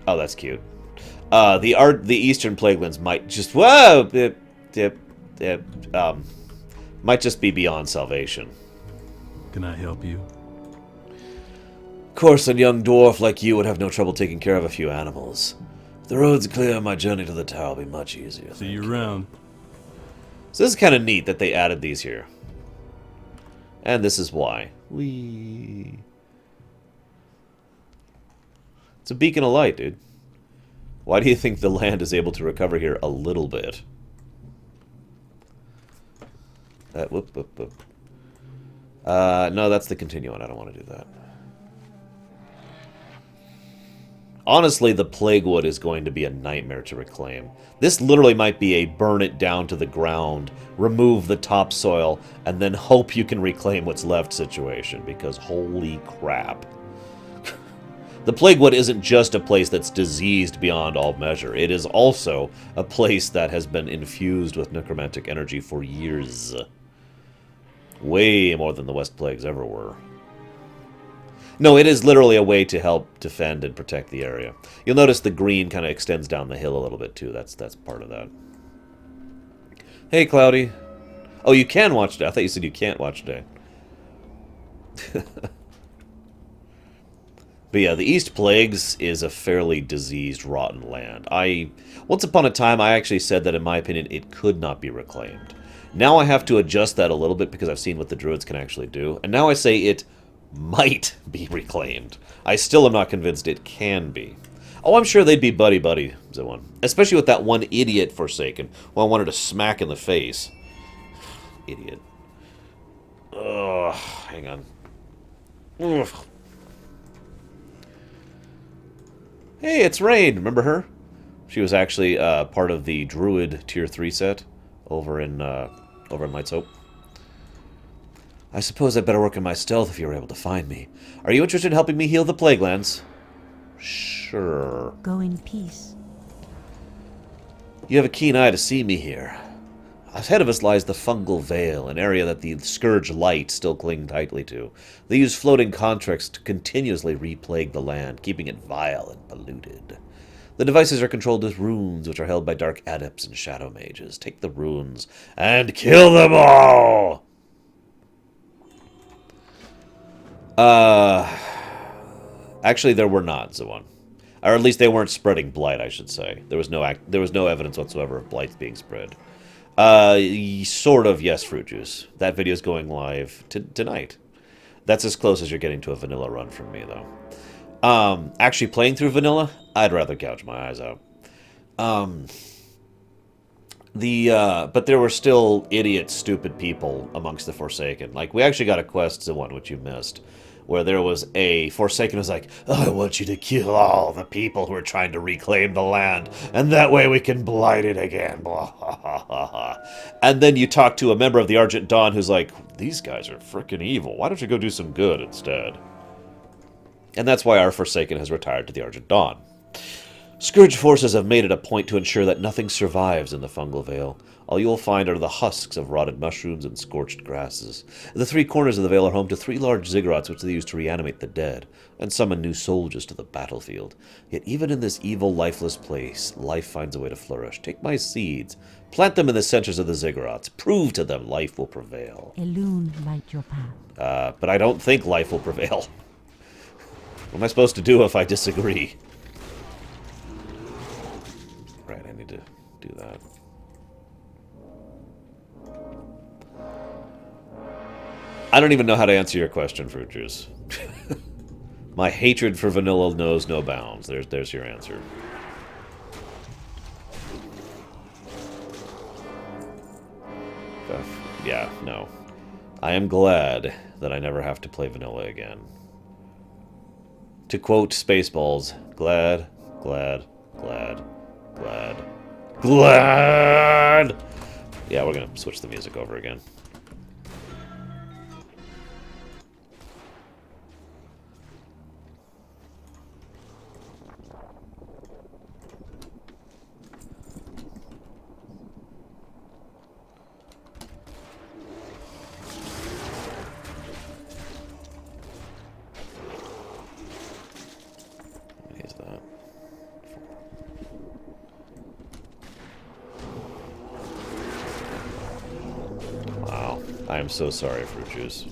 Oh, that's cute. The Eastern Plaguelands might just might just be beyond salvation. Can I help you? Of course, a young dwarf like you would have no trouble taking care of a few animals. If the road's clear, my journey to the tower will be much easier. See you around. So this is kind of neat that they added these here. And this is why. Whee. It's a beacon of light, dude. Why do you think the land is able to recover here a little bit? Whoop, whoop, whoop. No, that's the continuing. I don't want to do that. Honestly, the Plaguewood is going to be a nightmare to reclaim. This literally might be a burn it down to the ground, remove the topsoil, and then hope you can reclaim what's left situation, because holy crap. The Plaguewood isn't just a place that's diseased beyond all measure. It is also a place that has been infused with necromantic energy for years. Way more than the West Plagues ever were. No, it is literally a way to help defend and protect the area. You'll notice the green kind of extends down the hill a little bit, too. That's part of that. Hey, Cloudy. Oh, you can watch today. I thought you said you can't watch today. But yeah, the East Plagues is a fairly diseased, rotten land. Once upon a time, I actually said that, in my opinion, it could not be reclaimed. Now I have to adjust that a little bit because I've seen what the druids can actually do. And now I say it might be reclaimed. I still am not convinced it can be. Oh, I'm sure they'd be buddy-buddy, Zoan. Especially with that one idiot Forsaken, who I wanted to smack in the face. Idiot. Ugh, hang on. Ugh. Hey, it's Rain. Remember her? She was actually part of the Druid Tier 3 set over in Light's Hope. I suppose I'd better work on my stealth if you were able to find me. Are you interested in helping me heal the Plaguelands? Sure. Go in peace. You have a keen eye to see me here. Ahead of us lies the Fungal Vale, an area that the Scourge Light still cling tightly to. They use floating contracts to continuously replague the land, keeping it vile and polluted. The devices are controlled with runes, which are held by dark adepts and shadow mages. Take the runes and kill them all! Actually, there were not, Zoan. Or at least they weren't spreading blight, I should say. There was no evidence whatsoever of blight being spread. Sort of, yes, Fruit Juice. That video's going live tonight. That's as close as you're getting to a vanilla run from me, though. Actually playing through vanilla, I'd rather gouge my eyes out. But there were still idiot, stupid people amongst the Forsaken. Like, we actually got a quest, the one which you missed, where there was a Forsaken who was like, I want you to kill all the people who are trying to reclaim the land, and that way we can blight it again. Blah, ha, ha, ha, ha. And then you talk to a member of the Argent Dawn who's like, these guys are freaking evil. Why don't you go do some good instead? And that's why our Forsaken has retired to the Argent Dawn. Scourge forces have made it a point to ensure that nothing survives in the Fungal Vale. All you will find are the husks of rotted mushrooms and scorched grasses. The three corners of the Vale are home to 3 large ziggurats which they use to reanimate the dead, and summon new soldiers to the battlefield. Yet even in this evil, lifeless place, life finds a way to flourish. Take my seeds, plant them in the centers of the ziggurats, prove to them life will prevail. Elune light your path. But I don't think life will prevail. What am I supposed to do if I disagree? Right, I need to do that. I don't even know how to answer your question, Fruit Juice. My hatred for vanilla knows no bounds. There's your answer. Yeah, no. I am glad that I never have to play vanilla again. To quote Spaceballs, glad, glad, glad, glad, glad! Yeah, we're gonna switch the music over again. I'm so sorry, Fruit Juice.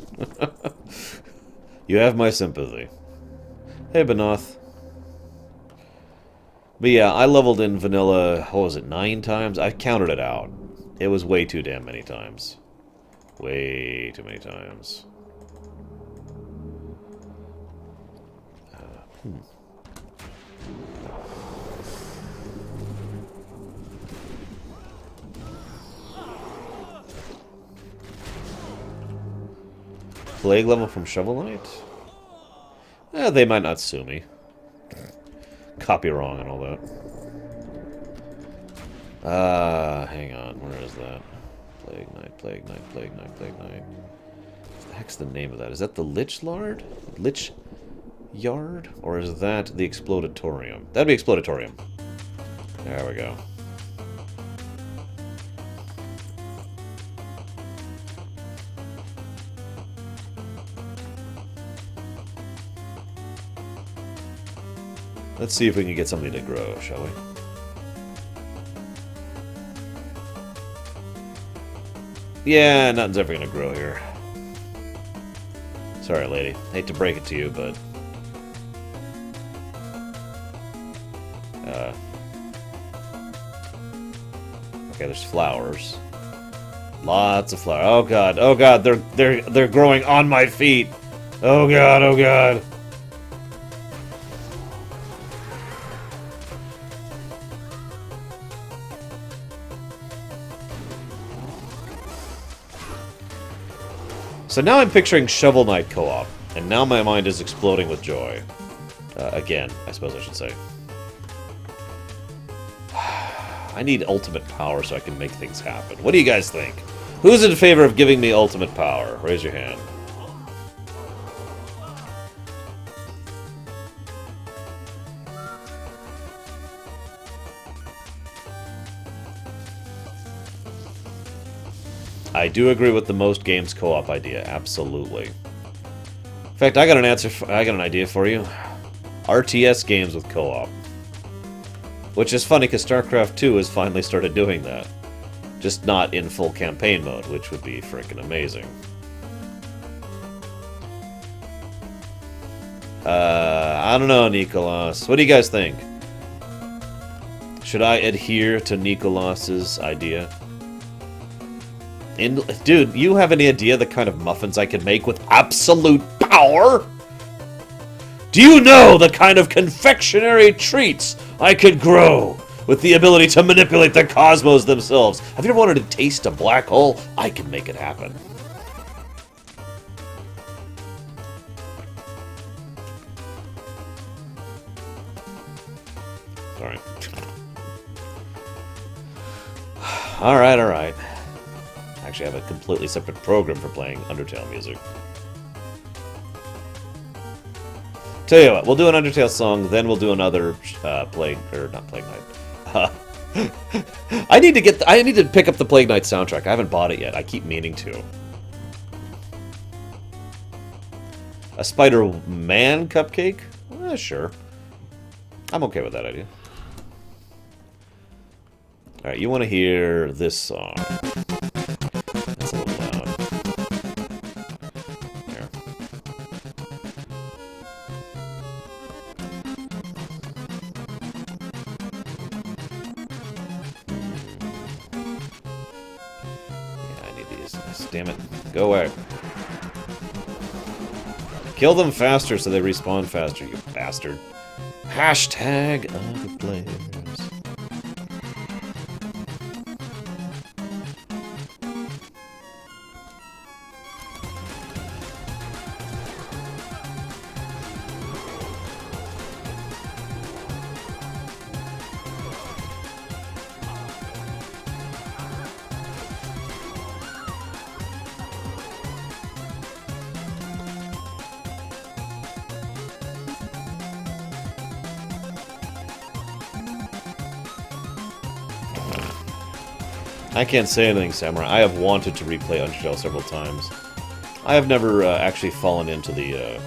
You have my sympathy. Hey, Benoth. But yeah, I leveled in vanilla, what was it, 9 times? I counted it out. It was way too damn many times. Way too many times. Plague level from Shovel Knight? They might not sue me. Copy wrong and all that. Hang on, where is that? Plague Knight, Plague Knight, Plague Knight, Plague Knight. What the heck's the name of that? Is that the Lich Lard? Lich Yard? Or is that the Explodatorium? That'd be Explodatorium. There we go. Let's see if we can get something to grow, shall we? Yeah, nothing's ever gonna grow here. Sorry, lady. Hate to break it to you, but... Okay, there's flowers. Lots of flowers. Oh god, oh god, they're growing on my feet. Oh god, oh god. So now I'm picturing Shovel Knight co-op, and now my mind is exploding with joy. Again, I suppose I should say. I need ultimate power so I can make things happen. What do you guys think? Who's in favor of giving me ultimate power? Raise your hand. I do agree with the most games co-op idea, absolutely. In fact, I got an idea for you. RTS games with co-op. Which is funny because StarCraft 2 has finally started doing that. Just not in full campaign mode, which would be freaking amazing. I don't know, Nicolas. What do you guys think? Should I adhere to Nicolas's idea? Dude, you have any idea the kind of muffins I could make with absolute power? Do you know the kind of confectionery treats I could grow with the ability to manipulate the cosmos themselves? Have you ever wanted to taste a black hole? I can make it happen. Sorry. Alright, alright. Actually, I have a completely separate program for playing Undertale music. Tell you what, we'll do an Undertale song, then we'll do another Plague Knight. I need to pick up the Plague Knight soundtrack. I haven't bought it yet. I keep meaning to. A Spider-Man cupcake? Sure. I'm okay with that idea. Alright, you want to hear this song. That's a little loud. There. Yeah, I need these. Damn it. Go away. Kill them faster so they respawn faster, you bastard. Hashtag other players. I can't say anything, Samurai. I have wanted to replay Undertale several times. I have never actually fallen into the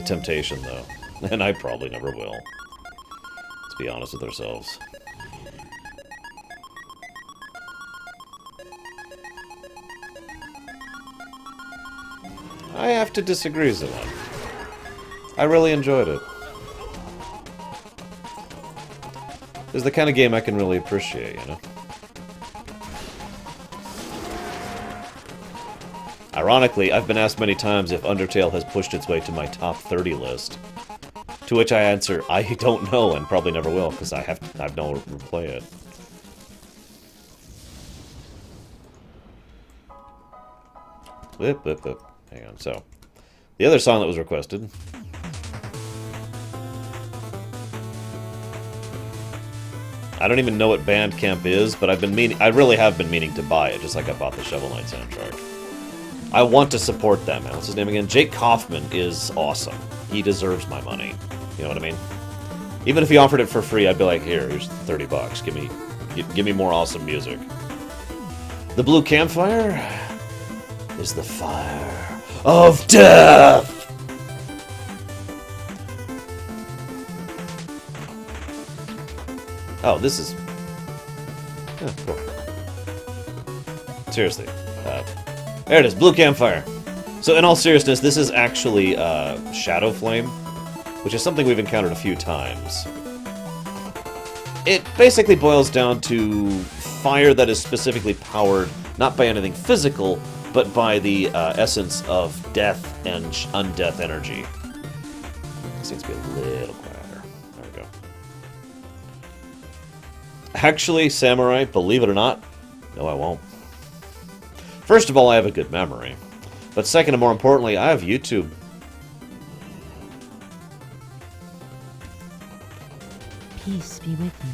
temptation, though. And I probably never will. Let's be honest with ourselves. I have to disagree, Zaman. I really enjoyed it. It's the kind of game I can really appreciate, you know? Ironically, I've been asked many times if Undertale has pushed its way to my top 30 list. To which I answer, I don't know and probably never will, because I've no to play it. Whip, whip, whip. Hang on, so. The other song that was requested. I don't even know what Bandcamp is, but I really have been meaning to buy it, just like I bought the Shovel Knight soundtrack. I want to support them. What's his name again? Jake Kaufman is awesome. He deserves my money. You know what I mean? Even if he offered it for free, I'd be like, here's 30 bucks. Give me more awesome music. The blue campfire is the fire of death. Oh, this is... Oh, cool. Seriously. There it is, blue campfire. So in all seriousness, this is actually Shadow Flame, which is something we've encountered a few times. It basically boils down to fire that is specifically powered not by anything physical, but by the essence of death and undeath energy. This needs to be a little quieter. There we go. Actually, Samurai, believe it or not, no I won't. First of all, I have a good memory. But second and more importantly, I have YouTube. Peace be with you.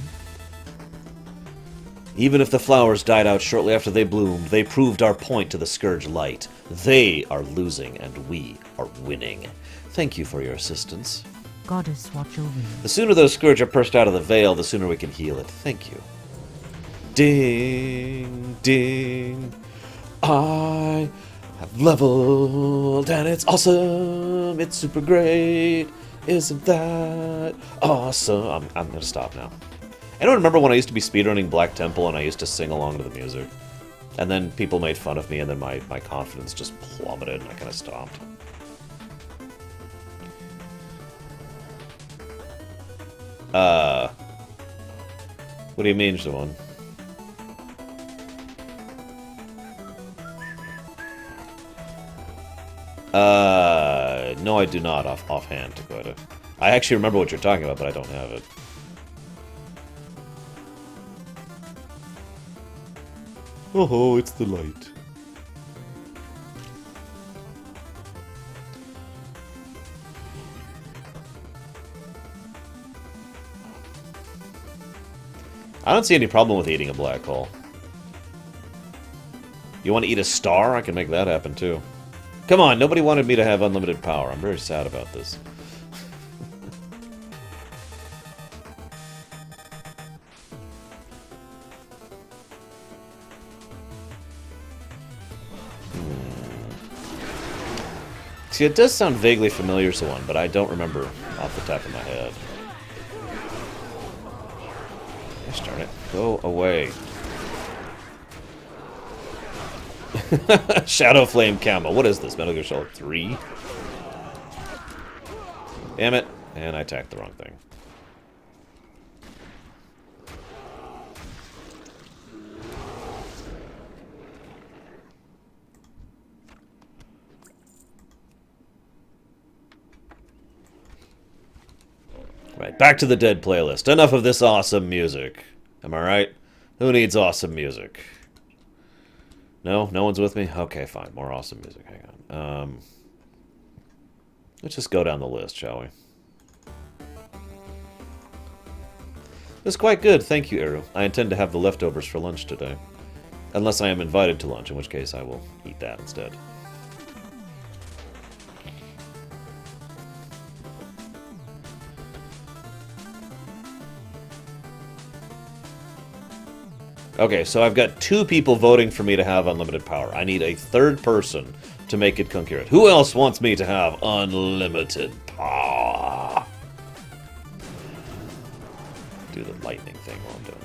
Even if the flowers died out shortly after they bloomed, they proved our point to the Scourge Light. They are losing and we are winning. Thank you for your assistance. Goddess watch over you. The sooner those Scourge are pursed out of the veil, the sooner we can heal it. Thank you. Ding, ding. I have leveled and it's awesome. It's super great. Isn't that awesome? I'm gonna stop now. Anyone remember when I used to be speedrunning Black Temple and I used to sing along to the music? And then people made fun of me and then my confidence just plummeted and I kind of stopped. What do you mean, Siobhan? No, I do not offhand, Dakota. I actually remember what you're talking about, but I don't have it. Oh, it's the light. I don't see any problem with eating a black hole. You want to eat a star? I can make that happen, too. Come on, nobody wanted me to have unlimited power. I'm very sad about this. See, it does sound vaguely familiar to one, but I don't remember off the top of my head. Gosh darn it. Go away. Shadow Flame Camo. What is this? Metal Gear Solid 3? Damn it. And I attacked the wrong thing. Right, back to the Dead playlist. Enough of this awesome music. Am I right? Who needs awesome music? No? No one's with me? Okay, fine. More awesome music. Hang on. Let's just go down the list, shall we? It's quite good. Thank you, Eru. I intend to have the leftovers for lunch today. Unless I am invited to lunch, in which case I will eat that instead. Okay, so I've got 2 people voting for me to have unlimited power. I need a 3rd person to make it concurrent. Who else wants me to have unlimited power? Do the lightning thing while I'm doing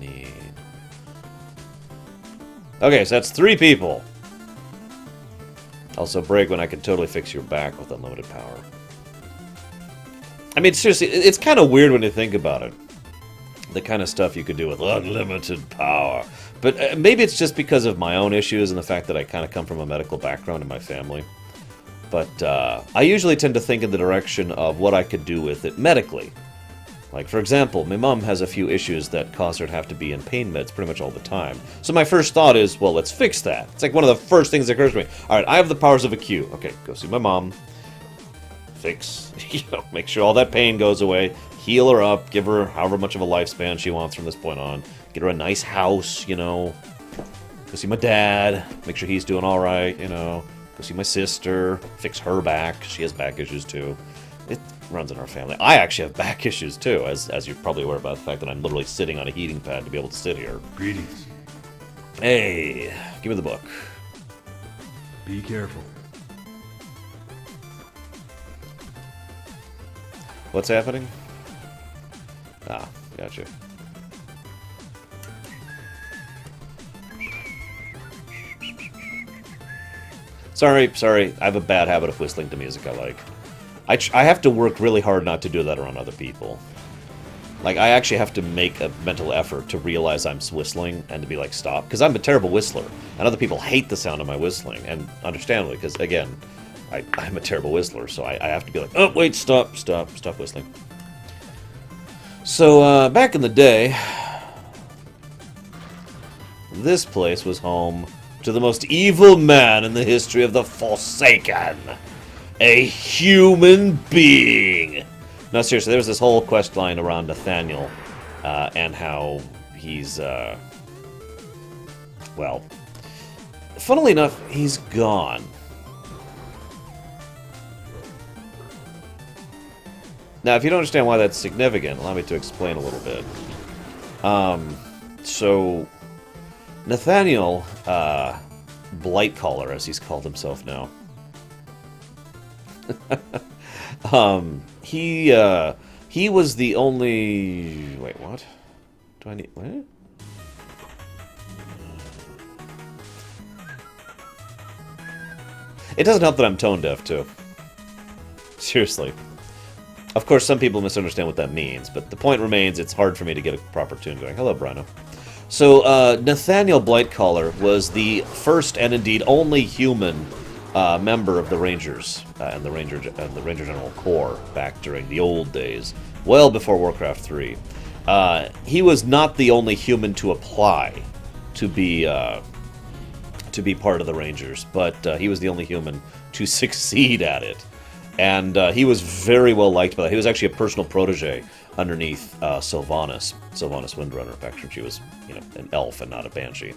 need... Okay, so that's 3 people. Also, break when I can totally fix your back with unlimited power. I mean, seriously, it's kind of weird when you think about it. The kind of stuff you could do with unlimited power. But maybe it's just because of my own issues and the fact that I kind of come from a medical background in my family. But I usually tend to think in the direction of what I could do with it medically. Like, for example, my mom has a few issues that cause her to have to be in pain meds pretty much all the time. So my first thought is, well, let's fix that. It's like one of the first things that occurs to me. Alright, I have the powers of a Q. Okay, go see my mom. Fix, make sure all that pain goes away. Heal her up, give her however much of a lifespan she wants from this point on. Get her a nice house, Go see my dad, make sure he's doing alright, Go see my sister, fix her back. She has back issues too. It runs in our family. I actually have back issues too, as you're probably aware about the fact that I'm literally sitting on a heating pad to be able to sit here. Greetings. Hey, give me the book. Be careful. What's happening? Ah, gotcha. Sorry. I have a bad habit of whistling to music I like. I have to work really hard not to do that around other people. Like, I actually have to make a mental effort to realize I'm whistling and to be like, stop. Because I'm a terrible whistler. And other people hate the sound of my whistling. And understandably, because, again, I'm a terrible whistler. So I have to be like, oh, wait, stop whistling. So, back in the day, this place was home to the most evil man in the history of the Forsaken. A human being! No, seriously, there was this whole quest line around Nathaniel, and how he's, well, funnily enough, he's gone. Now, if you don't understand why that's significant, allow me to explain a little bit. So, Nathaniel, Blightcaller, as he's called himself now, he was the only... Wait, what? Do I need... What? It doesn't help that I'm tone deaf, too. Seriously. Of course, some people misunderstand what that means, but the point remains, it's hard for me to get a proper tune going. Hello, Brino. So, Nathaniel Blightcaller was the first and indeed only human member of the Rangers and the Ranger General Corps back during the old days, well before Warcraft 3. He was not the only human to apply to be part of the Rangers, but he was the only human to succeed at it. And he was very well liked by that. He was actually a personal protege underneath Sylvanas Windrunner, back when she was, an elf and not a banshee.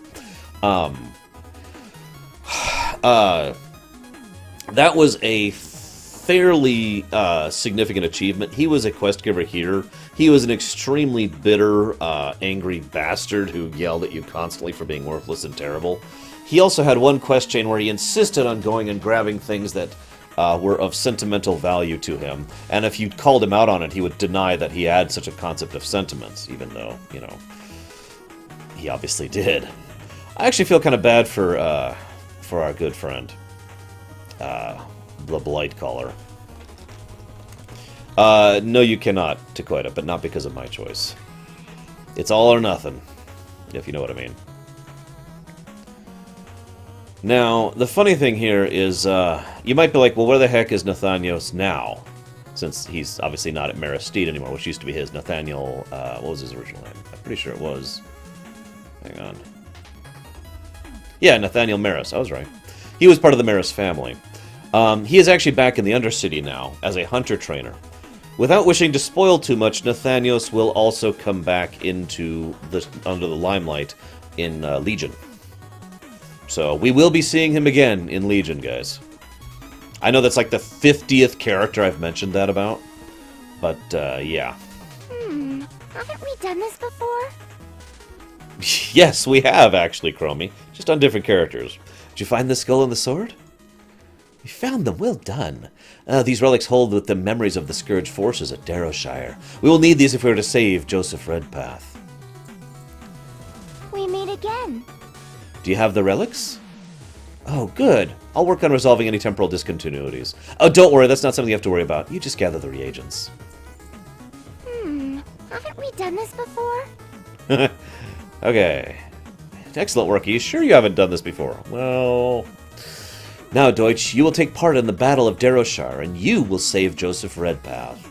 That was a fairly significant achievement. He was a quest giver here. He was an extremely bitter, angry bastard who yelled at you constantly for being worthless and terrible. He also had one quest chain where he insisted on going and grabbing things that were of sentimental value to him, and if you called him out on it, he would deny that he had such a concept of sentiments, even though, he obviously did. I actually feel kind of bad for our good friend, the Blightcaller. No, you cannot, Takoida, but not because of my choice. It's all or nothing, if you know what I mean. Now, the funny thing here is, you might be like, well, where the heck is Nathanios now? Since he's obviously not at Maristede anymore, which used to be his. Nathaniel, what was his original name? I'm pretty sure it was... Hang on. Yeah, Nathaniel Maris, I was right. He was part of the Maris family. He is actually back in the Undercity now, as a hunter trainer. Without wishing to spoil too much, Nathanios will also come back into under the limelight in Legion. So, we will be seeing him again in Legion, guys. I know that's like the 50th character I've mentioned that about, but, yeah. Haven't we done this before? Yes, we have, actually, Chromy. Just on different characters. Did you find the skull and the sword? You found them. Well done. These relics hold with the memories of the Scourge forces at Darrowshire. We will need these if we are to save Joseph Redpath. Do you have the relics? Oh, good. I'll work on resolving any temporal discontinuities. Oh, don't worry, that's not something you have to worry about. You just gather the reagents. Haven't we done this before? Okay. Excellent work. Are you sure you haven't done this before? Well... Now, Deutsch, you will take part in the Battle of Darrowshire, and you will save Joseph Redpath.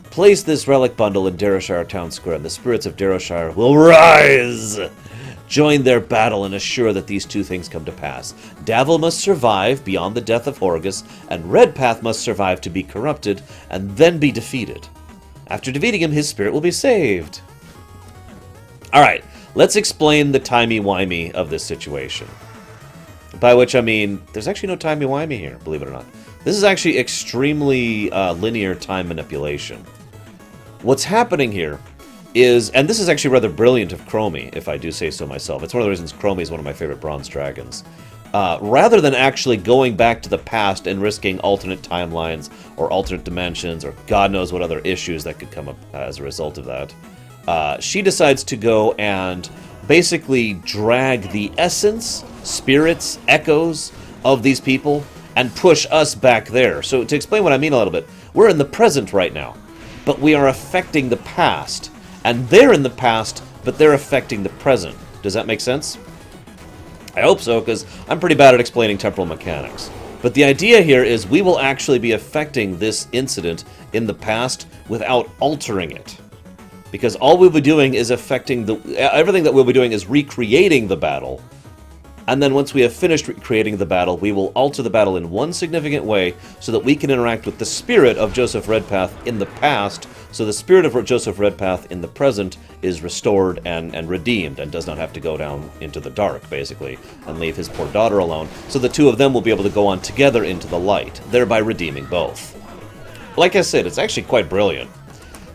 Place this relic bundle in Darrowshire Town Square, and the spirits of Darrowshire will rise! Join their battle and assure that these two things come to pass. Davil must survive beyond the death of Horgus, and Redpath must survive to be corrupted, and then be defeated. After defeating him, his spirit will be saved. Alright, let's explain the timey-wimey of this situation. By which I mean, there's actually no timey-wimey here, believe it or not. This is actually extremely linear time manipulation. What's happening here is, and this is actually rather brilliant of Chromy, if I do say so myself. It's one of the reasons Chromy is one of my favorite bronze dragons. Rather than actually going back to the past and risking alternate timelines or alternate dimensions or God knows what other issues that could come up as a result of that, she decides to go and basically drag the essence, spirits, echoes of these people and push us back there. So to explain what I mean a little bit, we're in the present right now, but we are affecting the past. And they're in the past, but they're affecting the present. Does that make sense? I hope so, because I'm pretty bad at explaining temporal mechanics. But the idea here is we will actually be affecting this incident in the past without altering it. Because all we'll be doing is affecting the... Everything that we'll be doing is recreating the battle. And then once we have finished creating the battle, we will alter the battle in one significant way so that we can interact with the spirit of Joseph Redpath in the past, so the spirit of Joseph Redpath in the present is restored and redeemed and does not have to go down into the dark, basically, and leave his poor daughter alone, so the two of them will be able to go on together into the light, thereby redeeming both. Like I said, it's actually quite brilliant.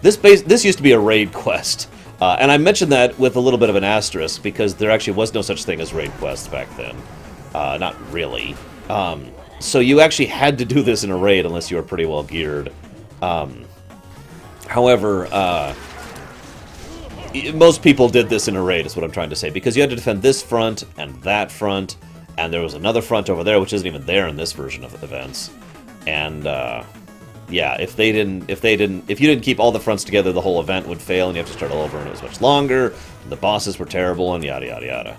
This used to be a raid quest. And I mentioned that with a little bit of an asterisk, because there actually was no such thing as raid quests back then. Not really. So you actually had to do this in a raid unless you were pretty well geared. However, most people did this in a raid, is what I'm trying to say, because you had to defend this front and that front, and there was another front over there, which isn't even there in this version of events. And, yeah, if you didn't keep all the fronts together, the whole event would fail, and you have to start all over, and it was much longer, and the bosses were terrible, and yada yada yada.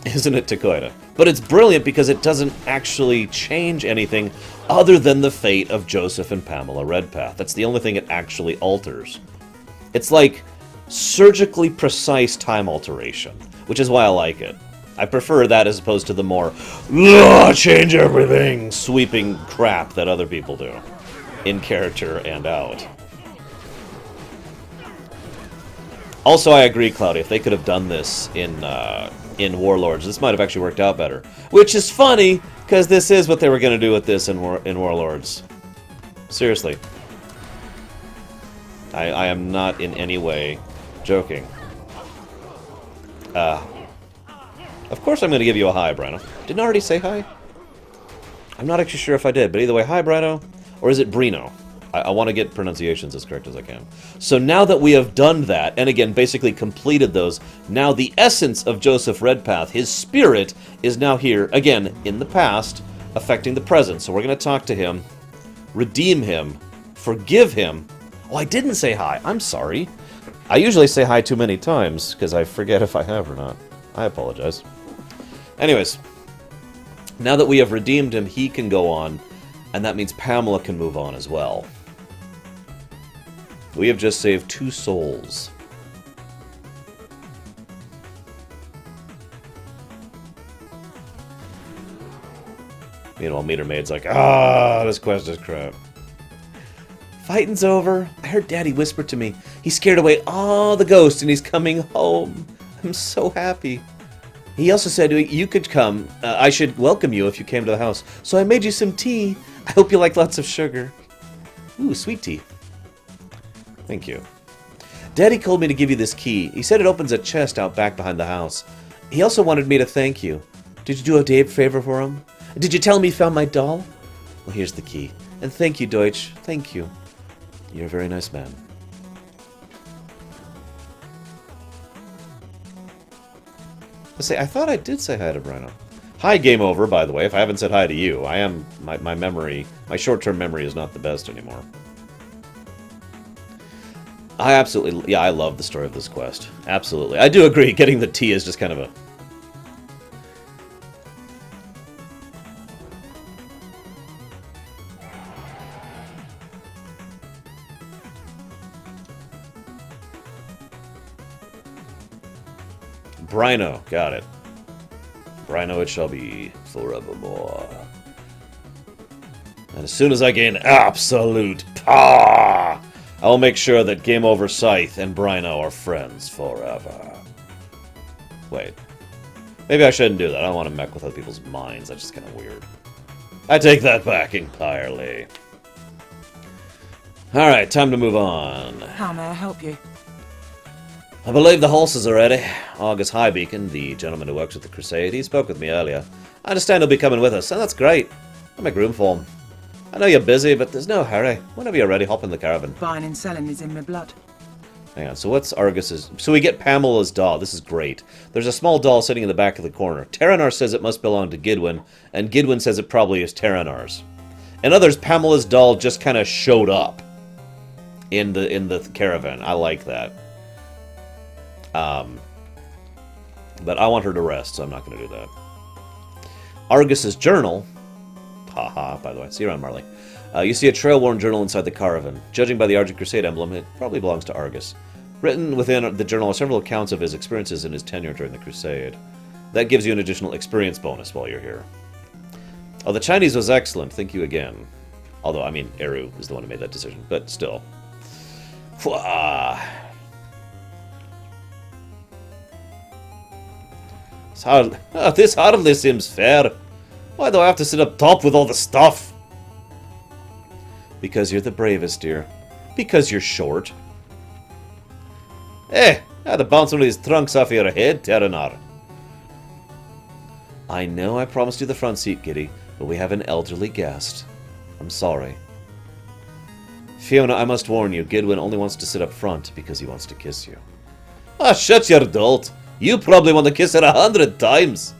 Isn't it, Takoida? But it's brilliant because it doesn't actually change anything other than the fate of Joseph and Pamela Redpath. That's the only thing it actually alters. It's like surgically precise time alteration, which is why I like it. I prefer that as opposed to the more change everything sweeping crap that other people do in character and out. Also, I agree, Cloudy. If they could have done this in Warlords, this might have actually worked out better. Which is funny, because this is what they were going to do with this in Warlords. Seriously. I am not in any way joking. Of course I'm going to give you a hi, Brino. Didn't I already say hi? I'm not actually sure if I did, but either way, hi, Brino. Or is it Brino? I want to get pronunciations as correct as I can. So now that we have done that, and again, basically completed those, now the essence of Joseph Redpath, his spirit, is now here, again, in the past, affecting the present. So we're going to talk to him, redeem him, forgive him. Oh, I didn't say hi. I'm sorry. I usually say hi too many times, because I forget if I have or not. I apologize. Anyways, now that we have redeemed him, he can go on, and that means Pamela can move on as well. We have just saved 2 souls. Meanwhile, Meter Maid's like, this quest is crap. Fighting's over. I heard Daddy whisper to me. He scared away all the ghosts, and he's coming home. I'm so happy. He also said you could come. I should welcome you if you came to the house. So I made you some tea. I hope you like lots of sugar. Ooh, sweet tea. Thank you. Daddy told me to give you this key. He said it opens a chest out back behind the house. He also wanted me to thank you. Did you do a day favor for him? Did you tell him you found my doll? Well, here's the key. And thank you, Deutsch. Thank you. You're a very nice man. I thought I did say hi to Brino. Hi, Game Over, by the way, if I haven't said hi to you. I am... My memory... My short-term memory is not the best anymore. I absolutely... Yeah, I love the story of this quest. Absolutely. I do agree, getting the tea is just kind of a... Brino, got it. Brino it shall be forevermore. And as soon as I gain absolute power, I will make sure that Game Over Scythe and Brino are friends forever. Wait. Maybe I shouldn't do that. I don't want to mech with other people's minds. That's just kind of weird. I take that back entirely. Alright, time to move on. How may I help you? I believe the horses are ready. Argus Highbeacon, the gentleman who works with the Crusade, he spoke with me earlier. I understand he'll be coming with us, and that's great. I'll make room for him. I know you're busy, but there's no hurry. Whenever you're ready, hop in the caravan. Buying and selling is in my blood. Hang on, so what's Argus's... So we get Pamela's doll. This is great. There's a small doll sitting in the back of the corner. Terranar says it must belong to Gidwin, and Gidwin says it probably is Terranar's. In others, Pamela's doll just kind of showed up in the caravan. I like that. But I want her to rest, so I'm not going to do that. Argus's journal. Haha, by the way. See you around, Marley. You see a trail-worn journal inside the caravan. Judging by the Argent Crusade emblem, it probably belongs to Argus. Written within the journal are several accounts of his experiences in his tenure during the Crusade. That gives you an additional experience bonus while you're here. Oh, the Chinese was excellent. Thank you again. Although, I mean, Eru is the one who made that decision, but still. This hardly seems fair. Why do I have to sit up top with all the stuff? Because you're the bravest, dear. Because you're short. Hey, I had to bounce one of these trunks off your head, Terranar. I know I promised you the front seat, Giddy, but we have an elderly guest. I'm sorry. Fiona, I must warn you, Gidwin only wants to sit up front because he wants to kiss you. Ah, shut your dolt. You probably want to kiss her 100 times.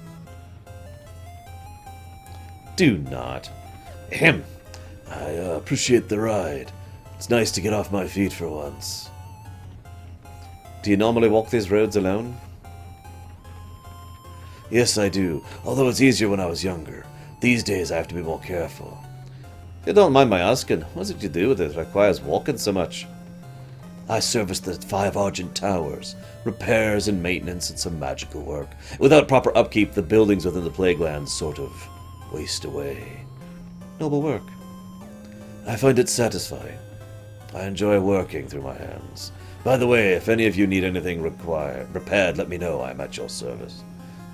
Do not. Ahem. I appreciate the ride. It's nice to get off my feet for once. Do you normally walk these roads alone? Yes, I do. Although it's easier when I was younger. These days I have to be more careful. If you don't mind my asking, what's it you do that requires walking so much? I service the 5 Argent Towers, repairs and maintenance and some magical work. Without proper upkeep, the buildings within the Plaguelands sort of waste away. Noble work. I find it satisfying. I enjoy working through my hands. By the way, if any of you need anything repaired, let me know. I'm at your service.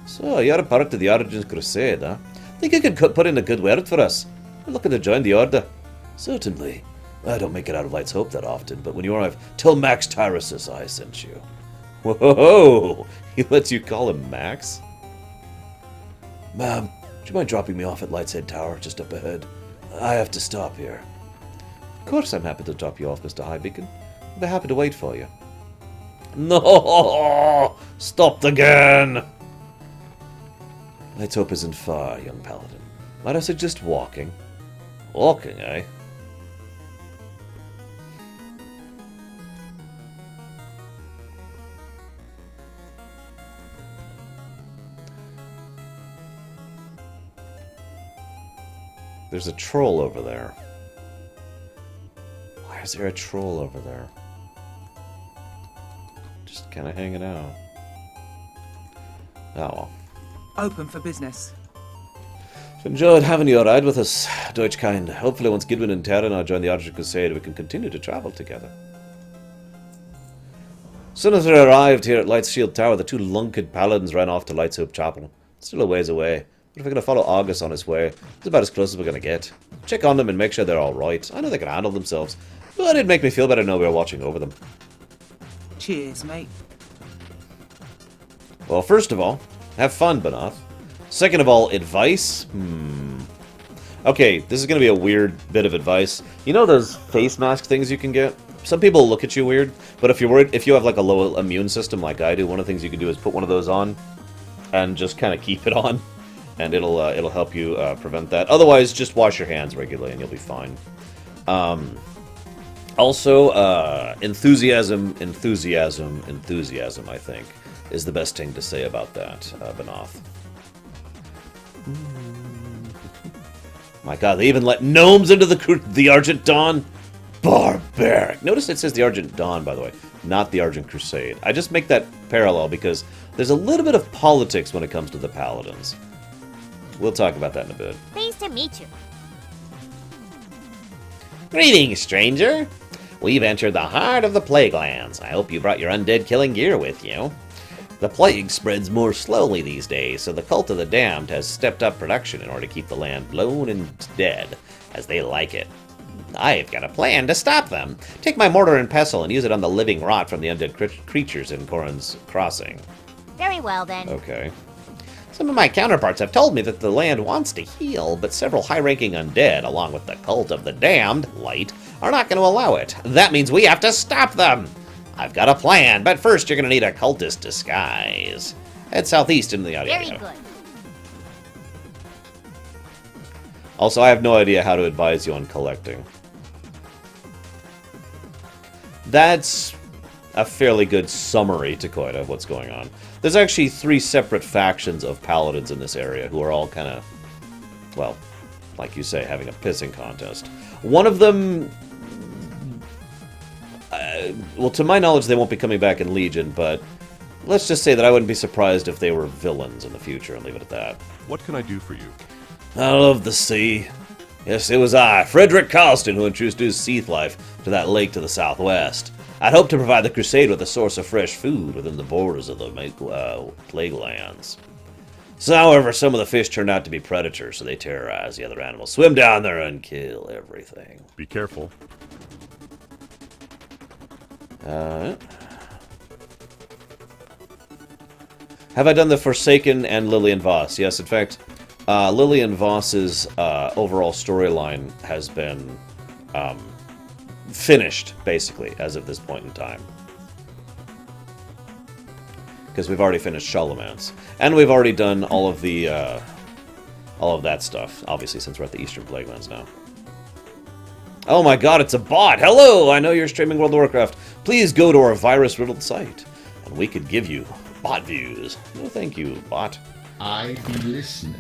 So, you're a part of the Argent Crusade, huh? Think you could put in a good word for us? We're looking to join the Order. Certainly. I don't make it out of Light's Hope that often, but when you arrive, tell Max Tyrusus I sent you. Whoa! He lets you call him Max? Ma'am, would you mind dropping me off at Light's Head Tower, just up ahead? I have to stop here. Of course I'm happy to drop you off, Mr. Highbeacon. I'll be happy to wait for you. No! Stopped again! Light's Hope isn't far, young paladin. Might I suggest walking? Walking, eh? There's a troll over there. Why is there a troll over there? Just kind of hanging out. Oh well. Open for business. Enjoyed having you ride with us, Deutschkind. Hopefully once Gidwin and Terranar join the Argent Crusade, we can continue to travel together. As soon as we arrived here at Light's Shield Tower, the 2 lunked paladins ran off to Light's Hope Chapel. Still a ways away. But if we're going to follow Argus on his way, it's about as close as we're going to get. Check on them and make sure they're alright. I know they can handle themselves, but it'd make me feel better to know we were watching over them. Cheers, mate. Well, first of all, have fun, Banath. Second of all, advice? Okay, this is going to be a weird bit of advice. You know those face mask things you can get? Some people look at you weird, but if you're worried, if you have like a low immune system like I do, one of the things you can do is put one of those on. and just kind of keep it on, and it'll help you prevent that. Otherwise, just wash your hands regularly and you'll be fine. Also, enthusiasm, I think, is the best thing to say about that, Benoth. My god, they even let gnomes into the Argent Dawn? Barbaric. Notice it says the Argent Dawn, by the way, not the Argent Crusade. I just make that parallel because there's a little bit of politics when it comes to the Paladins. We'll talk about that in a bit. Pleased to meet you. Greetings, stranger. We've entered the heart of the Plaguelands. I hope you brought your undead killing gear with you. The plague spreads more slowly these days, so the Cult of the Damned has stepped up production in order to keep the land blown and dead, as they like it. I've got a plan to stop them. Take my mortar and pestle and use it on the living rot from the undead creatures in Corrin's Crossing. Very well, then. Okay. Some of my counterparts have told me that the land wants to heal, but several high-ranking undead, along with the Cult of the Damned, Light, are not going to allow it. That means we have to stop them! I've got a plan, but first you're going to need a cultist disguise. Head southeast into the audio. Very good. Also, I have no idea how to advise you on collecting. That's a fairly good summary, Takoida, of what's going on. There's actually 3 separate factions of paladins in this area who are all kind of, well, like you say, having a pissing contest. One of them, well, to my knowledge, they won't be coming back in Legion, but let's just say that I wouldn't be surprised if they were villains in the future, and leave it at that. What can I do for you? I love the sea. Yes, it was I, Frederick Carlston, who introduced Seath life to that lake to the southwest. I'd hoped to provide the Crusade with a source of fresh food within the borders of the Plaguelands. So, however, some of the fish turned out to be predators, so they terrorize the other animals, swim down there and kill everything. Be careful. Have I done the Forsaken and Lilian Voss? Yes, in fact, Lilian Voss's overall storyline has been finished, basically, as of this point in time. Because we've already finished Charlemagne's. And we've already done all of the, all of that stuff, obviously, since we're at the Eastern Plaguelands now. Oh my god, it's a bot! Hello! I know you're streaming World of Warcraft. Please go to our virus-riddled site, and we could give you bot views. No thank you, bot. I be listening.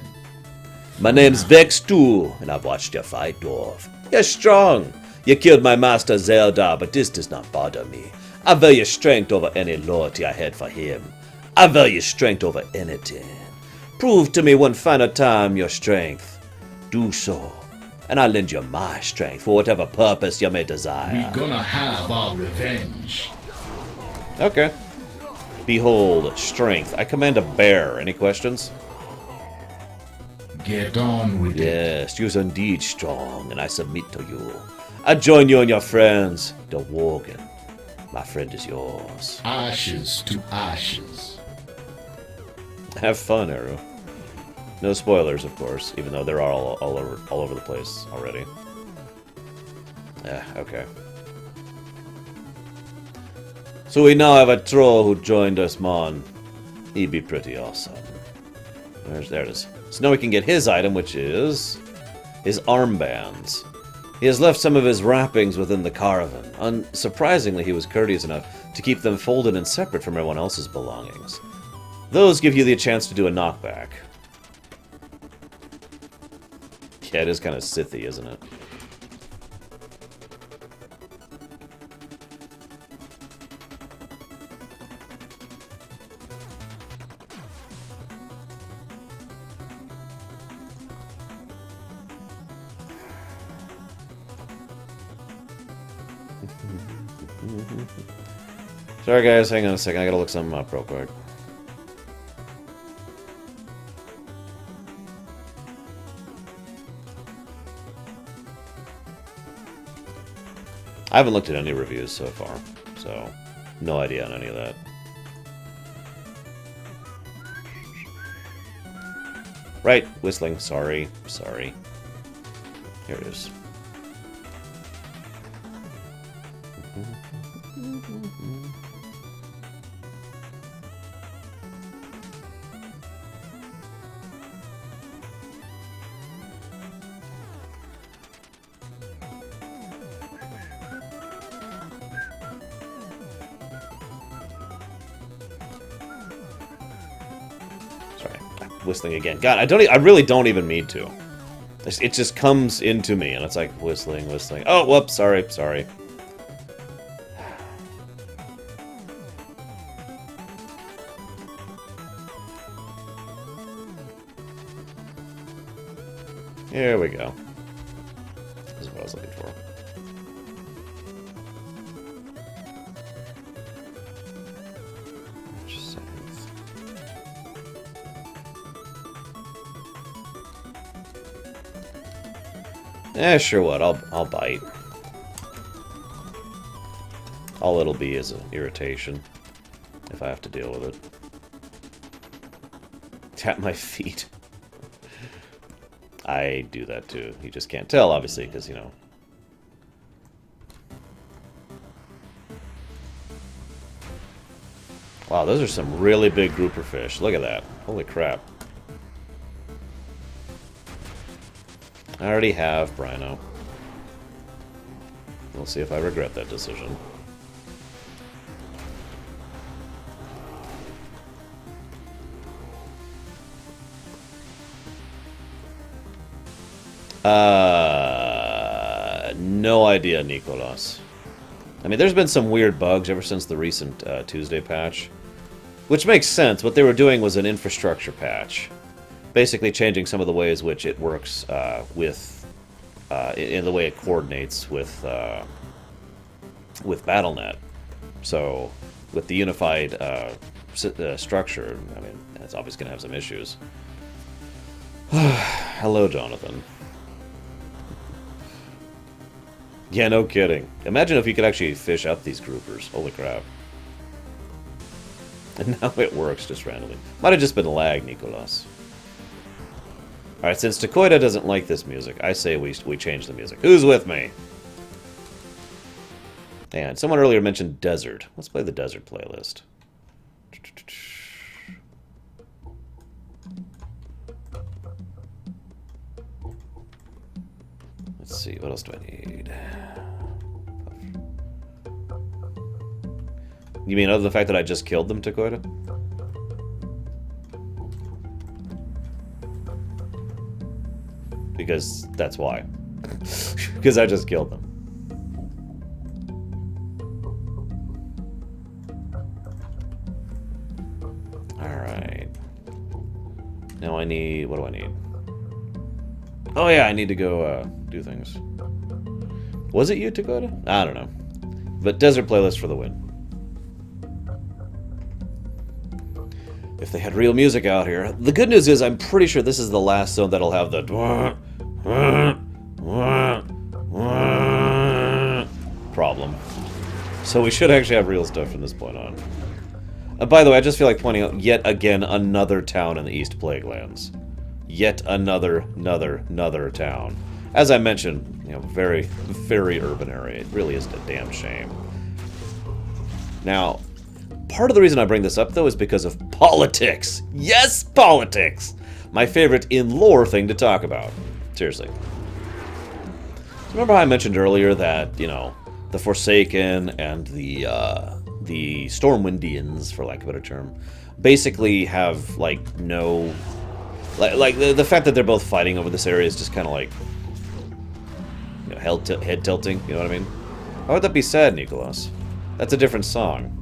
My name's Vex too, and I've watched you fight, dwarf. You're strong. You killed my master Zelda, but this does not bother me. I value strength over any loyalty I had for him. I value strength over anything. Prove to me one final time your strength. Do so, and I'll lend you my strength for whatever purpose you may desire. We gonna have our revenge. Okay. Behold, strength. I command a bear. Any questions? Get on with it. Yes, you're indeed strong, and I submit to you. I join you and your friends, the Worgen. My friend is yours. Ashes to ashes. Have fun, Eru. No spoilers, of course, even though they're all over the place already. Okay. So we now have a troll who joined us, Mon. He'd be pretty awesome. There it is. So now we can get his item, which is his armbands. He has left some of his wrappings within the Caravan. Unsurprisingly, he was courteous enough to keep them folded and separate from everyone else's belongings. Those give you the chance to do a knockback. Yeah, it is kind of Sithy, isn't it? Sorry guys, hang on a second, I gotta look something up real quick. I haven't looked at any reviews so far, so no idea on any of that. Right, whistling, sorry. Here it is. whistling again. God, I really don't even mean to. It just comes into me, and it's like whistling, whistling. Oh, whoops, sorry. Here we go. This is what I was looking for. Just seconds. Sure what, I'll bite. All it'll be is an irritation if I have to deal with it. Tap my feet. I do that too. You just can't tell, obviously, because, you know. Wow, those are some really big grouper fish. Look at that. Holy crap. I already have Brino. We'll see if I regret that decision. No idea, Nicolas. I mean, there's been some weird bugs ever since the recent Tuesday patch. Which makes sense. What they were doing was an infrastructure patch. Basically changing some of the ways which it works in the way it coordinates with BattleNet. So, with the unified structure, I mean, it's obviously going to have some issues. Hello, Jonathan. Yeah, no kidding. Imagine if you could actually fish out these groupers. Holy crap. And now it works just randomly. Might have just been lag, Nicolas. Alright, since Takoida doesn't like this music, I say we change the music. Who's with me? And someone earlier mentioned Desert. Let's play the Desert playlist. Let's see, what else do I need? You mean other than the fact that I just killed them, Takoida? Because that's why. Because I just killed them. Alright. Now I need... what do I need? Oh yeah, I need to go do things. Was it you, Takoida? I don't know. But Desert playlist for the win. If they had real music out here. The good news is I'm pretty sure this is the last zone that'll have the problem. So we should actually have real stuff from this point on. By the way, I just feel like pointing out yet again another town in the East Plaguelands. Yet another town. As I mentioned, you know, very, very urban area. It really is a damn shame. Now, part of the reason I bring this up, though, is because of politics. Yes, politics! My favorite in-lore thing to talk about. Seriously. Remember how I mentioned earlier that, you know, the Forsaken and the Stormwindians, for lack of a better term, basically have, like, no... Like the fact that they're both fighting over this area is just kind of like... you know, head tilting, you know what I mean? Why would that be sad, Nicolas? That's a different song.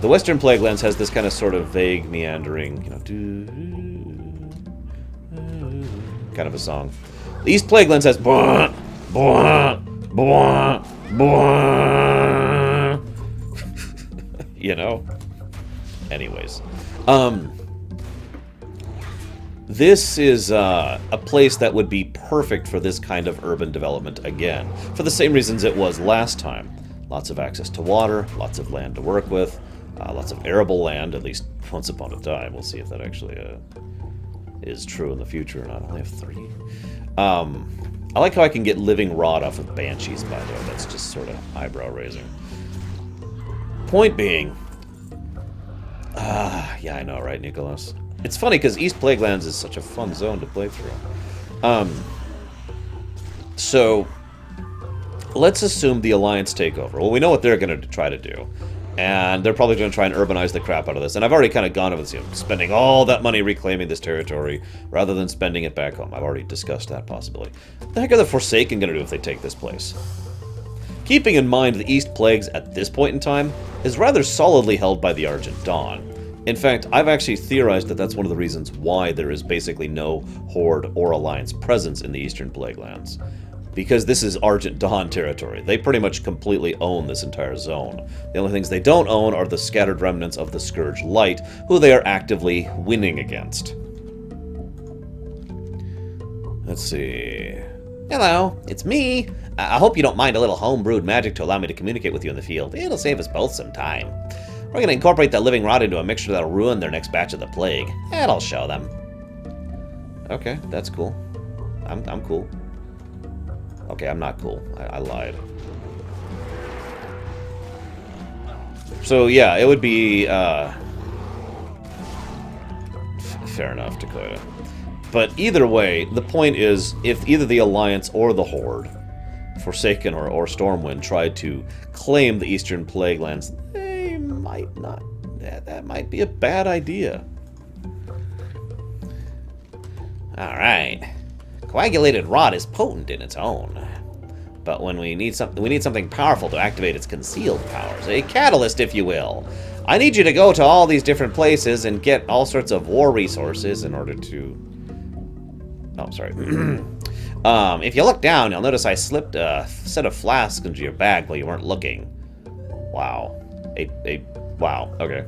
The Western Plaguelands has this kind of sort of vague, meandering, you know, kind of a song. The East Plaguelands has you know? Anyways. This is a place that would be perfect for this kind of urban development again. For the same reasons it was last time. Lots of access to water, lots of land to work with. Lots of arable land, at least once upon a time. We'll see if that actually is true in the future or not. I only have 3. I like how I can get living rod off of banshees, by the way. That's just sort of eyebrow-raising. Point being... yeah, I know, right, Nicholas? It's funny, because East Plaguelands is such a fun zone to play through. So, let's assume the Alliance takeover. Well, we know what they're going to try to do. And they're probably going to try and urbanize the crap out of this. And I've already kind of gone over this, spending all that money reclaiming this territory rather than spending it back home. I've already discussed that possibility. What the heck are the Forsaken going to do if they take this place? Keeping in mind the East Plagues at this point in time is rather solidly held by the Argent Dawn. In fact, I've actually theorized that that's one of the reasons why there is basically no Horde or Alliance presence in the Eastern Plaguelands. Because this is Argent Dawn territory. They pretty much completely own this entire zone. The only things they don't own are the scattered remnants of the Scourge Light, who they are actively winning against. Let's see... Hello, it's me. I hope you don't mind a little homebrewed magic to allow me to communicate with you in the field. It'll save us both some time. We're going to incorporate the living rot into a mixture that'll ruin their next batch of the plague. And I'll show them. Okay, that's cool. I'm cool. Okay, I'm not cool. I lied. So, yeah, it would be, fair enough, Dakota. But either way, the point is, if either the Alliance or the Horde, Forsaken or Stormwind, tried to claim the Eastern Plaguelands, they might not. That might be a bad idea. Alright. Coagulated rot is potent in its own. But when we need something powerful to activate its concealed powers. A catalyst, if you will. I need you to go to all these different places and get all sorts of war resources in order to... Oh, sorry. If you look down, you'll notice I slipped a set of flasks into your bag while you weren't looking. Wow. Wow, okay.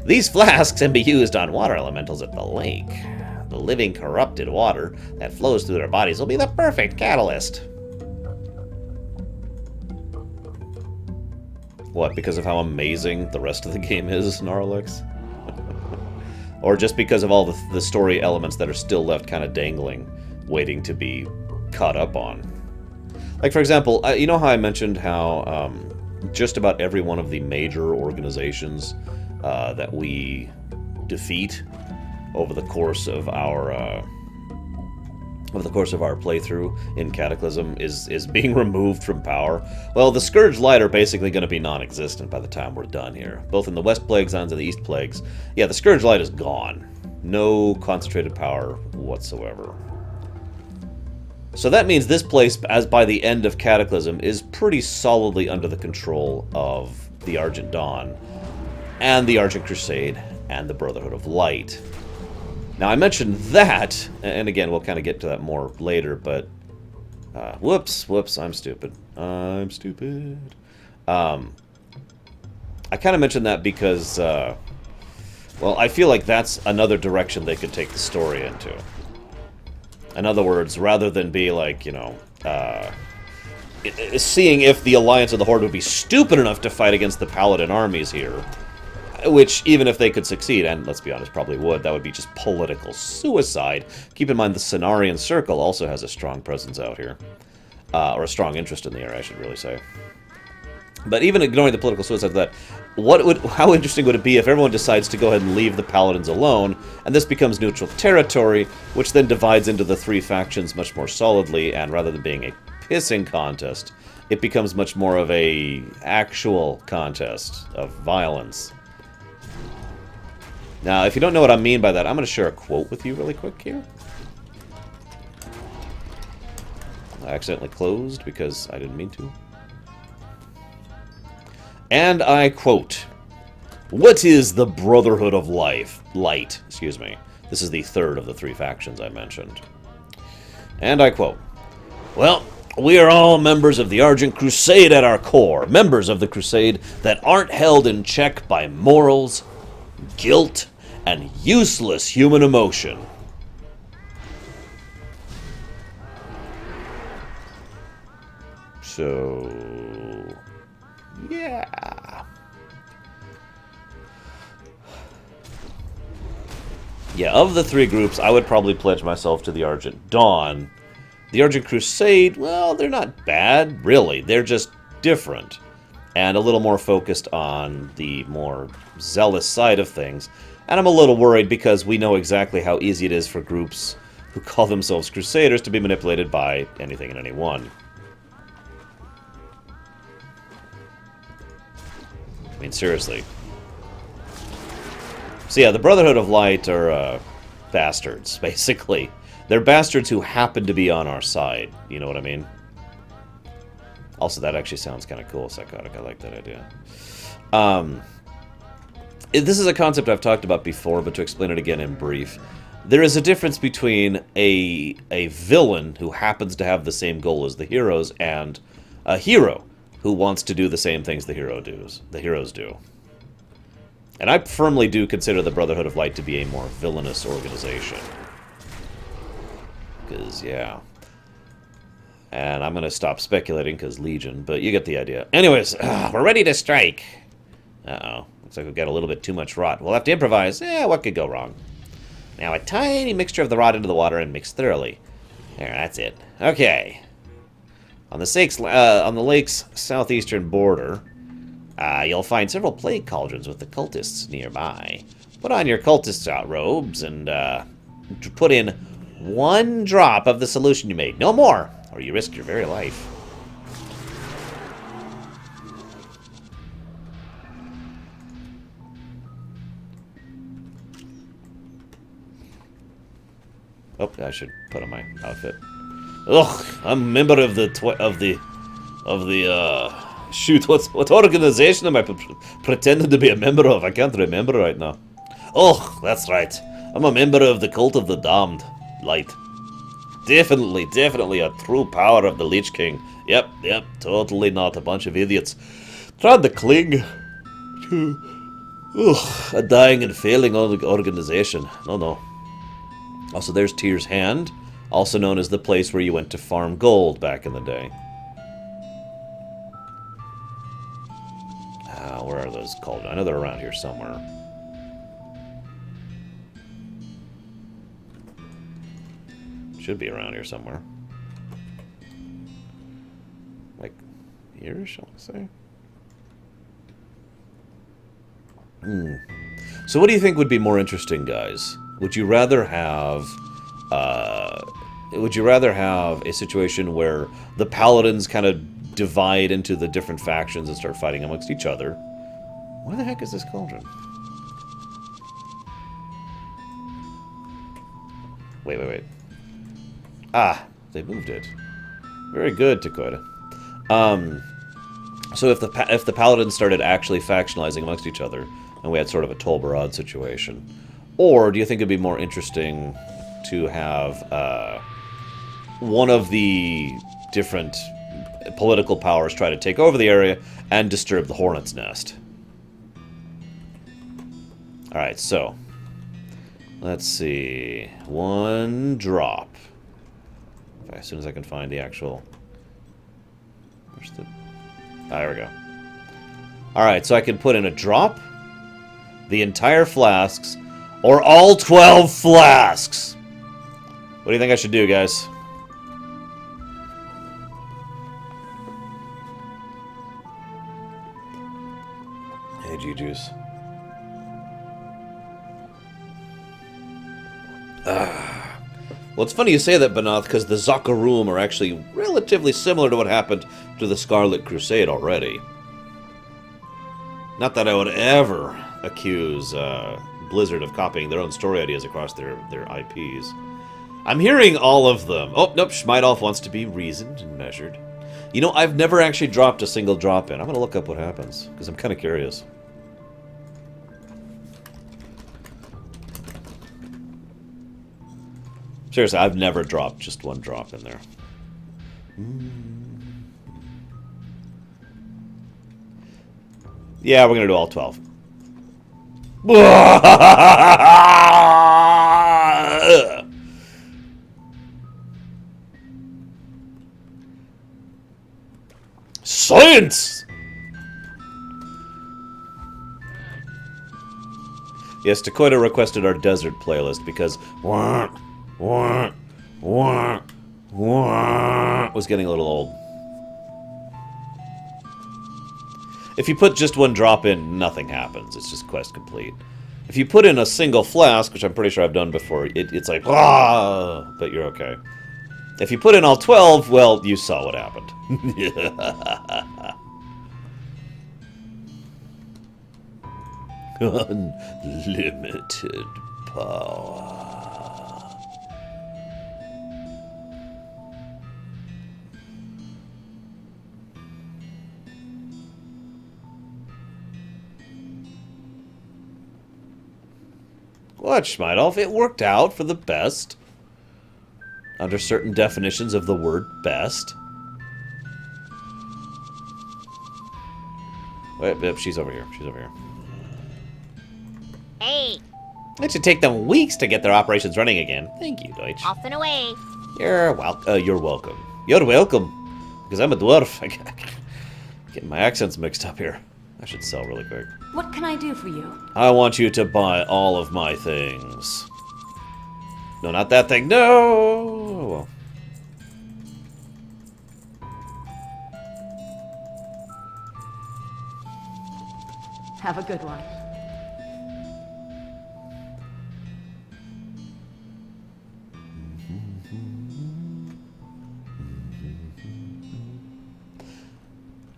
These flasks can be used on water elementals at the lake. The living corrupted water that flows through their bodies will be the perfect catalyst. What, because of how amazing the rest of the game is, Gnarlex? Or just because of all the story elements that are still left kind of dangling, waiting to be caught up on? Like, for example, you know how I mentioned how just about every one of the major organizations that we defeat over the course of our playthrough in Cataclysm is being removed from power. Well, the Scourge Light are basically going to be non-existent by the time we're done here, both in the West Plagues and the East Plagues. Yeah, the Scourge Light is gone. No concentrated power whatsoever. So that means this place, as by the end of Cataclysm, is pretty solidly under the control of the Argent Dawn and the Argent Crusade and the Brotherhood of Light. Now, I mentioned that, and again, we'll kind of get to that more later, but... whoops, I'm stupid. I kind of mentioned that because, well, I feel like that's another direction they could take the story into. In other words, rather than be like, you know, seeing if the Alliance or the Horde would be stupid enough to fight against the Paladin armies here, which, even if they could succeed, and let's be honest, probably would, that would be just political suicide. Keep in mind the Cenarian Circle also has a strong presence out here. Or a strong interest in the area, I should really say. But even ignoring the political suicide of that, how interesting would it be if everyone decides to go ahead and leave the Paladins alone, and this becomes neutral territory, which then divides into the three factions much more solidly, and rather than being a pissing contest, it becomes much more of a actual contest of violence. Now, if you don't know what I mean by that, I'm going to share a quote with you really quick here. I accidentally closed because I didn't mean to. And I quote, "What is the Brotherhood of Light? Excuse me. This is the third of the three factions I mentioned. And I quote, well, we are all members of the Argent Crusade at our core. Members of the Crusade that aren't held in check by morals, guilt, and useless human emotion." So, yeah. Yeah, of the three groups, I would probably pledge myself to the Argent Dawn. The Argent Crusade, well, they're not bad, really. They're just different. And a little more focused on the more zealous side of things. And I'm a little worried because we know exactly how easy it is for groups who call themselves Crusaders to be manipulated by anything and anyone. mean, seriously. So yeah, the Brotherhood of Light are bastards, basically. They're bastards who happen to be on our side. You know what I mean? Also, that actually sounds kind of cool, Psychotic. I like that idea. This is a concept I've talked about before, but to explain it again in brief. There is a difference between a villain who happens to have the same goal as the heroes and a hero who wants to do the same things the heroes do. And I firmly do consider the Brotherhood of Light to be a more villainous organization. Because, yeah. And I'm going to stop speculating because Legion, but you get the idea. Anyways, we're ready to strike. Uh-oh. Looks like we've got a little bit too much rot. We'll have to improvise. What could go wrong? Now, a tiny mixture of the rot into the water and mix thoroughly. There, that's it. Okay. On the lake's southeastern border, you'll find several plague cauldrons with the cultists nearby. Put on your cultists' robes and put in 1 drop of the solution you made. No more, or you risk your very life. Oh, I should put on my outfit. Ugh, I'm a member of the shoot, what organization am I pretending to be a member of? I can't remember right now. Oh, that's right. I'm a member of the Cult of the Damned Light. Definitely a true power of the Lich King. Yep, totally not a bunch of idiots trying to cling to a dying and failing organization. No. Also, there's Tyr's Hand, also known as the place where you went to farm gold back in the day. Where are those called? I know they're around here somewhere. Should be around here somewhere. Like, here, shall I say? So what do you think would be more interesting, guys? Would you rather have a situation where the paladins kind of divide into the different factions and start fighting amongst each other? Where the heck is this cauldron? Wait. Ah, they moved it. Very good, Takoida. So if the paladins started actually factionalizing amongst each other, and we had sort of a Tolbarad situation, or do you think it'd be more interesting to have one of the different political powers try to take over the area and disturb the Hornet's Nest? Alright, so let's see. 1 drop. As soon as I can find the actual... Where's the... there we go. Alright, so I can put in a drop, the entire flasks, or all 12 flasks! What do you think I should do, guys? Hey, G-Juice. Well, it's funny you say that, Banath, because the Zakarum are actually relatively similar to what happened to the Scarlet Crusade already. Not that I would ever accuse Blizzard of copying their own story ideas across their IPs. I'm hearing all of them. Oh, nope, Schmeidolf wants to be reasoned and measured. You know, I've never actually dropped a single drop in. I'm going to look up what happens, because I'm kind of curious. Seriously, I've never dropped just 1 drop in there. Yeah, we're going to do all 12. Science! Yes, Takoida requested our desert playlist because was getting a little old. If you put just 1 drop in, nothing happens. It's just quest complete. If you put in a single flask, which I'm pretty sure I've done before, it's like, but you're okay. If you put in all 12, well, you saw what happened. Unlimited power. What, Schmeidolf? It worked out for the best. Under certain definitions of the word best. Wait, yep, she's over here. She's over here. Hey. It should take them weeks to get their operations running again. Thank you, Deutsch. Off and away. You're welcome. You're welcome. You're welcome. Because I'm a dwarf. I getting my accents mixed up here. I should sell really quick. What can I do for you? I want you to buy all of my things. No, not that thing. No! Oh, well. Have a good one.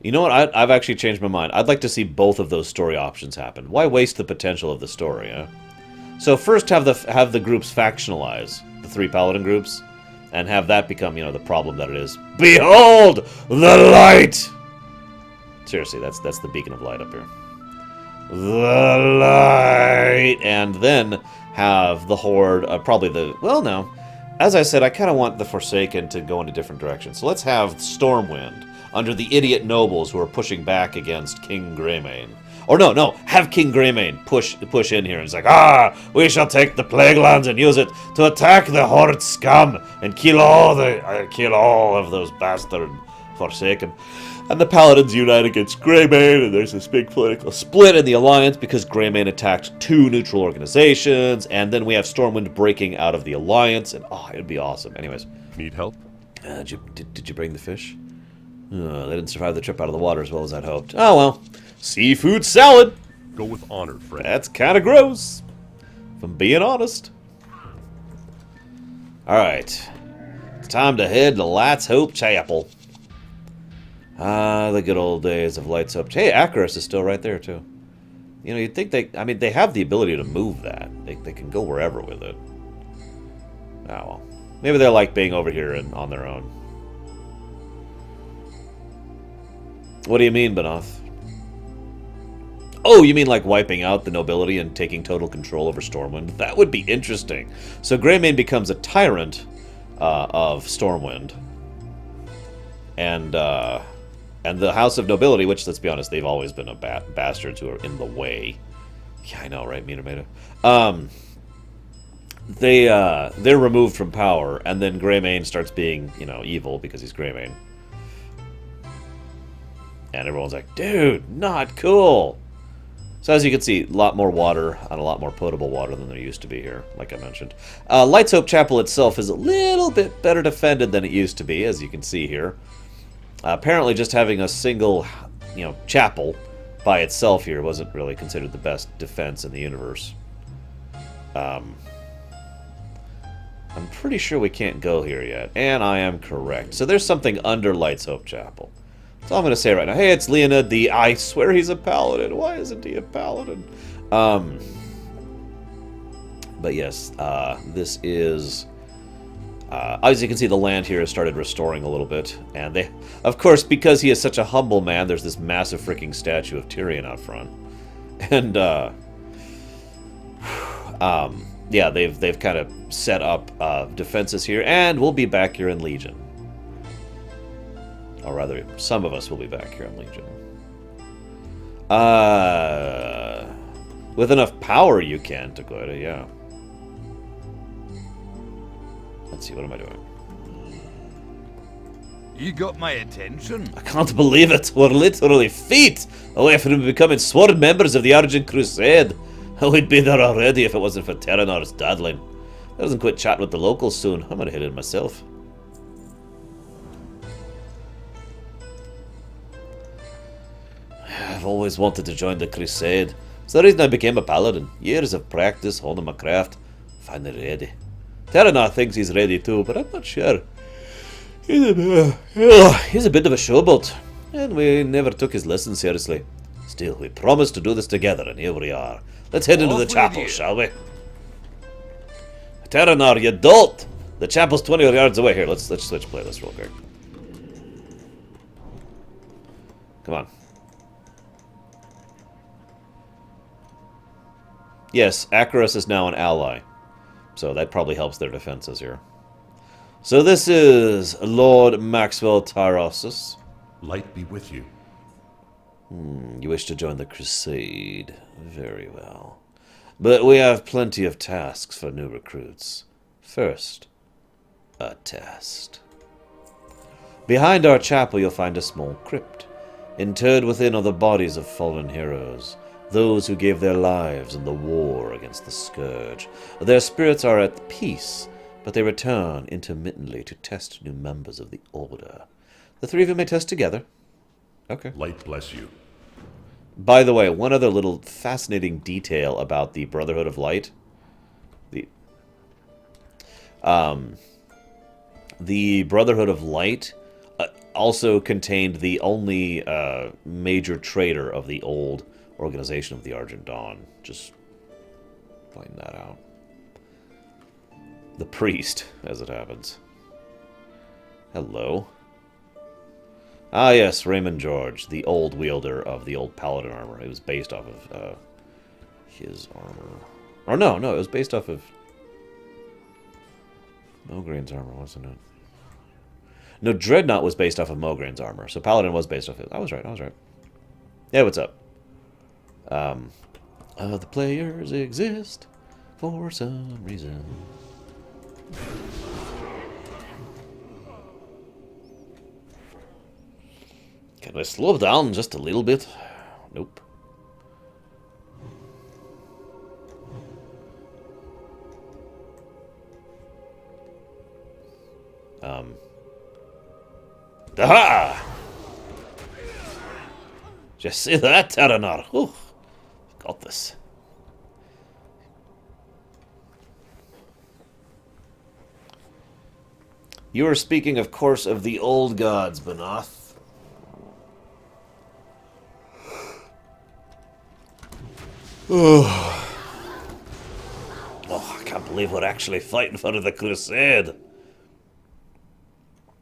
You know what? I've actually changed my mind. I'd like to see both of those story options happen. Why waste the potential of the story, huh? So first have the groups factionalize, the 3 paladin groups, and have that become, the problem that it is. Behold the light! Seriously, that's the beacon of light up here. The light! And then have the Horde, probably the... Well, no. As I said, I kind of want the Forsaken to go in a different direction. So let's have Stormwind under the idiot nobles who are pushing back against King Greymane. Or no, have King Greymane push in here and it's like, we shall take the Plaguelands and use it to attack the Horde scum and kill all of those bastard Forsaken. And the Paladins unite against Greymane, and there's this big political split in the Alliance because Greymane attacked 2 neutral organizations, and then we have Stormwind breaking out of the Alliance, and it'd be awesome. Anyways. Need help? Did you bring the fish? They didn't survive the trip out of the water as well as I'd hoped. Oh well. Seafood salad! Go with honor, friend. That's kind of gross, if I'm being honest. Alright. It's time to head to Lights Hope Chapel. The good old days of Lights Hope. Hey, Acaris is still right there, too. You'd think they have the ability to move that. They can go wherever with it. Oh, well. Maybe they like being over here and on their own. What do you mean, Benoth? Oh, you mean like wiping out the nobility and taking total control over Stormwind? That would be interesting. So Greymane becomes a tyrant of Stormwind. And the House of Nobility, which, let's be honest, they've always been a bastards who are in the way. Yeah, I know, right, Mina? They're removed from power, and then Greymane starts being, evil because he's Greymane. And everyone's like, dude, not cool. So as you can see, a lot more water, and a lot more potable water than there used to be here, like I mentioned. Lights Hope Chapel itself is a little bit better defended than it used to be, as you can see here. Apparently just having a single, chapel by itself here wasn't really considered the best defense in the universe. I'm pretty sure we can't go here yet, and I am correct. So there's something under Lights Hope Chapel. That's all I'm going to say right now. Hey, it's Leonid the... I swear he's a paladin. Why isn't he a paladin? But yes, this is... as you can see, the land here has started restoring a little bit. And they... Of course, because he is such a humble man, there's this massive freaking statue of Tyrion out front. And, yeah, they've kind of set up defenses here. And we'll be back here in Legion. Or rather, some of us will be back here in Legion. With enough power you can, Takoida, yeah. Let's see, what am I doing? You got my attention. I can't believe it. We're literally feet away from becoming sworn members of the Argent Crusade. We'd be there already if it wasn't for Terranor's daddling. I doesn't quit chatting with the locals soon. I'm gonna hit it myself. I've always wanted to join the Crusade. It's the reason I became a paladin. Years of practice, honing my craft. Finally ready. Terranor thinks he's ready too, but I'm not sure. He's a bit of a showboat, and we never took his lesson seriously. Still, we promised to do this together, and here we are. Let's head into the Off with chapel, you. shall we? Terranar, you dolt! The chapel's 20 yards away. Here, let's switch playlists real quick. Come on. Yes, Acaris is now an ally. So that probably helps their defenses here. So this is Lord Maxwell Tyrosus. Light be with you. You wish to join the Crusade. Very well. But we have plenty of tasks for new recruits. First, a test. Behind our chapel you'll find a small crypt. Interred within are the bodies of fallen heroes, those who gave their lives in the war against the Scourge. Their spirits are at peace, but they return intermittently to test new members of the Order. The three of you may test together. Okay. Light bless you. By the way, one other little fascinating detail about the Brotherhood of Light. The Brotherhood of Light also contained the only major traitor of the old organization of the Argent Dawn. Just find that out. The priest, as it happens. Hello. Ah, yes, Raymond George, the old wielder of the old paladin armor. It was based off of his armor. Or no, it was based off of Mogren's armor, wasn't it? No, Dreadnought was based off of Mogren's armor, so Paladin was based off of it. I was right. Yeah, what's up? The players exist for some reason. Can I slow down just a little bit? Nope. Aha! Just see that, Terranar? Whew. Got this. You are speaking, of course, of the old gods, Benoth. Oh, I can't believe we're actually fighting for the Crusade.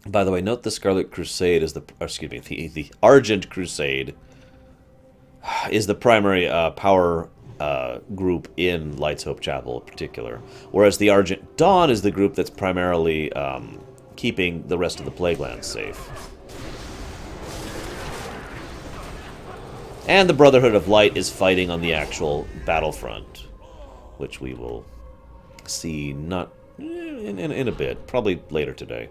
By the way, note the Scarlet Crusade is the Argent Crusade is the primary power group in Light's Hope Chapel in particular, whereas the Argent Dawn is the group that's primarily keeping the rest of the Plaguelands safe. And the Brotherhood of Light is fighting on the actual battlefront, which we will see not in a bit, probably later today.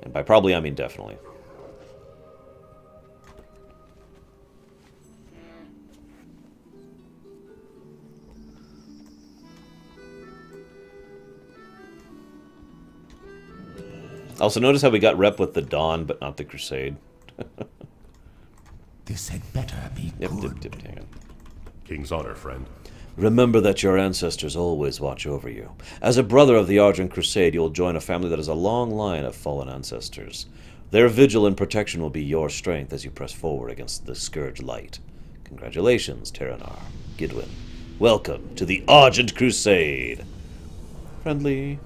And by probably, I mean definitely. Also, notice how we got rep with the Dawn, but not the Crusade. This had better be good. Hang on. King's honor, friend. Remember that your ancestors always watch over you. As a brother of the Argent Crusade, you will join a family that has a long line of fallen ancestors. Their vigil and protection will be your strength as you press forward against the Scourge Light. Congratulations, Terranar, Gidwin. Welcome to the Argent Crusade. Friendly.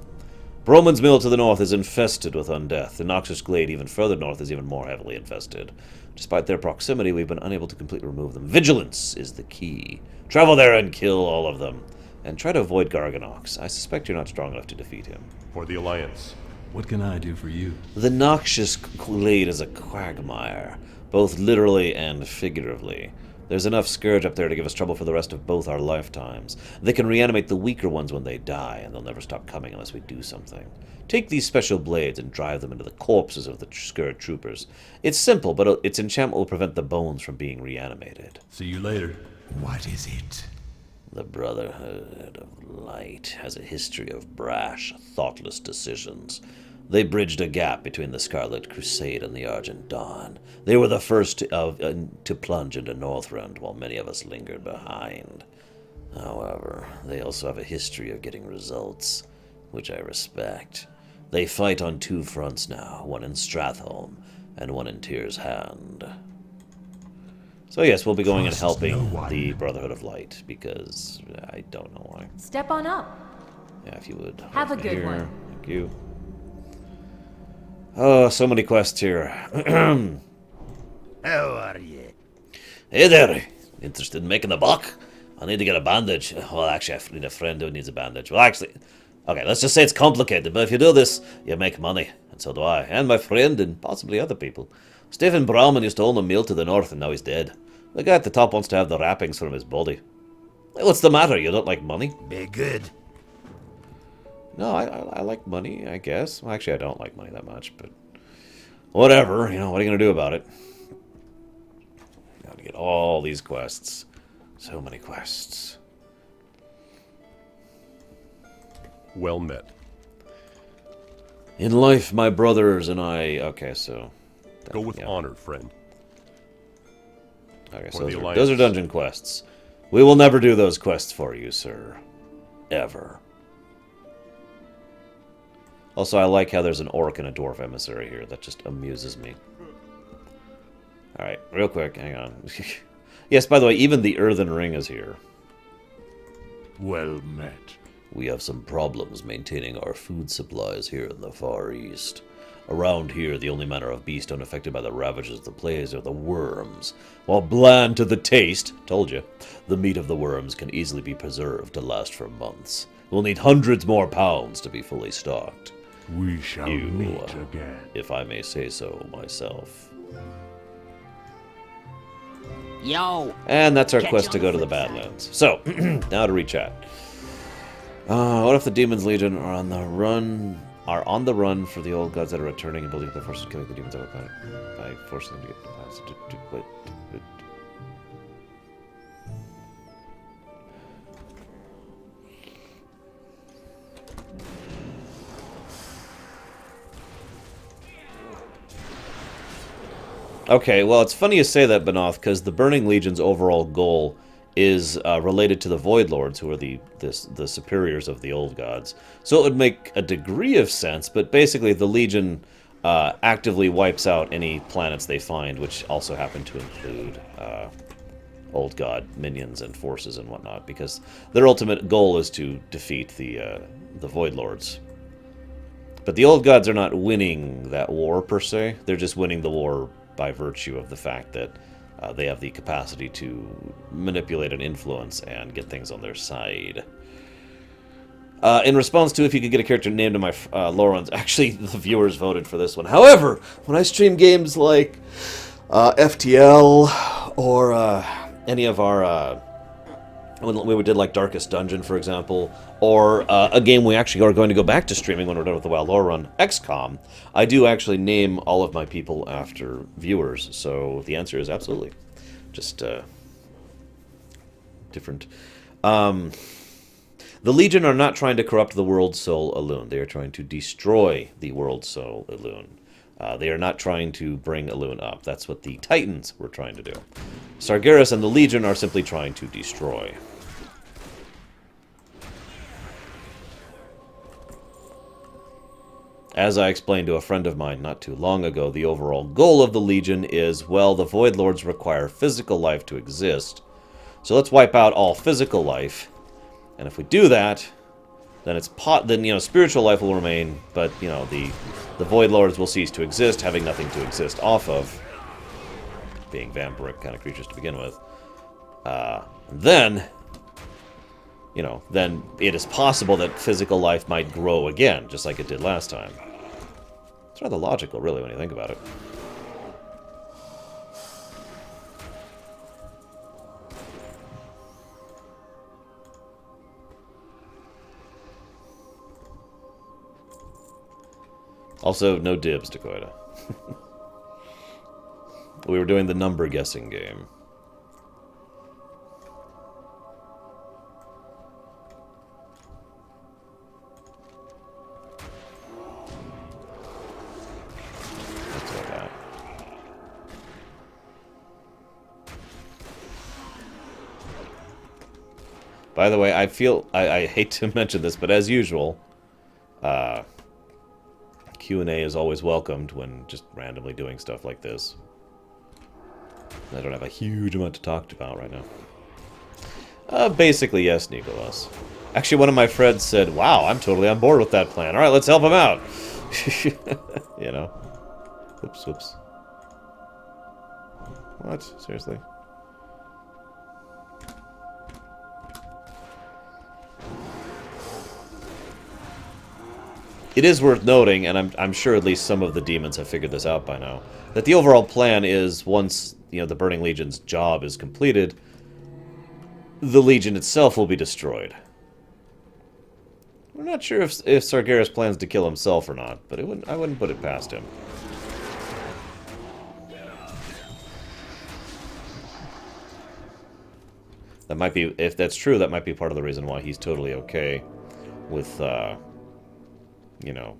Broman's Mill to the north is infested with undeath. The Noxus Glade even further north is even more heavily infested. Despite their proximity, we've been unable to completely remove them. Vigilance is the key. Travel there and kill all of them. And try to avoid Garganox. I suspect you're not strong enough to defeat him. For the Alliance. What can I do for you? The Noxious Glade is a quagmire, both literally and figuratively. There's enough Scourge up there to give us trouble for the rest of both our lifetimes. They can reanimate the weaker ones when they die, and they'll never stop coming unless we do something. Take these special blades and drive them into the corpses of the Scourge troopers. It's simple, but its enchantment will prevent the bones from being reanimated. See you later. What is it? The Brotherhood of Light has a history of brash, thoughtless decisions. They bridged a gap between the Scarlet Crusade and the Argent Dawn. They were the first to plunge into Northrend, while many of us lingered behind. However, they also have a history of getting results, which I respect. They fight on two fronts now, one in Stratholme and one in Tyr's Hand. So yes, we'll be going and helping the Brotherhood of Light, because I don't know why. Step on up. Yeah, if you would. Have a good one. Thank you. Oh, so many quests here. How are you? Hey there. Interested in making a buck? I need to get a bandage. Well, actually, I need a friend who needs a bandage. Well, actually, okay, let's just say it's complicated, but if you do this, you make money. And so do I. And my friend, and possibly other people. Stephen Brauman used to own a mill to the north, and now he's dead. The guy at the top wants to have the wrappings from his body. What's the matter? You don't like money? Be good. No, I like money, I guess. Well, actually, I don't like money that much, but whatever. You know, what are you going to do about it? Got to get all these quests. So many quests. Well met. In life, my brothers and I... Okay, so... Go with honor, friend. Okay, so those are dungeon quests. We will never do those quests for you, sir. Ever. Also, I like how there's an orc and a dwarf emissary here. That just amuses me. Alright, real quick, hang on. Yes, by the way, even the Earthen Ring is here. Well met. We have some problems maintaining our food supplies here in the Far East. Around here, the only manner of beast unaffected by the ravages of the plagues are the worms. While bland to the taste, told you, the meat of the worms can easily be preserved to last for months. We'll need hundreds more pounds to be fully stocked. We shall meet again. If I may say so myself. Yo. And that's our quest to go to the Badlands. So, now to rechat. What if the Demon's Legion are on the run? Are on the run for the old gods that are returning and building up the forces, killing the demons out of planet by forcing them to get past to quit. Okay, well, it's funny you say that, Benoth, because the Burning Legion's overall goal is related to the Void Lords, who are the superiors of the old gods. So it would make a degree of sense, but basically the Legion actively wipes out any planets they find, which also happen to include old god minions and forces and whatnot, because their ultimate goal is to defeat the Void Lords. But the old gods are not winning that war, per se. They're just winning the war by virtue of the fact that they have the capacity to manipulate and influence and get things on their side. In response to if you could get a character named in my Lorerun's, actually the viewers voted for this one. However, when I stream games like FTL or any of our... when we did like Darkest Dungeon, for example, or a game we actually are going to go back to streaming when we're done with the WoW Lorerun, XCOM, I do actually name all of my people after viewers, so the answer is absolutely. Just different. The Legion are not trying to corrupt the World Soul Elune. They are trying to destroy the World Soul Elune. They are not trying to bring Elune up. That's what the Titans were trying to do. Sargeras and the Legion are simply trying to destroy. As I explained to a friend of mine not too long ago, the overall goal of the Legion is, well, the Void Lords require physical life to exist. So let's wipe out all physical life. And if we do that, then spiritual life will remain, but the Void Lords will cease to exist, having nothing to exist off of, being vampiric kind of creatures to begin with. Then it is possible that physical life might grow again, just like it did last time. It's rather logical, really, when you think about it. Also, no dibs, Dakota. We were doing the number guessing game. That's what that. By the way, I hate to mention this, but as usual, Q&A is always welcomed when just randomly doing stuff like this. I don't have a huge amount to talk about right now. Basically, yes, Nicholas. Actually, one of my friends said, wow, I'm totally on board with that plan. Alright, let's help him out. You know? Whoops, whoops. What? Seriously? It is worth noting, and I'm sure at least some of the demons have figured this out by now, that the overall plan is once, you know, the Burning Legion's job is completed, the Legion itself will be destroyed. We're not sure if Sargeras plans to kill himself or not, but I wouldn't put it past him. That might be, if that's true, that might be part of the reason why he's totally okay with, you know,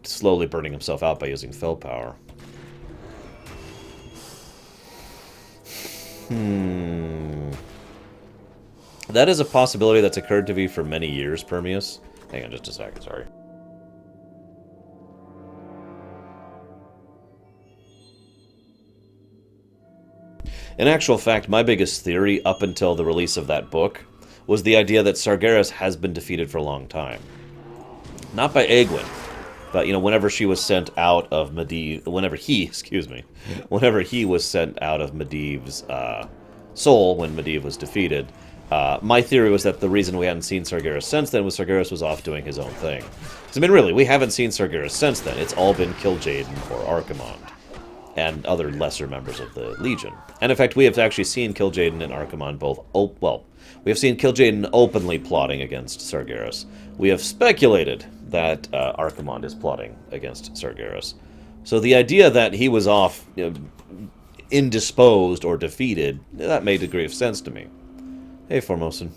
slowly burning himself out by using fell power. That is a possibility that's occurred to me for many years, Permeus. Hang on just a second, sorry. In actual fact, my biggest theory up until the release of that book was the idea that Sargeras has been defeated for a long time. Not by Egwene, but, you know, whenever she was sent out of Medivh... Whenever he was sent out of Medivh's soul when Medivh was defeated, my theory was that the reason we hadn't seen Sargeras since then was Sargeras was off doing his own thing. Because, I mean, really, we haven't seen Sargeras since then. It's all been Kil'jaeden or Archimonde and other lesser members of the Legion. And, in fact, we have actually seen Kil'jaeden and Archimonde both... we have seen Kil'jaeden openly plotting against Sargeras. We have speculated that Archimonde is plotting against Sargeras. So the idea that he was off, you know, indisposed or defeated, that made a degree of sense to me. Hey, Formosan.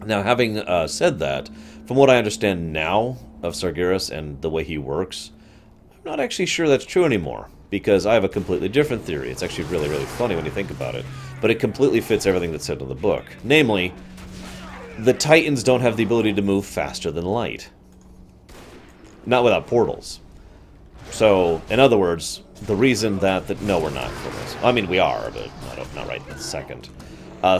Now, having said that, from what I understand now of Sargeras and the way he works, I'm not actually sure that's true anymore, because I have a completely different theory. It's actually really, really funny when you think about it, but it completely fits everything that's said in the book. Namely, the Titans don't have the ability to move faster than light. Not without portals. So, in other words, the reason that... no, we're not. I mean, we are, but not right this second.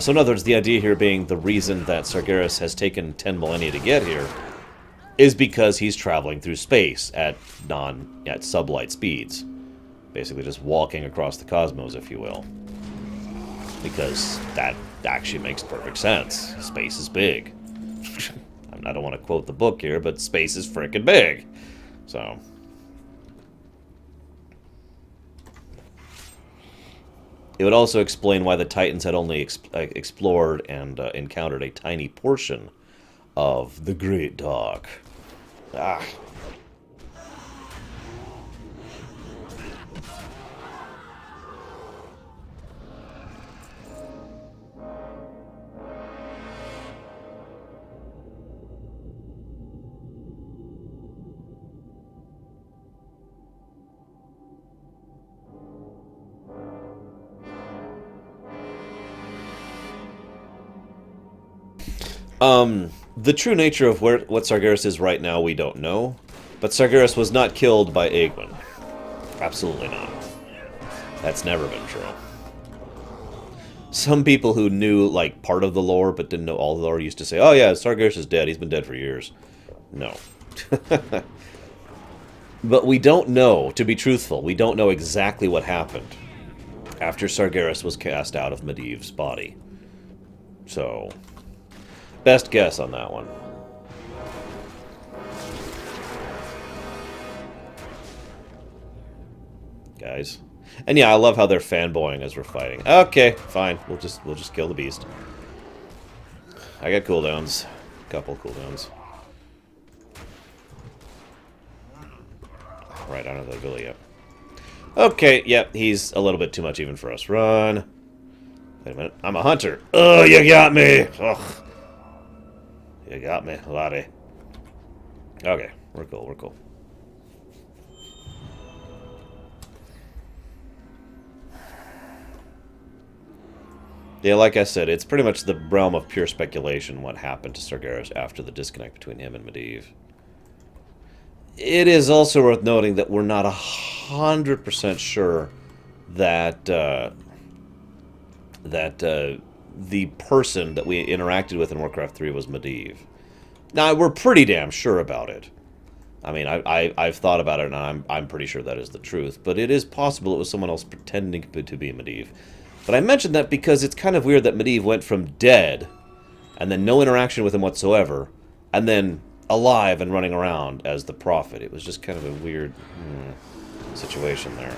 So, in other words, the idea here being the reason that Sargeras has taken 10 millennia to get here is because he's traveling through space at sublight speeds. Basically just walking across the cosmos, if you will. Because that actually makes perfect sense. Space is big. I don't want to quote the book here, but space is frickin' big. So... it would also explain why the Titans had only explored and encountered a tiny portion of the Great Dark. Ah. The true nature of what Sargeras is right now, we don't know. But Sargeras was not killed by Egwene. Absolutely not. That's never been true. Some people who knew, like, part of the lore, but didn't know all the lore, used to say, oh yeah, Sargeras is dead, he's been dead for years. No. But we don't know, to be truthful, we don't know exactly what happened after Sargeras was cast out of Medivh's body. So... best guess on that one. Guys. And yeah, I love how they're fanboying as we're fighting. Okay, fine. We'll just kill the beast. I got cooldowns. A couple cooldowns. Right, I don't have the ability yet. Okay, yep, he's a little bit too much even for us. Run. Wait a minute. I'm a hunter. Oh, you got me. Ugh. You got me, laddie. Okay, we're cool, we're cool. Yeah, like I said, it's pretty much the realm of pure speculation what happened to Sargeras after the disconnect between him and Medivh. It is also worth noting that we're not 100% sure that that the person that we interacted with in Warcraft 3 was Medivh. Now, we're pretty damn sure about it. I mean, I've thought about it, and I'm pretty sure that is the truth. But it is possible it was someone else pretending to be Medivh. But I mentioned that because it's kind of weird that Medivh went from dead, and then no interaction with him whatsoever, and then alive and running around as the Prophet. It was just kind of a weird situation there.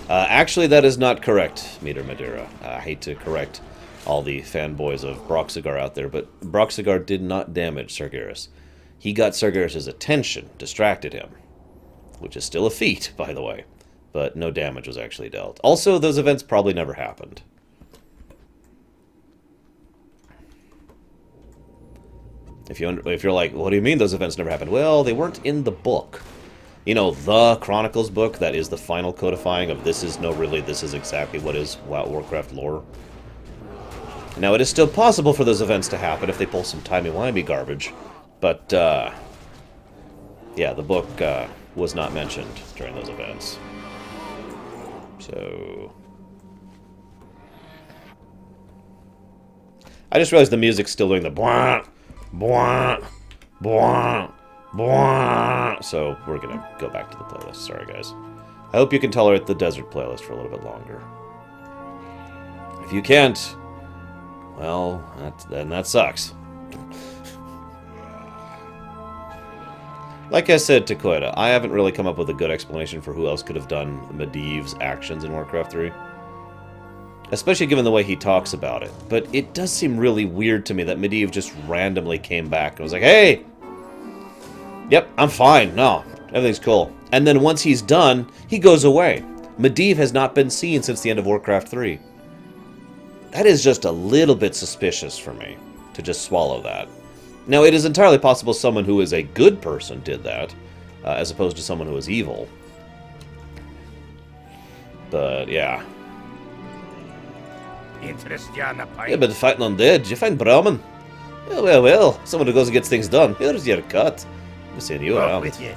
Actually, that is not correct, Meter Madeira. I hate to correct all the fanboys of Broxigar out there, but Broxigar did not damage Sargeras. He got Sargeras' attention, distracted him, which is still a feat, by the way, but no damage was actually dealt. Also, those events probably never happened. If you're like, what do you mean those events never happened? Well, they weren't in the book. You know, the Chronicles book, that is the final codifying of this is exactly what is Warcraft lore. Now, it is still possible for those events to happen if they pull some timey-wimey garbage, but, yeah, the book was not mentioned during those events. So... I just realized the music's still doing the bwah, bwah, bwah, bwah. So we're gonna go back to the playlist. Sorry, guys. I hope you can tolerate the desert playlist for a little bit longer. If you can't, well, then that sucks. Like I said to Koida, I haven't really come up with a good explanation for who else could have done Medivh's actions in Warcraft 3. Especially given the way he talks about it. But it does seem really weird to me that Medivh just randomly came back and was like, hey! Yep, I'm fine. No, everything's cool. And then once he's done, he goes away. Medivh has not been seen since the end of Warcraft 3. That is just a little bit suspicious for me, to just swallow that. Now, it is entirely possible someone who is a good person did that, as opposed to someone who is evil. But, yeah. You've been fighting undead. Did you find Brahmin? Well, well, well. Someone who goes and gets things done. Here's your cut. I'm seeing you around. With you.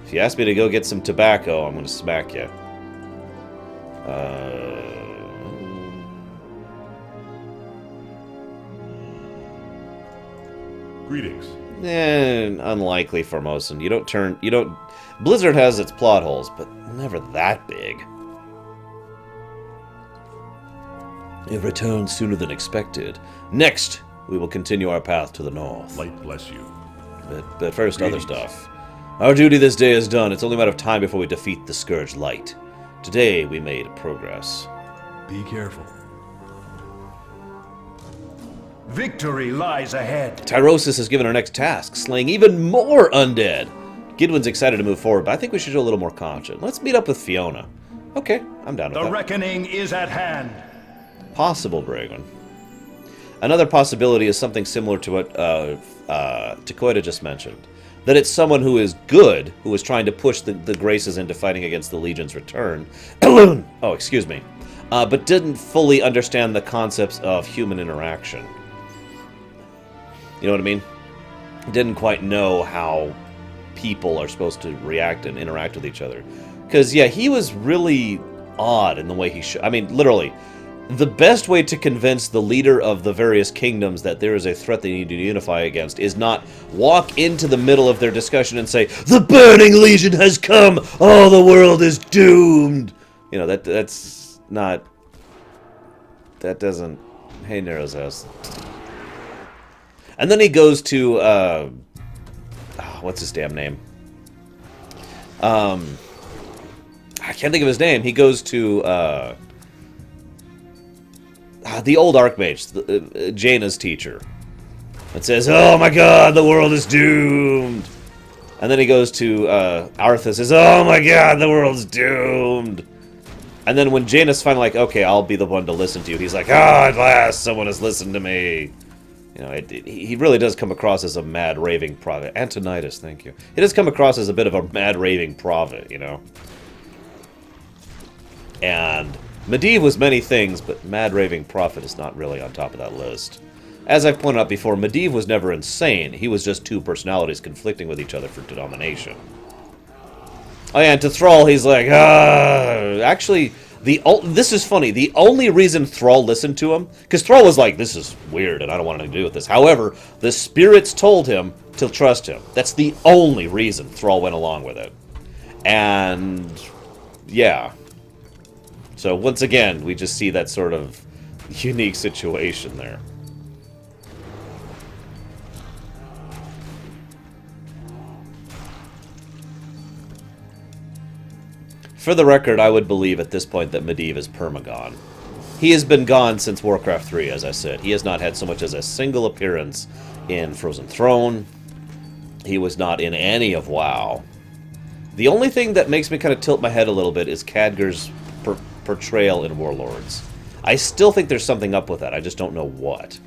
If you ask me to go get some tobacco, I'm going to smack you. Greetings. Unlikely, Formosan. You don't... Blizzard has its plot holes, but never that big. You've returned sooner than expected. Next, we will continue our path to the north. Light bless you. But first, other stuff. Our duty this day is done. It's only a matter of time before we defeat the Scourge Light. Today, we made progress. Be careful. Victory lies ahead. Tyrosus has given our next task, slaying even more undead. Gidwin's excited to move forward, but I think we should show a little more caution. Let's meet up with Fiona. Okay, I'm down with that. The reckoning is at hand. Possible, Bragon. Another possibility is something similar to what Takoida just mentioned. That it's someone who is good, who is trying to push the Graces into fighting against the Legion's return. Oh, excuse me. But didn't fully understand the concepts of human interaction. You know what I mean? Didn't quite know how people are supposed to react and interact with each other. Because, yeah, he was really odd in the way he I mean, literally... The best way to convince the leader of the various kingdoms that there is a threat they need to unify against is not walk into the middle of their discussion and say, "The Burning Legion has come! All the world is doomed!" You know, that's not... That doesn't... Hey, Nero's house. And then he goes to, what's his damn name? I can't think of his name. He goes to, the old Archmage, Jaina's teacher. It says, "Oh my god, the world is doomed!" And then he goes to Arthas, says, "Oh my god, the world's doomed!" And then when Jaina's finally like, "Okay, I'll be the one to listen to you," he's like, "Ah, at last, someone has listened to me." You know, he really does come across as a mad raving prophet. Antonidas, thank you. He does come across as a bit of a mad raving prophet, you know. And Medivh was many things, but mad raving prophet is not really on top of that list. As I've pointed out before, Medivh was never insane. He was just two personalities conflicting with each other for domination. Oh yeah, and to Thrall, he's like, actually, This is funny. The only reason Thrall listened to him, because Thrall was like, this is weird and I don't want anything to do with this. However, the spirits told him to trust him. That's the only reason Thrall went along with it. And, yeah. So, once again, we just see that sort of unique situation there. For the record, I would believe at this point that Medivh is perma-gone. He has been gone since Warcraft 3, as I said. He has not had so much as a single appearance in Frozen Throne. He was not in any of WoW. The only thing that makes me kind of tilt my head a little bit is Khadgar's portrayal in Warlords. I still think there's something up with that. I just don't know what.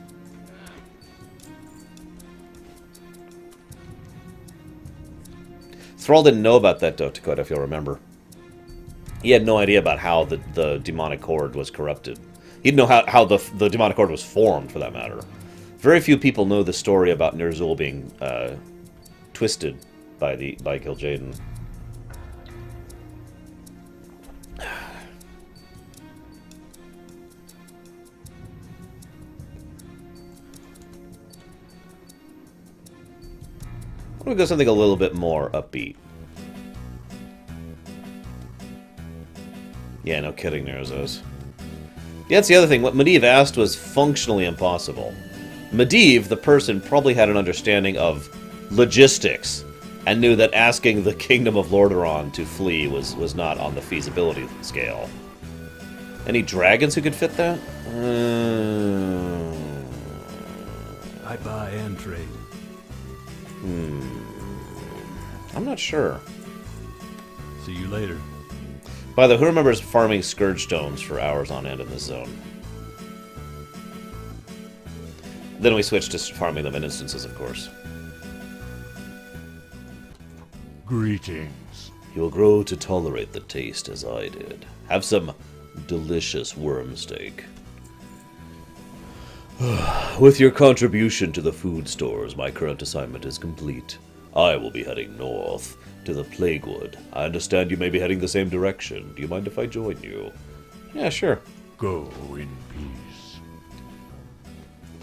Thrall didn't know about that, though, Dakota, if you'll remember. He had no idea about how the demonic horde was corrupted. He didn't know how the demonic horde was formed, for that matter. Very few people know the story about Ner'zhul being twisted by Kil'jaeden. I'm going to go something a little bit more upbeat. Yeah, no kidding, Ner'zhul. Yeah, that's the other thing. What Medivh asked was functionally impossible. Medivh, the person, probably had an understanding of logistics and knew that asking the Kingdom of Lordaeron to flee was not on the feasibility scale. Any dragons who could fit that? I buy and trade. I'm not sure. See you later. By the way, who remembers farming Scourge Stones for hours on end in this zone? Then we switched to farming them in instances, of course. Greetings. You will grow to tolerate the taste as I did. Have some delicious worm steak. With your contribution to the food stores, my current assignment is complete. I will be heading north to the Plaguewood. I understand you may be heading the same direction. Do you mind if I join you? Yeah, sure. Go in peace.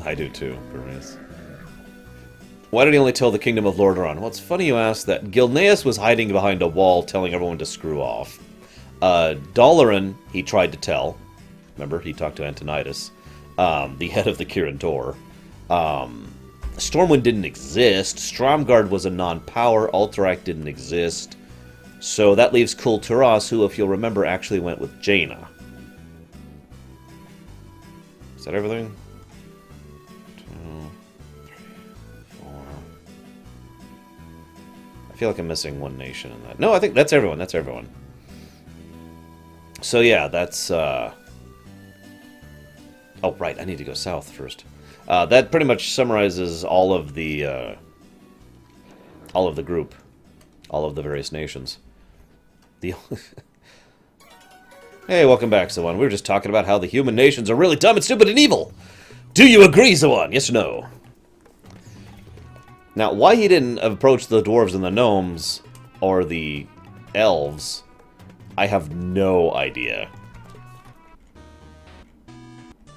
I do too, Bernice. Why did he only tell the Kingdom of Lordaeron? Well, it's funny you ask that. Gilneas was hiding behind a wall telling everyone to screw off. Dalaran, he tried to tell. Remember, he talked to Antonidas, the head of the Kirin Tor. Stormwind didn't exist. Stromgarde was a non-power. Alterac didn't exist. So that leaves Kulturas, who, if you'll remember, actually went with Jaina. Is that everything? 2, 3, 4. I feel like I'm missing one nation in that. No, I think that's everyone. That's everyone. So yeah, that's... Oh, right. I need to go south first. That pretty much summarizes all of the group, all of the various nations. Hey, welcome back, Zawan. We were just talking about how the human nations are really dumb and stupid and evil. Do you agree, Zawan? Yes or no? Now, why he didn't approach the dwarves and the gnomes or the elves, I have no idea.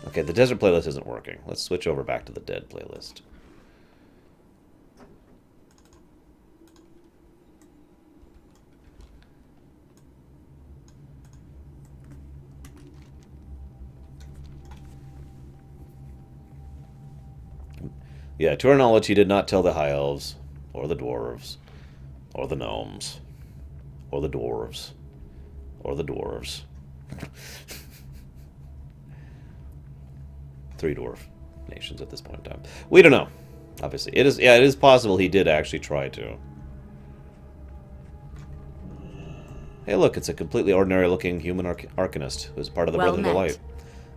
Okay, the desert playlist isn't working. Let's switch over back to the dead playlist. Yeah, to our knowledge, he did not tell the High Elves, or the Dwarves, or the Gnomes, or the Dwarves, or the Dwarves. 3 dwarf nations at this point in time. We don't know. Obviously, it is possible he did actually try to. Hey, look, it's a completely ordinary-looking human arcanist who's part of the Brotherhood of Light.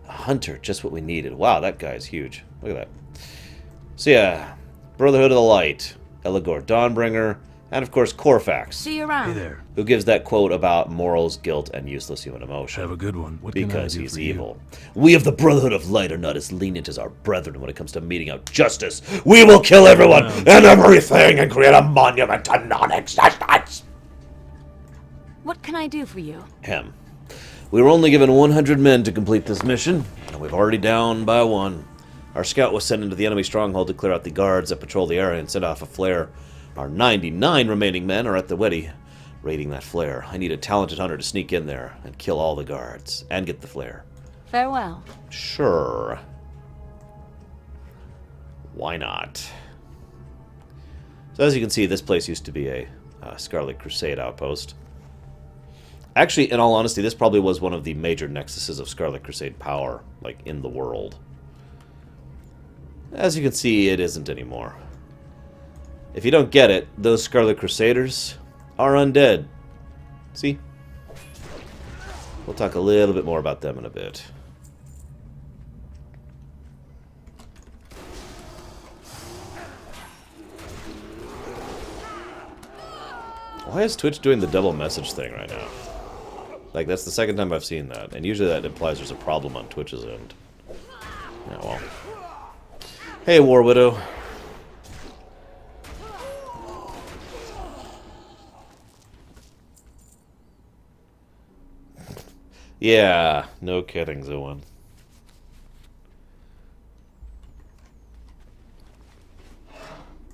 A hunter, just what we needed. Wow, that guy's huge. Look at that. So yeah, Brotherhood of the Light, Eligor Dawnbringer, and of course Corfax. See you around. Hey there. Who gives that quote about morals, guilt, and useless human emotion. Have a good one. What because can I do he's for evil. We of the Brotherhood of Light are not as lenient as our brethren when it comes to meting out justice. We will kill everyone and everything and create a monument to non-existence. What can I do for you? Hem. We were only given 100 men to complete this mission, and we've already downed by one. Our scout was sent into the enemy stronghold to clear out the guards that patrol the area and set off a flare. Our 99 remaining men are at the ready, raiding that flare. I need a talented hunter to sneak in there and kill all the guards, and get the flare. Farewell. Sure. Why not? So as you can see, this place used to be a Scarlet Crusade outpost. Actually, in all honesty, this probably was one of the major nexuses of Scarlet Crusade power, like, in the world. As you can see, it isn't anymore. If you don't get it, those Scarlet Crusaders are undead. See? We'll talk a little bit more about them in a bit. Why is Twitch doing the double message thing right now? Like, that's the second time I've seen that, and usually that implies there's a problem on Twitch's end. Yeah, well. Hey, War Widow. Yeah, no kidding, Zoan.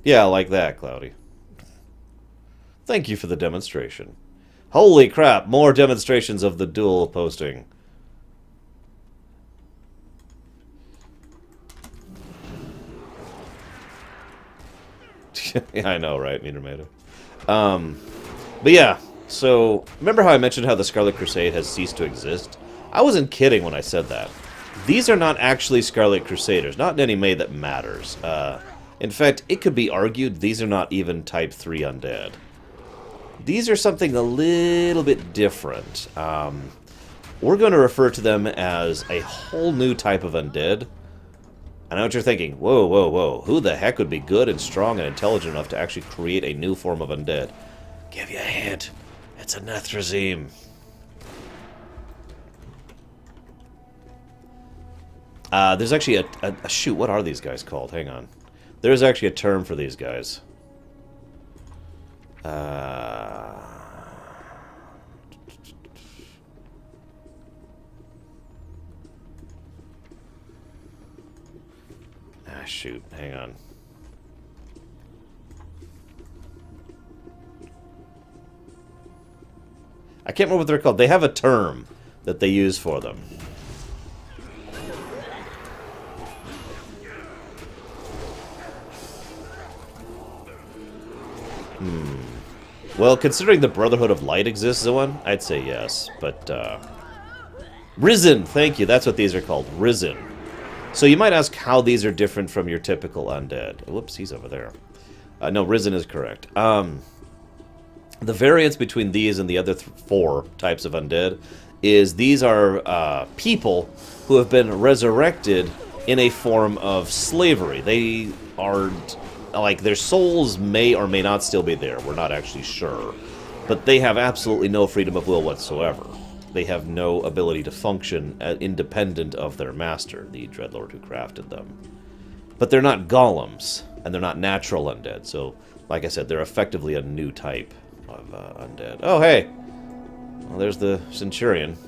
Yeah, like that, Cloudy. Thank you for the demonstration. Holy crap, more demonstrations of the dual posting. Yeah, I know, right, Metermator? But yeah, so remember how I mentioned how the Scarlet Crusade has ceased to exist? I wasn't kidding when I said that. These are not actually Scarlet Crusaders, not in any way that matters. In fact, it could be argued these are not even Type 3 undead. These are something a little bit different. We're going to refer to them as a whole new type of undead. I know what you're thinking. Whoa, whoa, whoa. Who the heck would be good and strong and intelligent enough to actually create a new form of undead? Give you a hint. It's a Nethrazim. There's actually a... Shoot, what are these guys called? Hang on. There's actually a term for these guys. Shoot, hang on. I can't remember what they're called. They have a term that they use for them. Well, considering the Brotherhood of Light exists, Zoan, I'd say yes. But, Risen! Thank you, that's what these are called. Risen. So you might ask how these are different from your typical undead. Whoops, he's over there. No, Risen is correct. The variance between these and the other four types of undead is these are people who have been resurrected in a form of slavery. They are, like, their souls may or may not still be there. We're not actually sure. But they have absolutely no freedom of will whatsoever. They have no ability to function independent of their master, the Dreadlord who crafted them. But they're not golems, and they're not natural undead, so, like I said, they're effectively a new type of undead. Oh, hey! Well, there's the Centurion.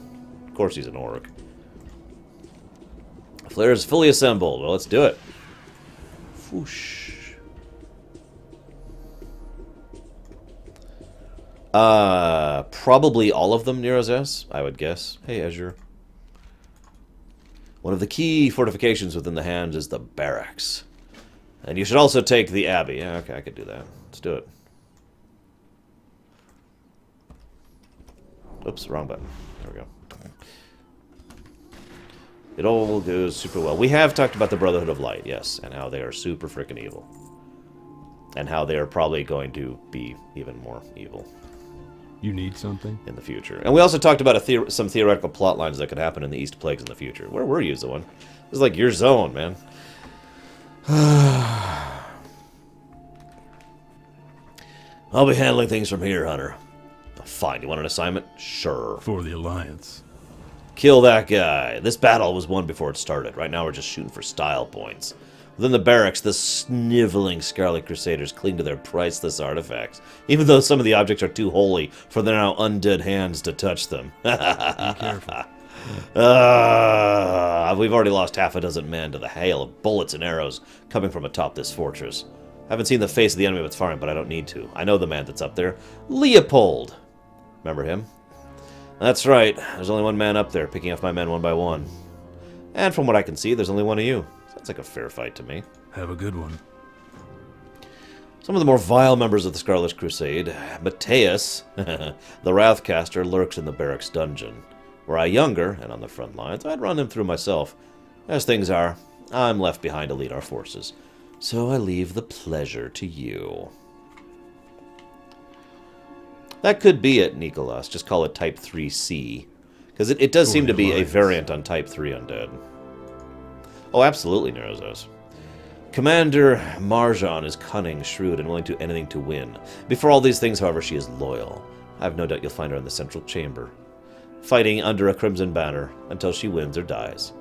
Of course he's an orc. Flare is fully assembled. Well, let's do it. Whoosh. Probably all of them, Nero's S, I would guess. Hey, Azure. One of the key fortifications within the Hand is the barracks. And you should also take the Abbey. Yeah, okay, I could do that. Let's do it. Oops, wrong button. There we go. It all goes super well. We have talked about the Brotherhood of Light, yes, and how they are super freaking evil. And how they are probably going to be even more evil. You need something? In the future. And we also talked about some theoretical plot lines that could happen in the East Plagues in the future. Where were you, Zoan? This is like your zone, man. I'll be handling things from here, Hunter. Fine, you want an assignment? Sure. For the Alliance. Kill that guy. This battle was won before it started. Right now we're just shooting for style points. Within the barracks, the sniveling Scarlet Crusaders cling to their priceless artifacts, even though some of the objects are too holy for their now undead hands to touch them. Be careful. We've already lost half a dozen men to the hail of bullets and arrows coming from atop this fortress. I haven't seen the face of the enemy that's firing, but I don't need to. I know the man that's up there. Leopold! Remember him? That's right. There's only one man up there, picking off my men one by one. And from what I can see, there's only one of you. Sounds like a fair fight to me. Have a good one. Some of the more vile members of the Scarlet Crusade, Matthias, the Wrathcaster, lurks in the barracks dungeon. Were I younger, and on the front lines, I'd run him through myself. As things are, I'm left behind to lead our forces. So I leave the pleasure to you. That could be it, Nicholas. Just call it Type 3C. Because it does seem to be a variant on Type 3 Undead. Oh, absolutely, Nerozos. Commander Marjan is cunning, shrewd, and willing to do anything to win. Before all these things, however, she is loyal. I have no doubt you'll find her in the central chamber, fighting under a crimson banner until she wins or dies.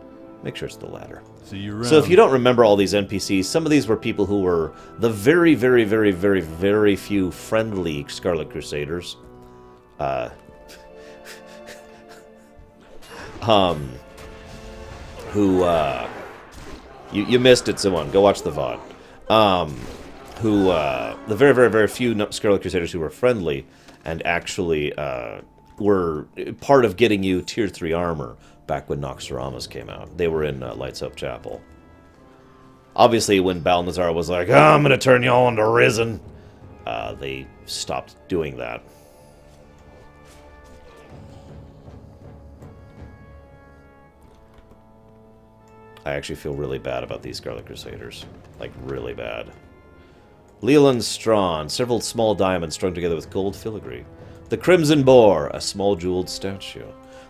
Make sure it's the latter. See you around. So if you don't remember all these NPCs, some of these were people who were the very, very, very, very, very few friendly Scarlet Crusaders. You missed it, someone. Go watch the VOD. The very, very, very few Scarlet Crusaders who were friendly and actually were part of getting you Tier 3 armor back when Noxoramas came out. They were in Lights Up Chapel. Obviously, when Balnazar was like, I'm going to turn y'all into Risen, they stopped doing that. I actually feel really bad about these Scarlet Crusaders. Like, really bad. Leland Strawn, several small diamonds strung together with gold filigree. The Crimson Boar, a small jeweled statue.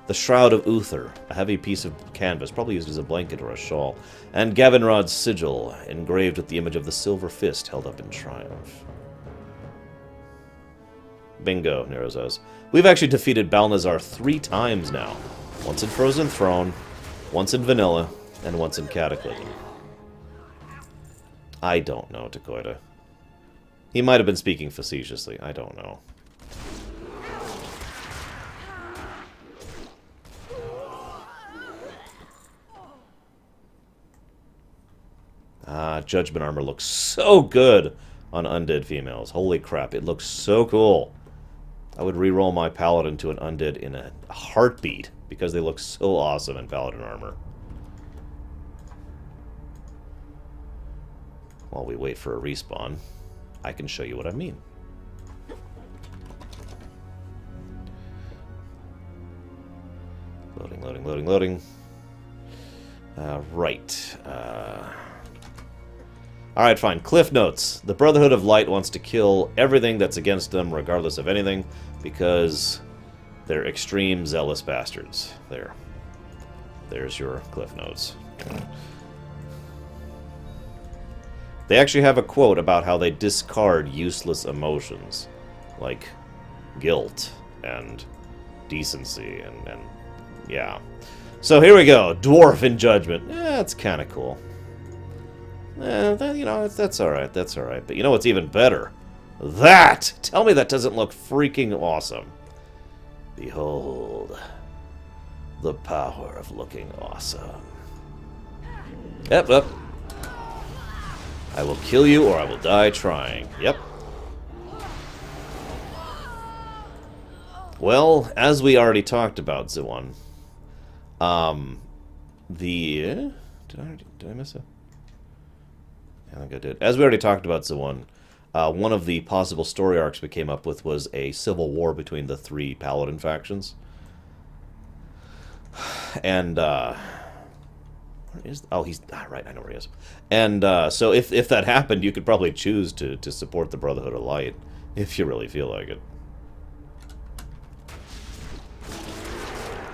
The Shroud of Uther, a heavy piece of canvas, probably used as a blanket or a shawl. And Gavinrod's sigil, engraved with the image of the silver fist held up in triumph. Bingo, Nerozos. We've actually defeated Balnazar 3 times now. Once in Frozen Throne, once in Vanilla, and once in Cataclysm. I don't know, Takoida. He might have been speaking facetiously. I don't know. Judgment armor looks so good on undead females. Holy crap, it looks so cool. I would re-roll my paladin to an undead in a heartbeat because they look so awesome in paladin armor. While we wait for a respawn, I can show you what I mean. Loading, loading, loading, loading. Right. Alright, fine. Cliff Notes. The Brotherhood of Light wants to kill everything that's against them, regardless of anything, because they're extreme zealous bastards. There. There's your Cliff Notes. They actually have a quote about how they discard useless emotions, like guilt and decency, and yeah. So here we go, Dwarf in Judgment. That's kind of cool. You know, that's alright, that's alright. But you know what's even better? That! Tell me that doesn't look freaking awesome. Behold, the power of looking awesome. Yep, yep. I will kill you or I will die trying. Yep. Well, as we already talked about, Ziwan, did I miss it? I think I did. As we already talked about, Ziwan, one of the possible story arcs we came up with was a civil war between the 3 paladin factions. And, where is... Oh, he's... right, I know where he is. And, so if that happened, you could probably choose to support the Brotherhood of Light, if you really feel like it.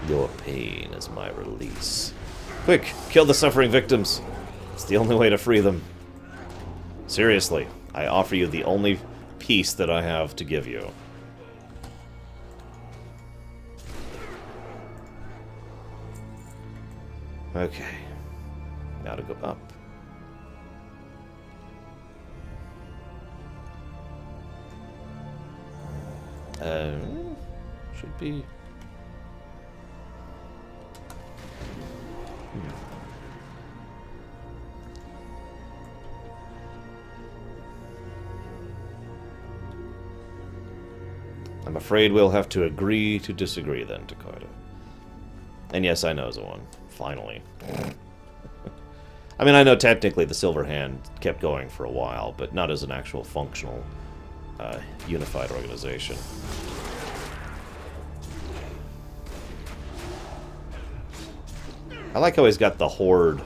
Your pain is my release. Quick, kill the suffering victims. It's the only way to free them. Seriously, I offer you the only peace that I have to give you. Okay. Now to go up. Should be... I'm afraid we'll have to agree to disagree then, Takeda. And yes, I know Zoan. Finally. I mean, I know technically the Silver Hand kept going for a while, but not as an actual functional, unified organization. I like how he's got the Horde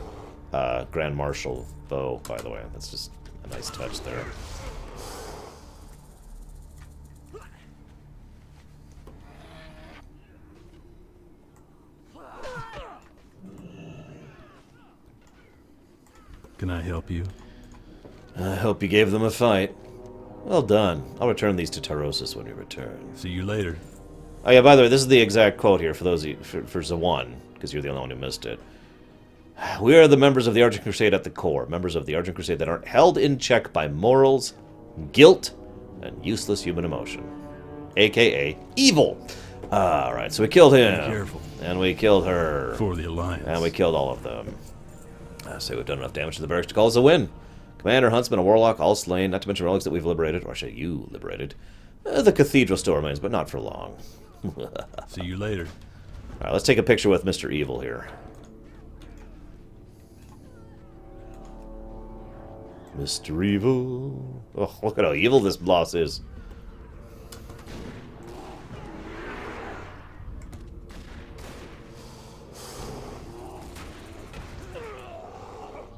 Grand Marshal bow, by the way. That's just a nice touch there. Can I help you? I hope you gave them a fight. Well done. I'll return these to Tarosis when we return. See you later. Oh yeah, by the way, this is the exact quote here for those of you, for Zawan, because you're the only one who missed it. We are the members of the Argent Crusade at the core, members of the Argent Crusade that aren't held in check by morals, guilt, and useless human emotion. AKA evil. Alright, so we killed him. Be careful. And we killed her. For the Alliance. And we killed all of them. So we've done enough damage to the barracks to call us a win. Commander, Huntsman, and Warlock all slain, not to mention relics that we've liberated, or should you liberated. The Cathedral still remains, but not for long. See you later. Alright, let's take a picture with Mr. Evil here. Mr. Evil. Oh, look at how evil this boss is.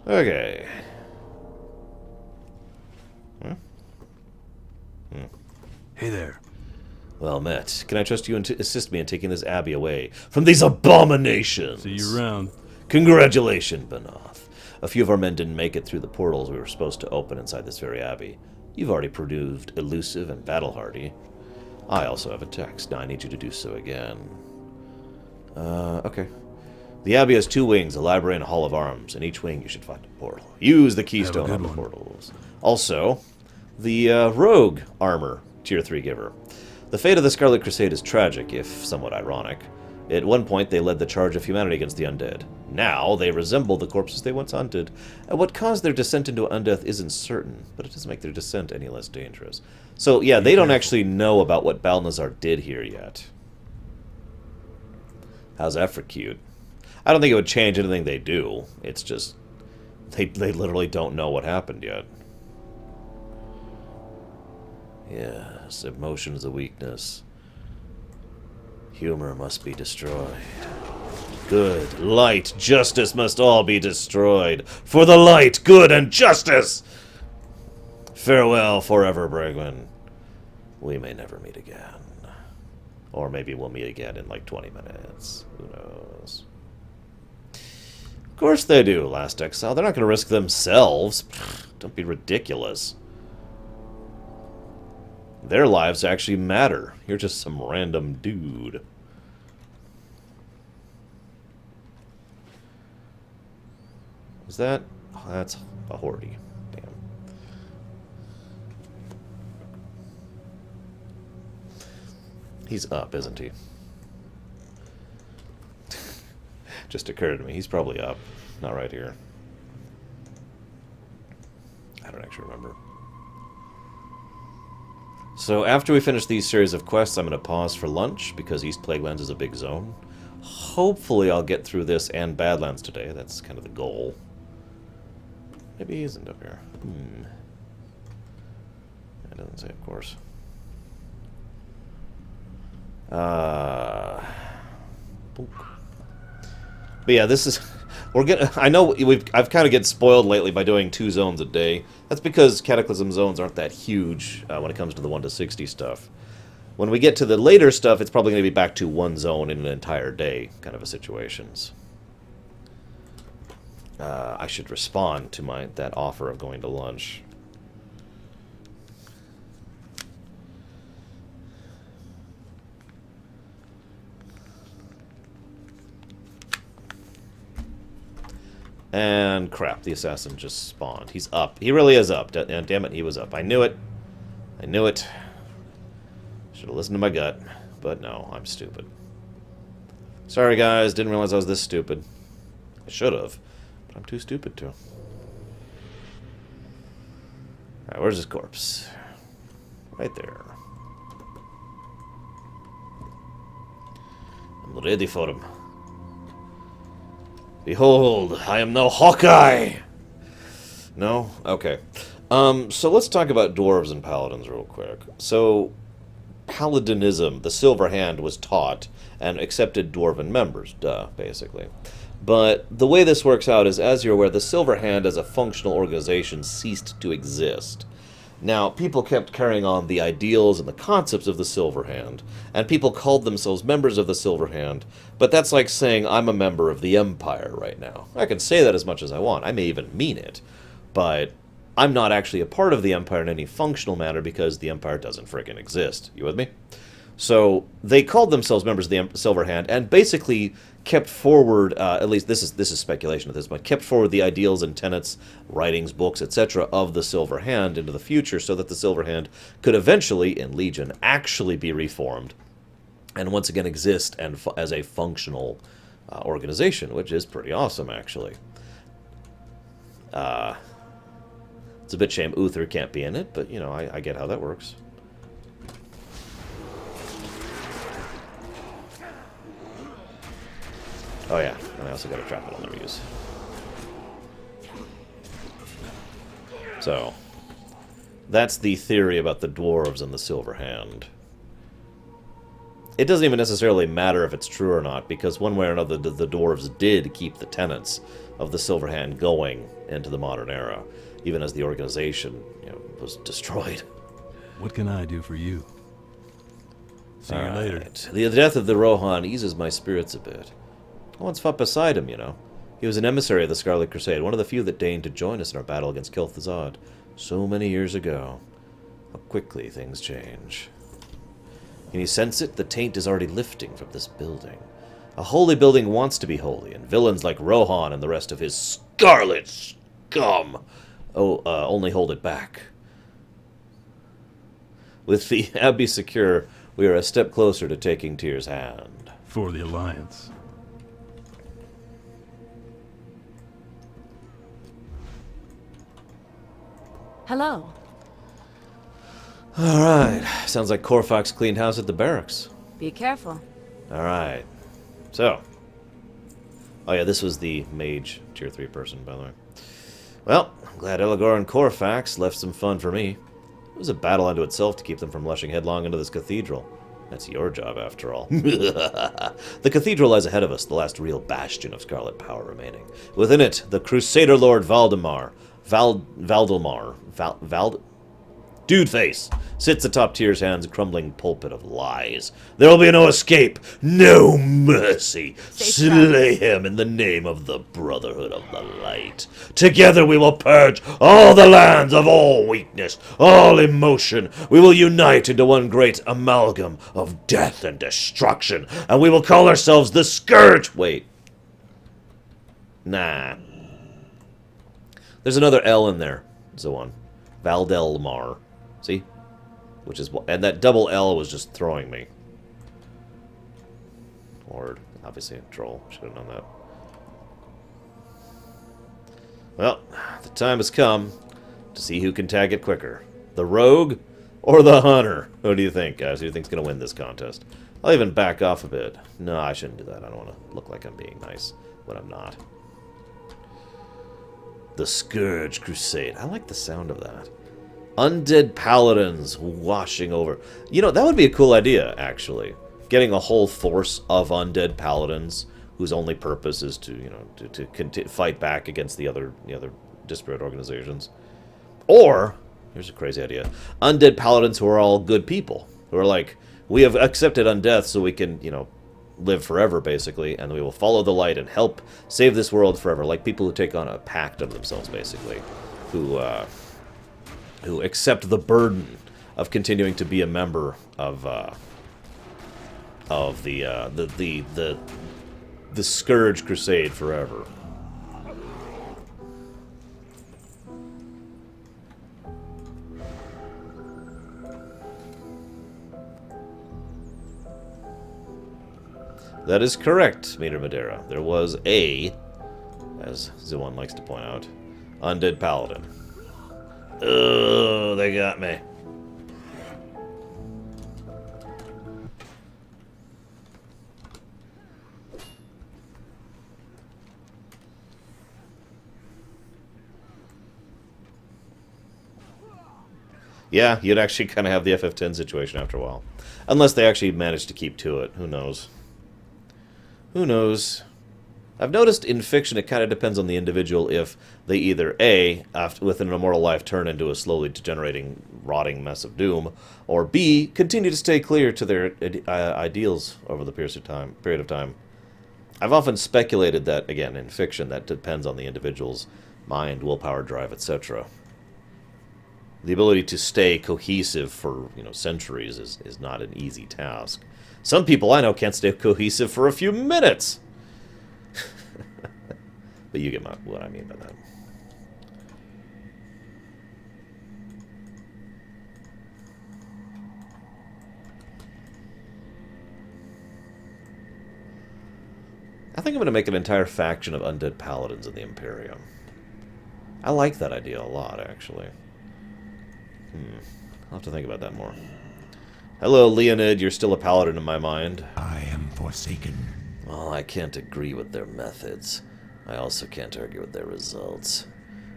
Okay. Hey there. Well met. Can I trust you to assist me in taking this abbey away from these abominations? See you around. Congratulations, Benoth. A few of our men didn't make it through the portals we were supposed to open inside this very abbey. You've already proved elusive and battle-hardy. I also have a text. Now I need you to do so again. Okay. The abbey has 2 wings, a library and a hall of arms. In each wing you should find a portal. Use the keystone on the portals. Also, the rogue armor, tier 3 giver. The fate of the Scarlet Crusade is tragic, if somewhat ironic. At one point they led the charge of humanity against the undead. Now they resemble the corpses they once hunted. And what caused their descent into undeath isn't certain, but it doesn't make their descent any less dangerous. So yeah, they don't actually know about what Balnazar did here yet. How's that for cute? I don't think it would change anything they do. It's just they literally don't know what happened yet. Yes, emotion is a weakness. Humor must be destroyed. Good, light, justice must all be destroyed. For the light, good, and justice! Farewell forever, Bragman. We may never meet again. Or maybe we'll meet again in like 20 minutes. Who knows? Of course they do, Last Exile. They're not going to risk themselves. Don't be ridiculous. Their lives actually matter. You're just some random dude. Is that... Oh, that's a Horde. Damn. He's up, isn't he? Just occurred to me. He's probably up. Not right here. I don't actually remember. So after we finish these series of quests, I'm going to pause for lunch, because East Plaguelands is a big zone. Hopefully I'll get through this and Badlands today. That's kind of the goal. Maybe he isn't up here. It doesn't say, of course. But yeah, this is... We're gonna... I know I've kind of get spoiled lately by doing 2 zones a day. That's because Cataclysm zones aren't that huge when it comes to the 1 to 60 stuff. When we get to the later stuff, it's probably going to be back to 1 zone in an entire day kind of a situations. I should respond to that offer of going to lunch. And crap, the assassin just spawned. He's up. He really is up. Damn it, he was up. I knew it. I knew it. Should have listened to my gut. But no, I'm stupid. Sorry, guys. Didn't realize I was this stupid. I should have. But I'm too stupid to. Alright, where's his corpse? Right there. I'm ready for him. Behold, I am now Hawkeye! No? Okay. So let's talk about dwarves and paladins real quick. So, paladinism, the Silver Hand, was taught and accepted dwarven members. Duh, basically. But the way this works out is, as you're aware, the Silver Hand as a functional organization ceased to exist. Now, people kept carrying on the ideals and the concepts of the Silver Hand, and people called themselves members of the Silver Hand, but that's like saying I'm a member of the Empire right now. I can say that as much as I want. I may even mean it, but I'm not actually a part of the Empire in any functional manner because the Empire doesn't frickin' exist. You with me? So they called themselves members of the Silver Hand and basically kept forward, at least this is speculation at this point, kept forward the ideals and tenets, writings, books, etc. of the Silver Hand into the future so that the Silver Hand could eventually, in Legion, actually be reformed and once again exist and as a functional organization, which is pretty awesome, actually. It's a bit shame Uther can't be in it, but, you know, I get how that works. Oh yeah, and I also got a trap I'll never use. So, that's the theory about the dwarves and the Silver Hand. It doesn't even necessarily matter if it's true or not, because one way or another the dwarves did keep the tenets of the Silver Hand going into the modern era, even as the organization, you know, was destroyed. What can I do for you? See you later. The death of the Rohan eases my spirits a bit. I once fought beside him, you know. He was an emissary of the Scarlet Crusade, one of the few that deigned to join us in our battle against Kel'Thuzad so many years ago. How quickly things change. Can you sense it? The taint is already lifting from this building. A holy building wants to be holy, and villains like Rohan and the rest of his scarlet scum only hold it back. With the Abbey secure, we are a step closer to taking Tyr's hand. For the Alliance. Hello. Alright. Sounds like Corfax cleaned house at the barracks. Be careful. Alright. So. Oh yeah, this was the mage tier 3 person, by the way. Well, I'm glad Elagor and Corfax left some fun for me. It was a battle unto itself to keep them from rushing headlong into this cathedral. That's your job, after all. The cathedral lies ahead of us, the last real bastion of scarlet power remaining. Within it, the Crusader Lord Dudeface sits atop Tyr's Hand's crumbling pulpit of lies. There will be no escape, no mercy. Slay him in the name of the Brotherhood of the Light. Together we will purge all the lands of all weakness, all emotion. We will unite into one great amalgam of death and destruction, and we will call ourselves the Scourge. Wait. Nah. There's another L in there. There's the one. Valdelmar. See? Which is what, and that double L was just throwing me. Lord, obviously a troll. Should have known that. Well, the time has come to see who can tag it quicker. The rogue or the hunter? Who do you think, guys? Who do you think's gonna win this contest? I'll even back off a bit. No, I shouldn't do that. I don't want to look like I'm being nice when I'm not. The Scourge Crusade. I like the sound of that. Undead paladins washing over. You know, that would be a cool idea, actually. Getting a whole force of undead paladins whose only purpose is to, you know, to fight back against the other disparate organizations. Or, here's a crazy idea, undead paladins who are all good people. Who are like, we have accepted undeath so we can, you know, live forever, basically, and we will follow the light and help save this world forever. Like people who take on a pact of themselves, basically. Who accept the burden of continuing to be a member of the Scourge Crusade forever. That is correct, Meter Madeira. There was a, as Ziwan likes to point out, undead paladin. Oh, they got me. Yeah, you'd actually kind of have the FF10 situation after a while. Unless they actually manage to keep to it. Who knows? Who knows? I've noticed in fiction it kind of depends on the individual if they either A, after, within an immortal life, turn into a slowly degenerating, rotting mess of doom, or B, continue to stay clear to their ideals over the period of time. I've often speculated that, again, in fiction, that depends on the individual's mind, willpower, drive, etc. The ability to stay cohesive for, centuries is not an easy task. Some people I know can't stay cohesive for a few minutes. But you get what I mean by that. I think I'm going to make an entire faction of undead paladins in the Imperium. I like that idea a lot, actually. I'll have to think about that more. Hello, Leonid. You're still a paladin in my mind. I am forsaken. Well, I can't agree with their methods. I also can't argue with their results.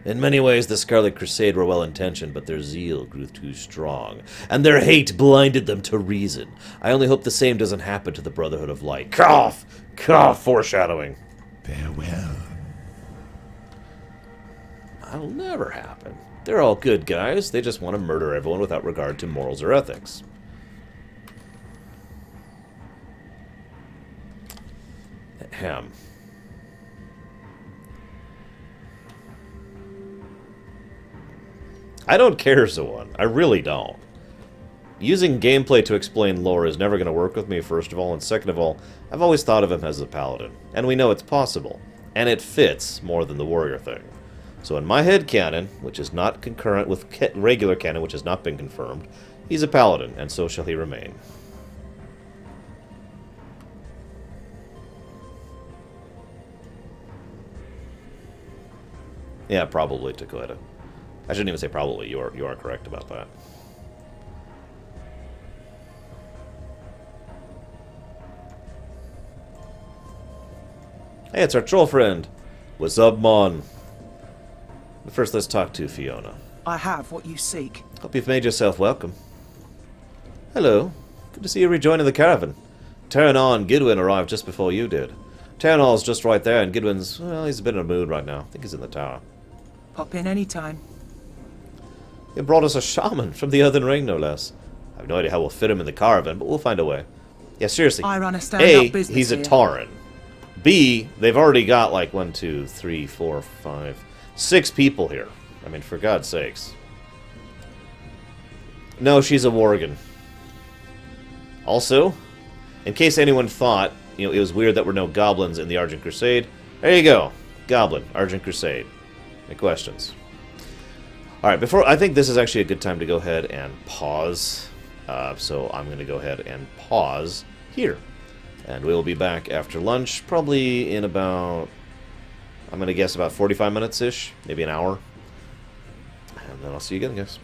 In many ways, the Scarlet Crusade were well-intentioned, but their zeal grew too strong, and their hate blinded them to reason. I only hope the same doesn't happen to the Brotherhood of Light. Cough! Cough! Foreshadowing. Farewell. That'll never happen. They're all good guys. They just want to murder everyone without regard to morals or ethics. Ahem. I don't care, Zoan. I really don't. Using gameplay to explain lore is never going to work with me, first of all, and second of all, I've always thought of him as a paladin, and we know it's possible, and it fits more than the warrior thing. So in my head canon, which is not concurrent with regular canon, which has not been confirmed, he's a paladin, and so shall he remain. Yeah, probably, Takoeda. I shouldn't even say probably. You are correct about that. Hey, it's our troll friend. What's up, Mon? But first, let's talk to Fiona. I have what you seek. Hope you've made yourself welcome. Hello. Good to see you rejoining the caravan. Terranal and Gidwin arrived just before you did. Terranal's just right there, and Gidwin's, well, he's a bit in a mood right now. I think he's in the tower. Pop in any time. He brought us a shaman from the Earthen Ring, no less. I have no idea how we'll fit him in the caravan, but we'll find a way. Yeah, seriously. I run a stand-up business he's a here. Tauren. B, they've already got like 1, 2, 3, 4, 5, 6 people here. I mean, for God's sakes. No, she's a Worgen. Also, in case anyone thought, it was weird that there were no goblins in the Argent Crusade, there you go. Goblin, Argent Crusade. Any questions? Alright, I think this is actually a good time to go ahead and pause. So I'm going to go ahead and pause here. And we will be back after lunch, probably in about, I'm going to guess about 45 minutes-ish, maybe an hour. And then I'll see you again, guys.